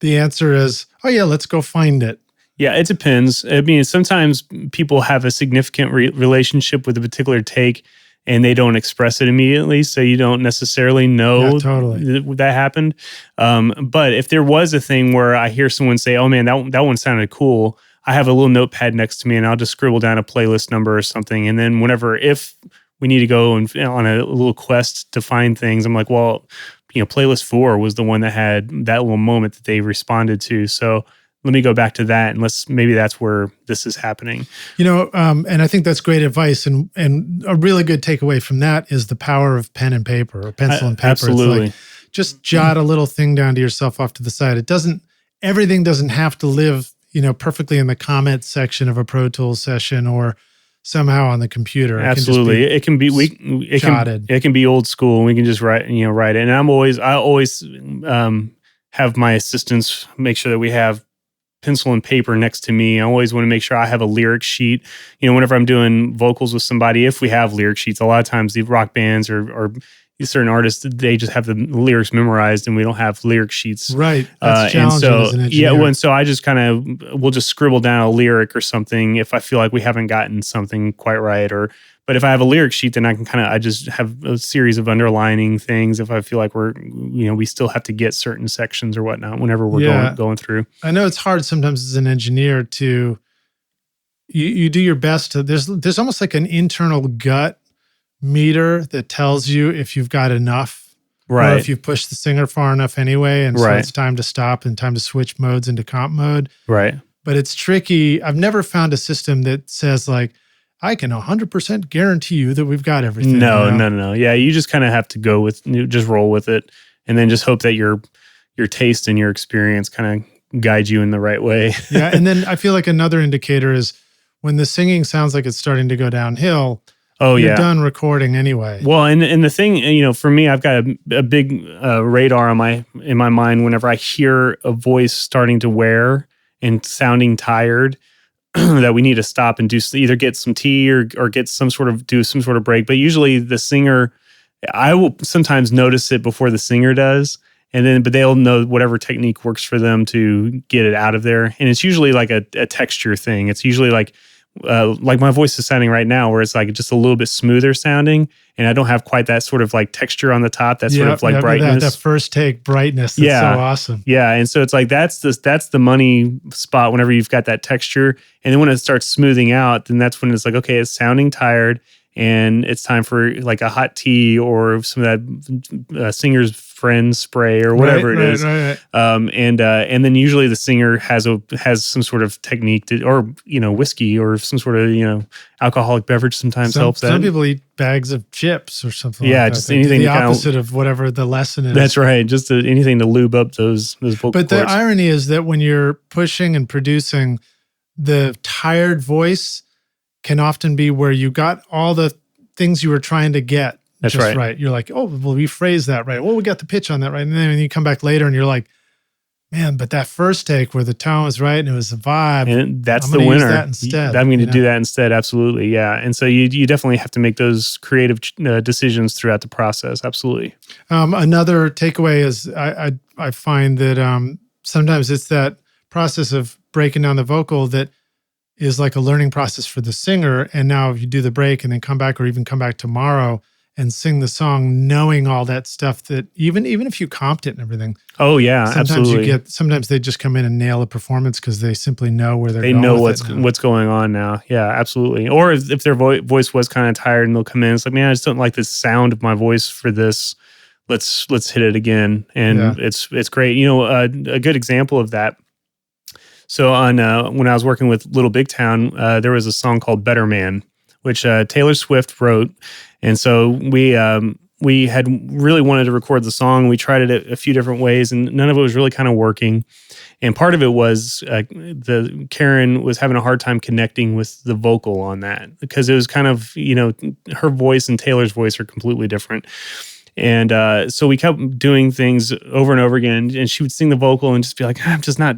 the answer is, oh yeah, let's go find it? Yeah, it depends. I mean, sometimes people have a significant relationship with a particular take and they don't express it immediately, so you don't necessarily know that happened. But if there was a thing where I hear someone say, oh man, that one sounded cool, I have a little notepad next to me and I'll just scribble down a playlist number or something. And then if we need to go on a little quest to find things, I'm like, well, playlist 4 was the one that had that little moment that they responded to. So let me go back to that, and maybe that's where this is happening. And I think that's great advice. And a really good takeaway from that is the power of pen and paper, or pencil and paper. Absolutely. It's like, just jot a little thing down to yourself off to the side. Everything doesn't have to live, perfectly in the comment section of a Pro Tools session or somehow on the computer. Absolutely. It can be jotted. It can be old school. We can just write it. And I always have my assistants make sure that we have pencil and paper next to me. I always want to make sure I have a lyric sheet. Whenever I'm doing vocals with somebody, if we have lyric sheets, a lot of times the rock bands or certain artists, they just have the lyrics memorized and we don't have lyric sheets. Right. That's challenging as an engineer. Yeah, and so I just we'll just scribble down a lyric or something if I feel like we haven't gotten something quite right. But if I have a lyric sheet, then I just have a series of underlining things if I feel like we still have to get certain sections or whatnot whenever we're going through. I know it's hard sometimes as an engineer to, you do your best to, there's almost like an internal gut meter that tells you if you've got enough Right. Or if you push the singer far enough anyway, and so Right. it's time to stop and time to switch modes into comp mode. Right. But it's tricky. I've never found a system that says like, I can 100% guarantee you that we've got everything. No. Yeah, you just kind of have to go with, just roll with it, and then just hope that your taste and your experience kind of guide you in the right way. Yeah, and then I feel like another indicator is when the singing sounds like it's starting to go downhill. You're done recording anyway. Well, and the thing, for me, I've got a big radar in my mind whenever I hear a voice starting to wear and sounding tired. That we need to stop and either get some tea or get do some sort of break. But usually the singer, I will sometimes notice it before the singer does, but they'll know whatever technique works for them to get it out of there. And it's usually like a texture thing. It's usually like my voice is sounding right now, where it's like just a little bit smoother sounding, and I don't have quite that sort of like texture on the top. That sort of like brightness. That first take brightness. That's so awesome. Yeah, and so it's like that's the money spot whenever you've got that texture, and then when it starts smoothing out, then that's when it's like, okay, it's sounding tired, and it's time for like a hot tea or some of that singer's friend spray or whatever it is. Right. And then usually the singer has some sort of technique or whiskey or some sort of alcoholic beverage sometimes helps. Some people eat bags of chips or something. Yeah, like just that. anything. The opposite of whatever the lesson is. That's right. Just anything to lube up those vocal cords. But the irony is that when you're pushing and producing, the tired voice can often be where you got all the things you were trying to get. That's just right. You're like, oh, well, we phrased that right. Well, we got the pitch on that right. And then when you come back later and you're like, man, but that first take where the tone was right and it was the vibe. And that's the winner. Use that instead. I'm going to do that instead. Absolutely. Yeah. And so you definitely have to make those creative decisions throughout the process. Absolutely. Another takeaway is I find that sometimes it's that process of breaking down the vocal that is like a learning process for the singer. And now if you do the break and then come back, or even come back tomorrow and sing the song, knowing all that stuff, that even if you comped it and everything. Oh yeah, absolutely. Sometimes they just come in and nail a performance because they simply know where they're going. They know what's going on now. Yeah, absolutely. Or if their voice was kind of tired and they'll come in, it's like, man, I just don't like the sound of my voice for this. Let's hit it again. And it's great. A good example of that. So when I was working with Little Big Town, there was a song called Better Man, which Taylor Swift wrote. And so we had really wanted to record the song. We tried it a few different ways, and none of it was really kind of working. And part of it was Karen was having a hard time connecting with the vocal on that, because it was kind of, her voice and Taylor's voice are completely different. And so we kept doing things over and over again, and she would sing the vocal and just be like, I'm just not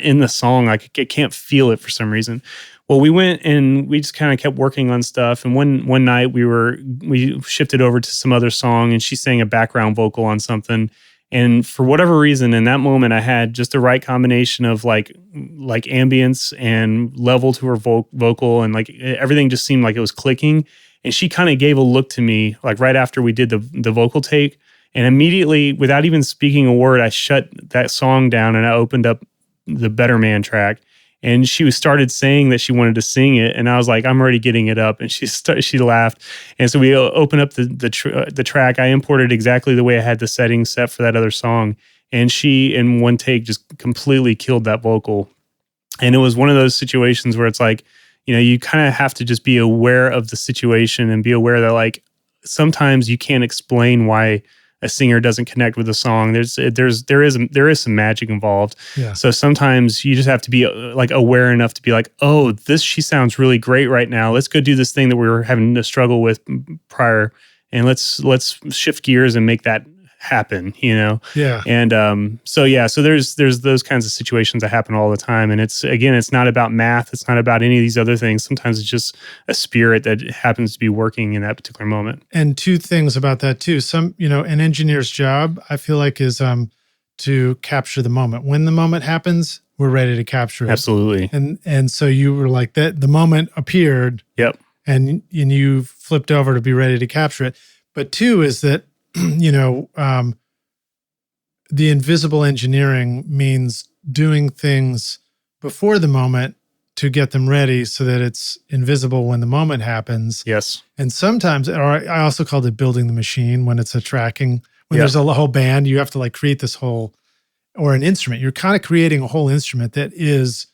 in the song. I can't feel it for some reason. Well, we went and we just kind of kept working on stuff. And one night we shifted over to some other song, and she sang a background vocal on something. And for whatever reason, in that moment, I had just the right combination of like ambience and level to her vocal, and like everything just seemed like it was clicking. And she kind of gave a look to me, like right after we did the vocal take. And immediately, without even speaking a word, I shut that song down and I opened up the Better Man track. And she started saying that she wanted to sing it, and I was like, "I'm already getting it up." And she laughed, and so we opened up the track. I imported exactly the way I had the settings set for that other song, and she, in one take, just completely killed that vocal. And it was one of those situations where it's like, you kind of have to just be aware of the situation and be aware that like sometimes you can't explain why a singer doesn't connect with a song. There is some magic involved. Yeah. So sometimes you just have to be like aware enough to be like, oh, she sounds really great right now. Let's go do this thing that we were having to struggle with prior, and let's shift gears and make that happen. Yeah. And so there's those kinds of situations that happen all the time. And it's not about math. It's not about any of these other things. Sometimes it's just a spirit that happens to be working in that particular moment. And two things about that too. An engineer's job, I feel like, is to capture the moment. When the moment happens, we're ready to capture it. Absolutely. And so you were like that. The moment appeared. Yep. And you flipped over to be ready to capture it. But two is that, the invisible engineering means doing things before the moment to get them ready so that it's invisible when the moment happens. Yes. And sometimes, or I also called it building the machine when it's when when there's a whole band, you have to like create this whole, or an instrument. You're kind of creating a whole instrument that is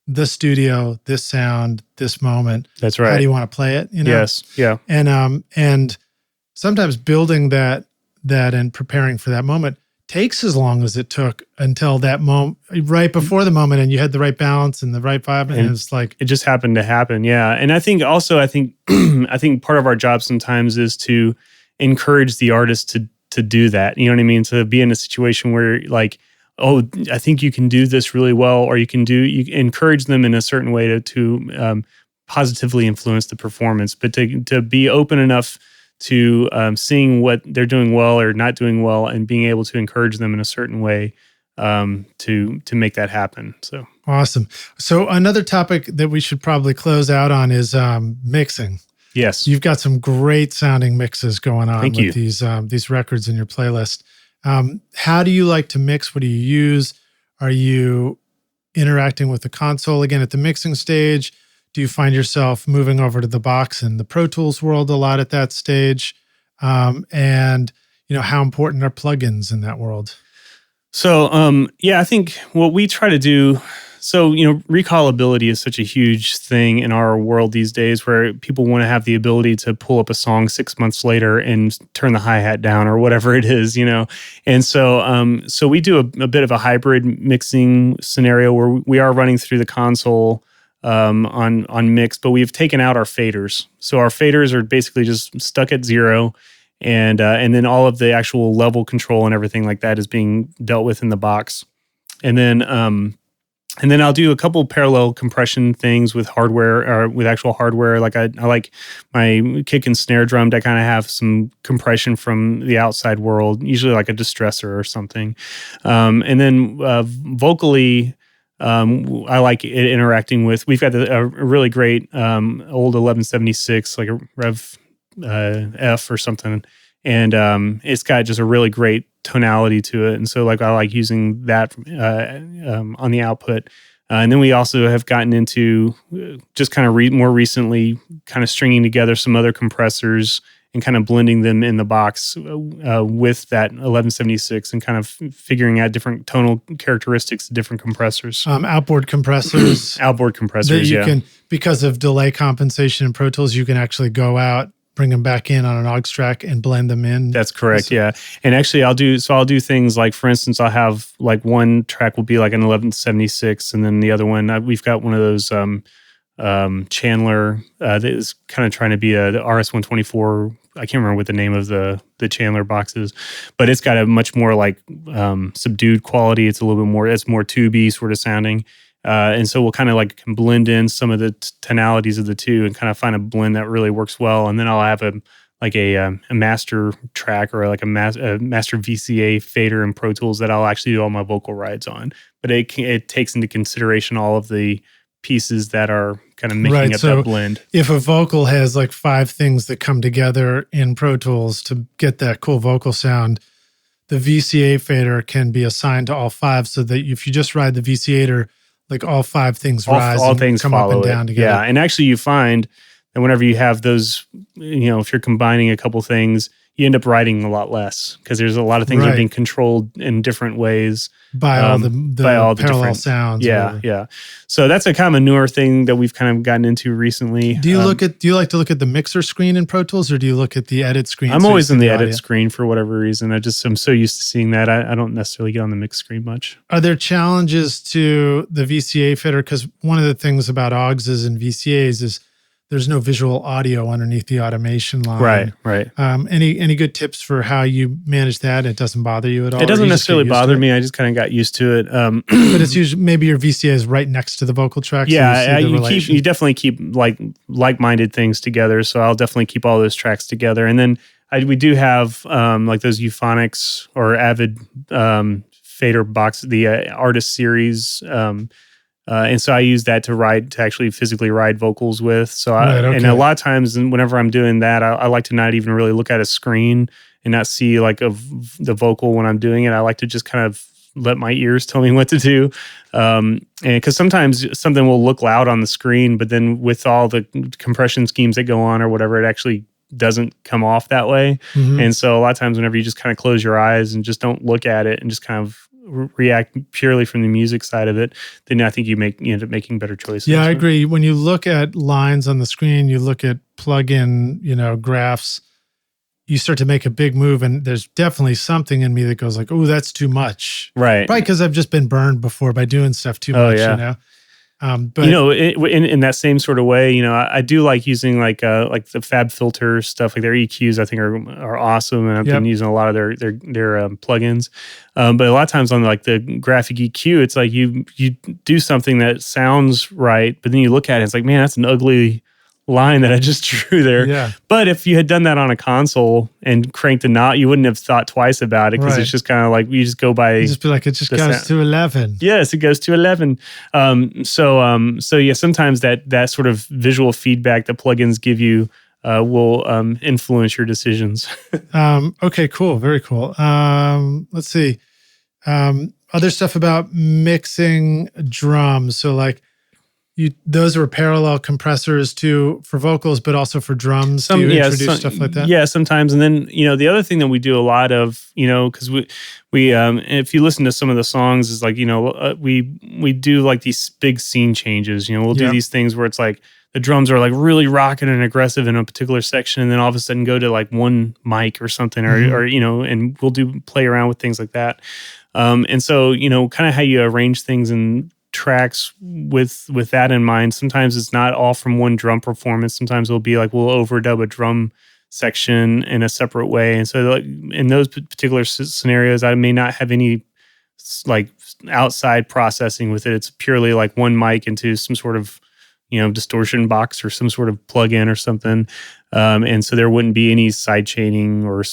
the studio, this sound, this moment. That's right. How do you want to play it? You know? Yes. Yeah. And sometimes building that and preparing for that moment takes as long as it took until that moment, right before the moment, and you had the right balance and the right vibe, and it's like it just happened to happen. Yeah, and I think I think part of our job sometimes is to encourage the artist to do that. You know what I mean? To be in a situation where like, oh, I think you can do this really well, or you encourage them in a certain way to positively influence the performance, but to be open enough to seeing what they're doing well or not doing well, and being able to encourage them in a certain way to make that happen. So awesome. So another topic that we should probably close out on is mixing. Yes, you've got some great sounding mixes going on Thank you. These records in your playlist. How do you like to mix? What do you use? Are you interacting with the console again at the mixing stage? Do you find yourself moving over to the box in the Pro Tools world a lot at that stage? And how important are plugins in that world? So, I think what we try to do, recallability is such a huge thing in our world these days, where people want to have the ability to pull up a song 6 months later and turn the hi-hat down or whatever it is, And so we do a bit of a hybrid mixing scenario where we are running through the console on mix, but we've taken out our faders. So our faders are basically just stuck at 0. And then all of the actual level control and everything like that is being dealt with in the box. And then I'll do a couple parallel compression things with hardware, or with actual hardware. Like I like my kick and snare drum to kind of have some compression from the outside world, usually like a distressor or something. And then vocally, I like interacting with. We've got a really great old 1176, like a Rev F or something, and it's got just a really great tonality to it, and so like I like using that on the output. And then we also have gotten into just kind of more recently kind of stringing together some other compressors and kind of blending them in the box with that 1176, and kind of figuring out different tonal characteristics of different compressors. Outboard compressors. Outboard compressors, that you can, because of delay compensation in Pro Tools, you can actually go out, bring them back in on an aux track and blend them in. That's correct, yeah. And actually I'll do things like, for instance, I'll have like one track will be like an 1176, and then the other one, we've got one of those Chandler that is kind of trying to be the RS124. I can't remember what the name of the Chandler box is, but it's got a much more like subdued quality. It's a little bit more, it's more tubey sort of sounding. And so we'll kind of like blend in some of the tonalities of the two and kind of find a blend that really works well. And then I'll have a master track, or like a master VCA fader in Pro Tools that I'll actually do all my vocal rides on. But it takes into consideration all of the pieces that are kind of making up that blend. If a vocal has like 5 things that come together in Pro Tools to get that cool vocal sound, the VCA fader can be assigned to all 5, so that if you just ride the VCator, like all 5 things rise, all things come up and down together. Yeah, and actually you find that whenever you have those, if you're combining a couple things, you end up writing a lot less, because there's a lot of things that are being controlled in different ways by all the parallel sounds. Yeah. So that's a kind of a newer thing that we've kind of gotten into recently. Do you you like to look at the mixer screen in Pro Tools, or do you look at the edit screen? I'm always in the edit screen for whatever reason. I'm so used to seeing that. I don't necessarily get on the mix screen much. Are there challenges to the VCA fader? Because one of the things about AUXs and VCAs is there's no visual audio underneath the automation line. Right. Any good tips for how you manage that? It doesn't bother you at all? It doesn't necessarily bother me. I just kind of got used to it. But it's usually, maybe your VCA is right next to the vocal track. Yeah, so you definitely keep like-minded things together. So I'll definitely keep all those tracks together. And then we do have like those Euphonics or Avid fader box, the artist series. And so I use that to actually physically ride vocals with. So and a lot of times whenever I'm doing that, I like to not even really look at a screen and not see like the vocal when I'm doing it. I like to just kind of let my ears tell me what to do. And because sometimes something will look loud on the screen, but then with all the compression schemes that go on or whatever, it actually doesn't come off that way. And so a lot of times whenever you just kind of close your eyes and just don't look at it and just kind of react purely from the music side of it, then I think you end up making better choices. Yeah, I agree. When you look at lines on the screen, you look at plug-in, graphs, you start to make a big move, and there's definitely something in me that goes like, oh, that's too much. Right. Probably because I've just been burned before by doing stuff too much, But in that same sort of way, I do like using like the Fab Filter stuff, like their EQs. I think are awesome, and I've been using a lot of their plugins. But a lot of times on like the graphic EQ, it's like you do something that sounds right, but then you look at it, it's like, man, that's an ugly line that I just drew there. Yeah. But if you had done that on a console and cranked a knot, you wouldn't have thought twice about it, because it's just kind of like you just go by. You just be like, it just goes to 11. Yes, it goes to 11. So yeah, sometimes that sort of visual feedback that plugins give you will influence your decisions. Okay, cool. Very cool. Let's see. Other stuff about mixing drums. So like, those were parallel compressors for vocals, but also for drums. Do you introduce stuff like that? Yeah, sometimes. And then, the other thing that we do a lot of, because we if you listen to some of the songs, is like, we do like these big scene changes. We'll do these things where it's like the drums are like really rocking and aggressive in a particular section, and then all of a sudden go to like one mic or something, or and we'll play around with things like that. And so, kind of how you arrange things in tracks with that in mind. Sometimes it's not all from one drum performance. Sometimes it'll be like we'll overdub a drum section in a separate way. And so like in those particular scenarios, I may not have any like outside processing with it. It's purely like one mic into some sort of distortion box or some sort of plug-in or something. And so there wouldn't be any side chaining or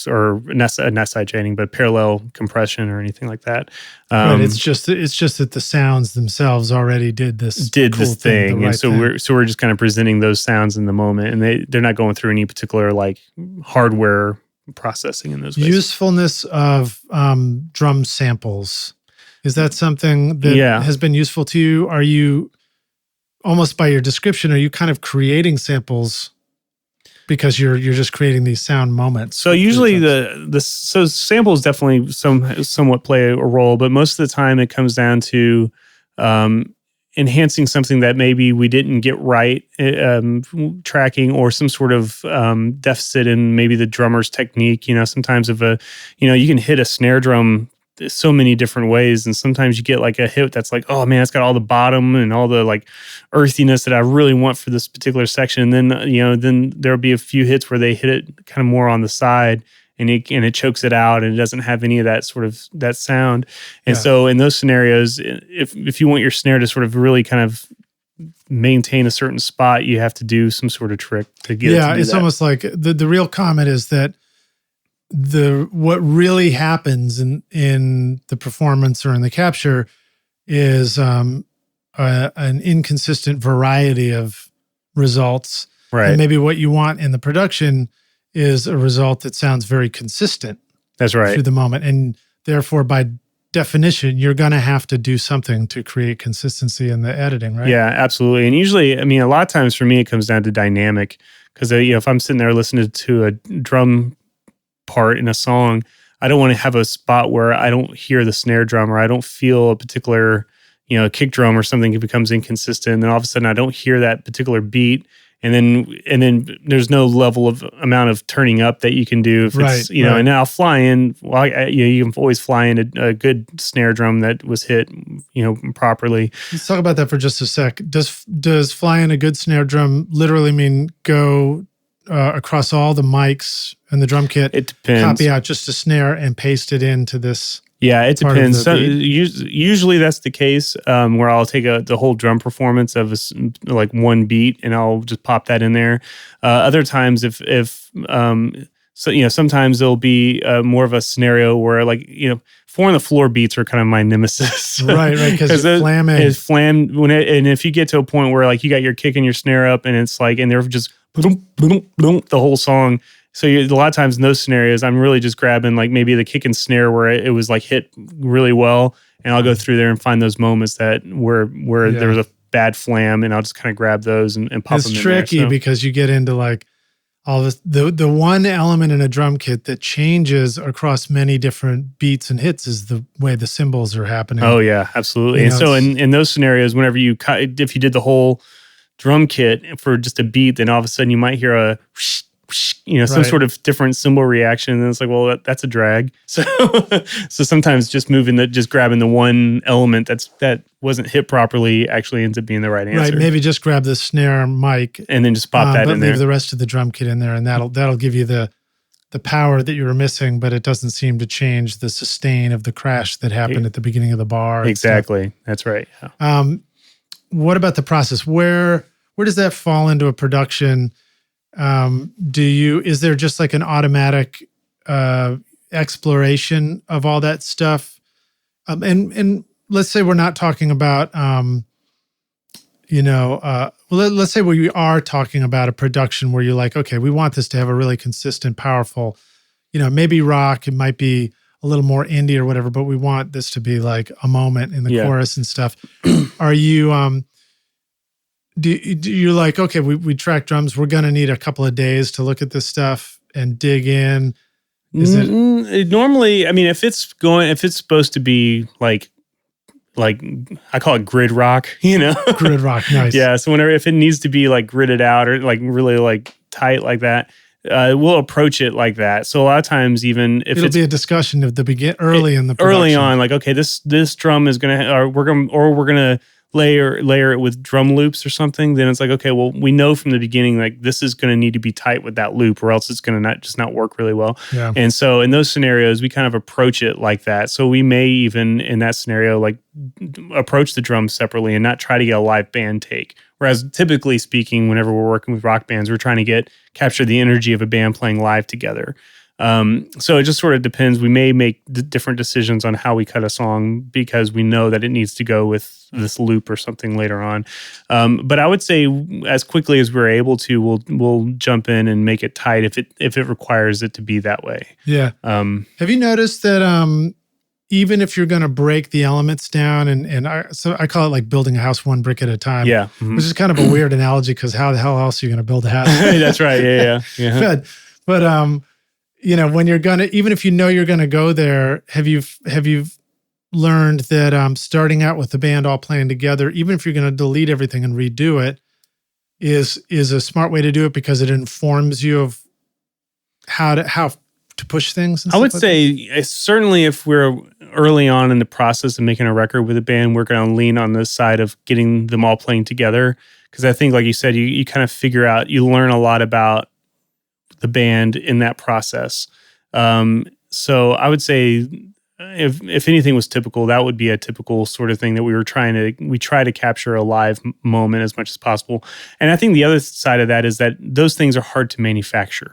not side chaining, but parallel compression or anything like that. Right. It's just that the sounds themselves already did this thing. And so we're just kind of presenting those sounds in the moment, and they're not going through any particular like hardware processing in those ways. Usefulness of drum samples. Is that something that has been useful to you? Are you, almost by your description, are you kind of creating samples because you're just creating these sound moments? So usually so samples definitely somewhat play a role, but most of the time it comes down to enhancing something that maybe we didn't get right, tracking, or some sort of deficit in maybe the drummer's technique. Sometimes you can hit a snare drum so many different ways, and sometimes you get like a hit that's like, oh man, it's got all the bottom and all the like earthiness that I really want for this particular section. And then then there'll be a few hits where they hit it kind of more on the side, and it chokes it out, and it doesn't have any of that sort of that sound. And so in those scenarios, if you want your snare to sort of really kind of maintain a certain spot, you have to do some sort of trick to get it to do it's that. almost like the real comment is that what really happens in the performance or in the capture is an inconsistent variety of results. Right. And maybe what you want in the production is a result that sounds very consistent. That's right. Through the moment. And therefore, by definition, you're going to have to do something to create consistency in the editing, right? Yeah, absolutely. And usually, a lot of times for me, it comes down to dynamic, because if I'm sitting there listening to a drum part in a song, I don't want to have a spot where I don't hear the snare drum, or I don't feel a particular, kick drum or something. It becomes inconsistent, and then all of a sudden I don't hear that particular beat, and then there's no level of amount of turning up that you can do if it's and then I'll fly in. Well, you can always fly in a good snare drum that was hit properly. Let's talk about that for just a sec. Does fly in a good snare drum literally mean go across all the mics and the drum kit? It depends. Copy out just a snare and paste it into this. Yeah, it depends. Usually that's the case, where I'll take the whole drum performance of like one beat, and I'll just pop that in there. Other times, sometimes there'll be more of a scenario where 4 on the floor beats are kind of my nemesis. Right, because it's flamming. It's flam and if you get to a point where like you got your kick and your snare up, and it's like, and they're just the whole song. So a lot of times in those scenarios, I'm really just grabbing like maybe the kick and snare where it was like hit really well, and I'll go through there and find those moments that where there was a bad flam, and I'll just kind of grab those and pop them in there. It's tricky because you get into like, all this, the one element in a drum kit that changes across many different beats and hits is the way the cymbals are happening. Oh yeah, absolutely. And so in those scenarios, whenever if you did the whole drum kit for just a beat, then all of a sudden you might hear a whoosh, whoosh, some sort of different cymbal reaction, and it's like, well, that's a drag. So so sometimes just grabbing the one element that wasn't hit properly actually ends up being the right answer. Right, maybe just grab the snare mic and then just pop that in there. But leave the rest of the drum kit in there, and that'll give you the power that you were missing, but it doesn't seem to change the sustain of the crash that happened at the beginning of the bar. Exactly. That's right. Yeah. What about the process? Where does that fall into a production? Is there just like an automatic exploration of all that stuff? And let's say we're not talking about, let's say we are talking about a production where you're like, okay, we want this to have a really consistent, powerful, maybe rock, it might be a little more indie or whatever, but we want this to be like a moment in the chorus and stuff. Are you, you're like, okay, we track drums, we're going to need a couple of days to look at this stuff and dig in? Is it normally, I mean, if it's supposed to be like I call it grid rock, Grid rock, nice. Yeah. So if it needs to be like gridded out or like really like tight like that, we'll approach it like that. So a lot of times, even if it'll be a discussion of early in the production. Early on, like, okay, this drum is we're gonna layer it with drum loops or something. Then it's like, okay, well, we know from the beginning, like this is going to need to be tight with that loop, or else it's going to not work really well. Yeah. And so in those scenarios, we kind of approach it like that. So we may even in that scenario, like approach the drums separately and not try to get a live band take. Whereas typically speaking, whenever we're working with rock bands, we're trying to capture the energy of a band playing live together. So it just sort of depends. We may make different decisions on how we cut a song because we know that it needs to go with this loop or something later on. But I would say as quickly as we're able to, we'll jump in and make it tight if it requires it to be that way. Yeah. Have you noticed that even if you're going to break the elements down so I call it like building a house one brick at a time. Yeah. Mm-hmm. Which is kind of a weird analogy because how the hell else are you going to build a house? That's right. Yeah. But when you're even if you're gonna go there, have you learned that starting out with the band all playing together, even if you're gonna delete everything and redo it, is a smart way to do it because it informs you of how to push things? And I would like say certainly if we're early on in the process of making a record with a band, we're going to lean on the side of getting them all playing together because I think, like you said, you kind of figure out, you learn a lot about the band in that process. So I would say if anything was typical, that would be a typical sort of thing that we try to capture a live moment as much as possible. And I think the other side of that is that those things are hard to manufacture.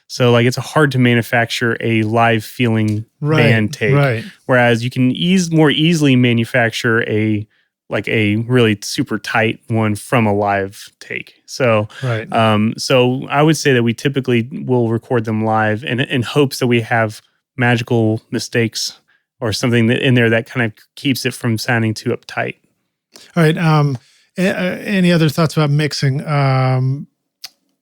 So like it's hard to manufacture a live feeling band take. Right. Whereas you can more easily manufacture a really super tight one from a live take. So, right. So I would say that we typically will record them live in hopes that we have magical mistakes or something in there that kind of keeps it from sounding too uptight. All right. Any other thoughts about mixing?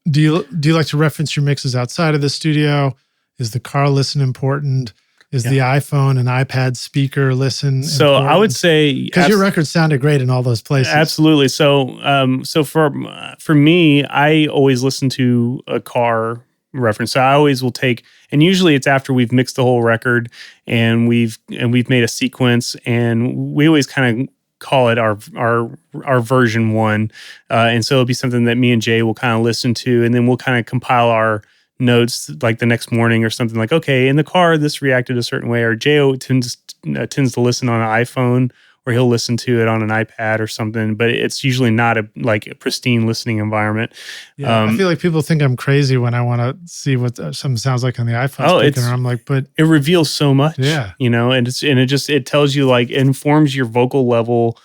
Do you like to reference your mixes outside of the studio? Is the car listen important? Is the iPhone and iPad speaker listen So important? I would say because your record sounded great in all those places. Absolutely. So for me, I always listen to a car reference. So I always will take, and usually it's after we've mixed the whole record and we've made a sequence, and we always kind of call it our version one. And so it'll be something that me and Jay will kind of listen to, and then we'll kind of compile our notes like the next morning or something like, okay, in the car, this reacted a certain way, or Jay tends to listen on an iPhone, or he'll listen to it on an iPad or something, but it's usually not a pristine listening environment. Yeah, I feel like people think I'm crazy when I want to see what something sounds like on the iPhone speaker. I'm like, but it reveals so much, yeah, and it tells you, like, informs your vocal level.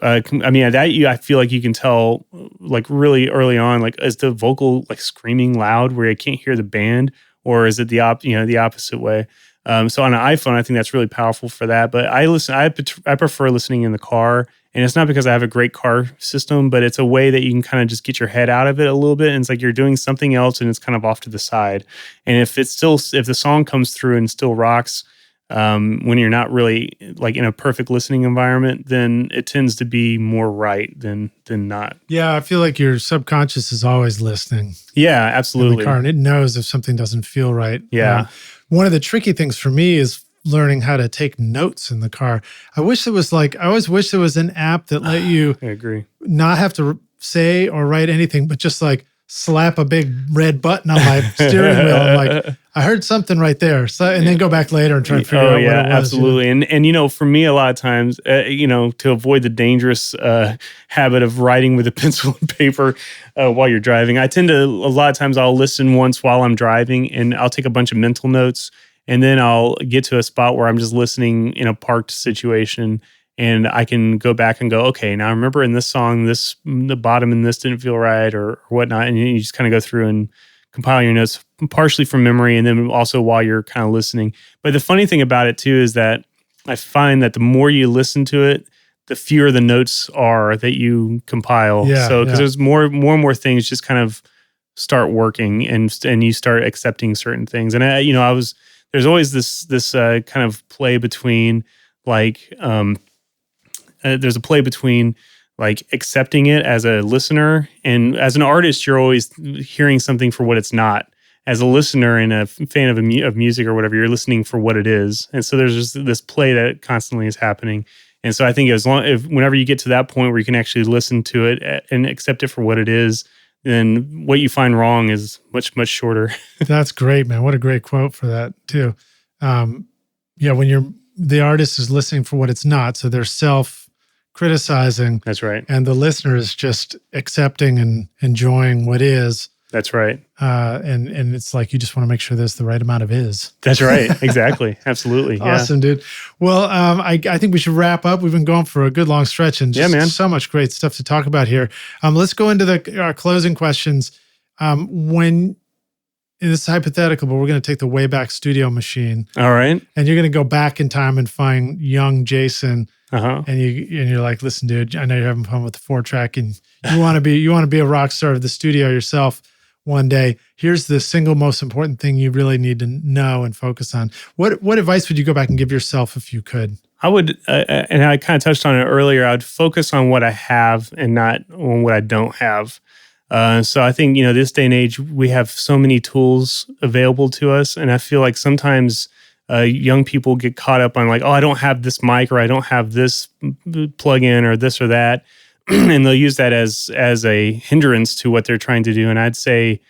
I feel like you can tell, like, really early on, like, is the vocal like screaming loud where I can't hear the band, or is it the opposite way? So on an iPhone, I think that's really powerful for that. But I prefer listening in the car And it's not because I have a great car system, but it's a way that you can kind of just get your head out of it a little bit. And it's like you're doing something else and it's kind of off to the side. And if the song comes through and still rocks, when you're not really like in a perfect listening environment, then it tends to be more right than not. Yeah, I feel like your subconscious is always listening. Yeah, absolutely. In the car, and it knows if something doesn't feel right. Yeah. One of the tricky things for me is learning how to take notes in the car. I always wish there was an app that let you I agree. Not have to say or write anything, but just like slap a big red button on my steering wheel. I'm like, I heard something right there. So, and then go back later and try to figure out what it was. Absolutely. And for me, a lot of times, to avoid the dangerous habit of writing with a pencil and paper while you're driving, a lot of times I'll listen once while I'm driving and I'll take a bunch of mental notes. And then I'll get to a spot where I'm just listening in a parked situation and I can go back and go, okay, now I remember in this song, the bottom in this didn't feel right or whatnot. And you just kind of go through and compile your notes partially from memory and then also while you're kind of listening. But the funny thing about it too is that I find that the more you listen to it, the fewer the notes are that you compile. Yeah, so because there's more and more things just kind of start working and you start accepting certain things. And there's always this kind of play between there's a play between like accepting it as a listener, and as an artist, you're always hearing something for what it's not. As a listener and a fan of music or whatever, you're listening for what it is. And so there's just this play that constantly is happening. And so I think whenever you get to that point where you can actually listen to it and accept it for what it is, then what you find wrong is much, much shorter. That's great, man. What a great quote for that too. When the artist is listening for what it's not, so they're self-criticizing. That's right. And the listener is just accepting and enjoying what is. That's right. And it's like you just want to make sure there's the right amount of is. That's right. Exactly. Absolutely. Yeah. Awesome, dude. Well, I think we should wrap up. We've been going for a good long stretch and just so much great stuff to talk about here. Let's go into our closing questions. This is hypothetical, but we're going to take the Wayback Studio machine. All right. And you're going to go back in time and find young Jason. Uh-huh. And you're like, listen, dude, I know you're having fun with the 4-track and you want to be a rock star of the studio yourself one day. Here's the single most important thing you really need to know and focus on. What advice would you go back and give yourself if you could? I would, and I kind of touched on it earlier, I'd focus on what I have and not on what I don't have. So I think, this day and age, we have so many tools available to us. And I feel like sometimes young people get caught up on like, oh, I don't have this mic or I don't have this plug-in or this or that. And they'll use that as a hindrance to what they're trying to do. And I'd say,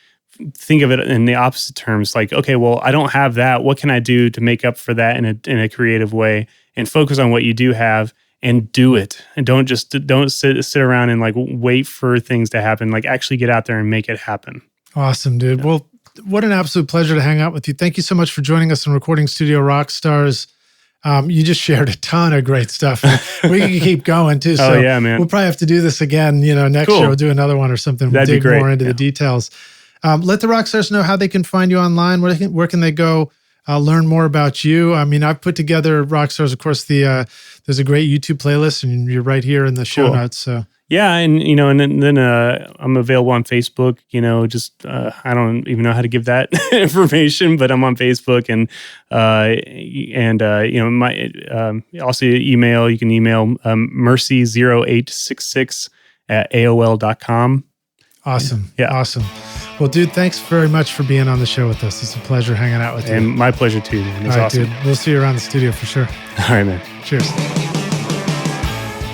think of it in the opposite terms. Like, okay, well, I don't have that. What can I do to make up for that in a creative way? And focus on what you do have and do it. And don't sit around and like wait for things to happen. Like actually get out there and make it happen. Awesome, dude. Yeah. Well, what an absolute pleasure to hang out with you. Thank you so much for joining us on Recording Studio Rockstars. You just shared a ton of great stuff. We can keep going too. So yeah, man. We'll probably have to do this again. Next year we'll do another one or something. We'll dig more into the details. Let the Rockstars know how they can find you online. Where can they go learn more about you? I mean, I've put together Rockstars. Of course, there's a great YouTube playlist, and you're right here in the show notes. So. Yeah, and and then I'm available on Facebook. I don't even know how to give that information, but I'm on Facebook and my also email. You can email mercy0866@aol.com. Awesome. Yeah, awesome. Well, dude, thanks very much for being on the show with us. It's a pleasure hanging out with you. And my pleasure too, man. It's awesome. Dude. We'll see you around the studio for sure. All right, man. Cheers.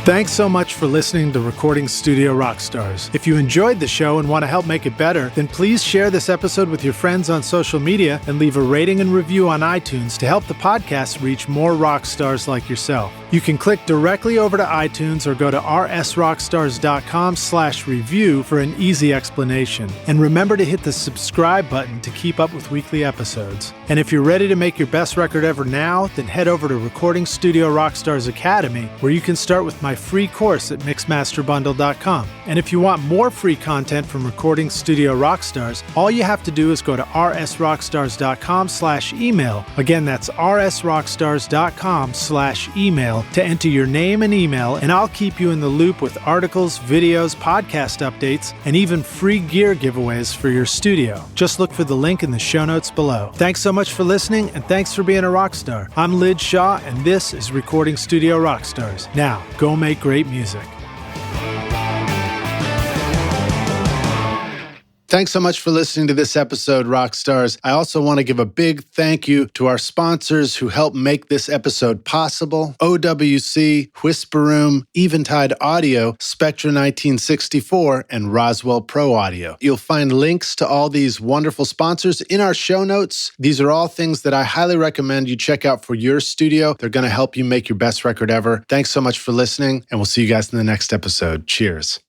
Thanks so much for listening to Recording Studio Rockstars. If you enjoyed the show and want to help make it better, then please share this episode with your friends on social media and leave a rating and review on iTunes to help the podcast reach more rock stars like yourself. You can click directly over to iTunes or go to rsrockstars.com/review for an easy explanation. And remember to hit the subscribe button to keep up with weekly episodes. And if you're ready to make your best record ever now, then head over to Recording Studio Rockstars Academy, where you can start with my free course at mixmasterbundle.com. And if you want more free content from Recording Studio Rockstars, all you have to do is go to rsrockstars.com/email. Again, that's rsrockstars.com/email email to enter your name and email, and I'll keep you in the loop with articles, videos, podcast updates, and even free gear giveaways for your studio. Just look for the link in the show notes below. Thanks so much for listening, and thanks for being a rock star. I'm Lid Shaw, and this is Recording Studio Rockstars. Now, go make great music. Thanks so much for listening to this episode, Rockstars. I also want to give a big thank you to our sponsors who helped make this episode possible: OWC, Whisper Room, Eventide Audio, Spectra 1964, and Roswell Pro Audio. You'll find links to all these wonderful sponsors in our show notes. These are all things that I highly recommend you check out for your studio. They're going to help you make your best record ever. Thanks so much for listening, and we'll see you guys in the next episode. Cheers.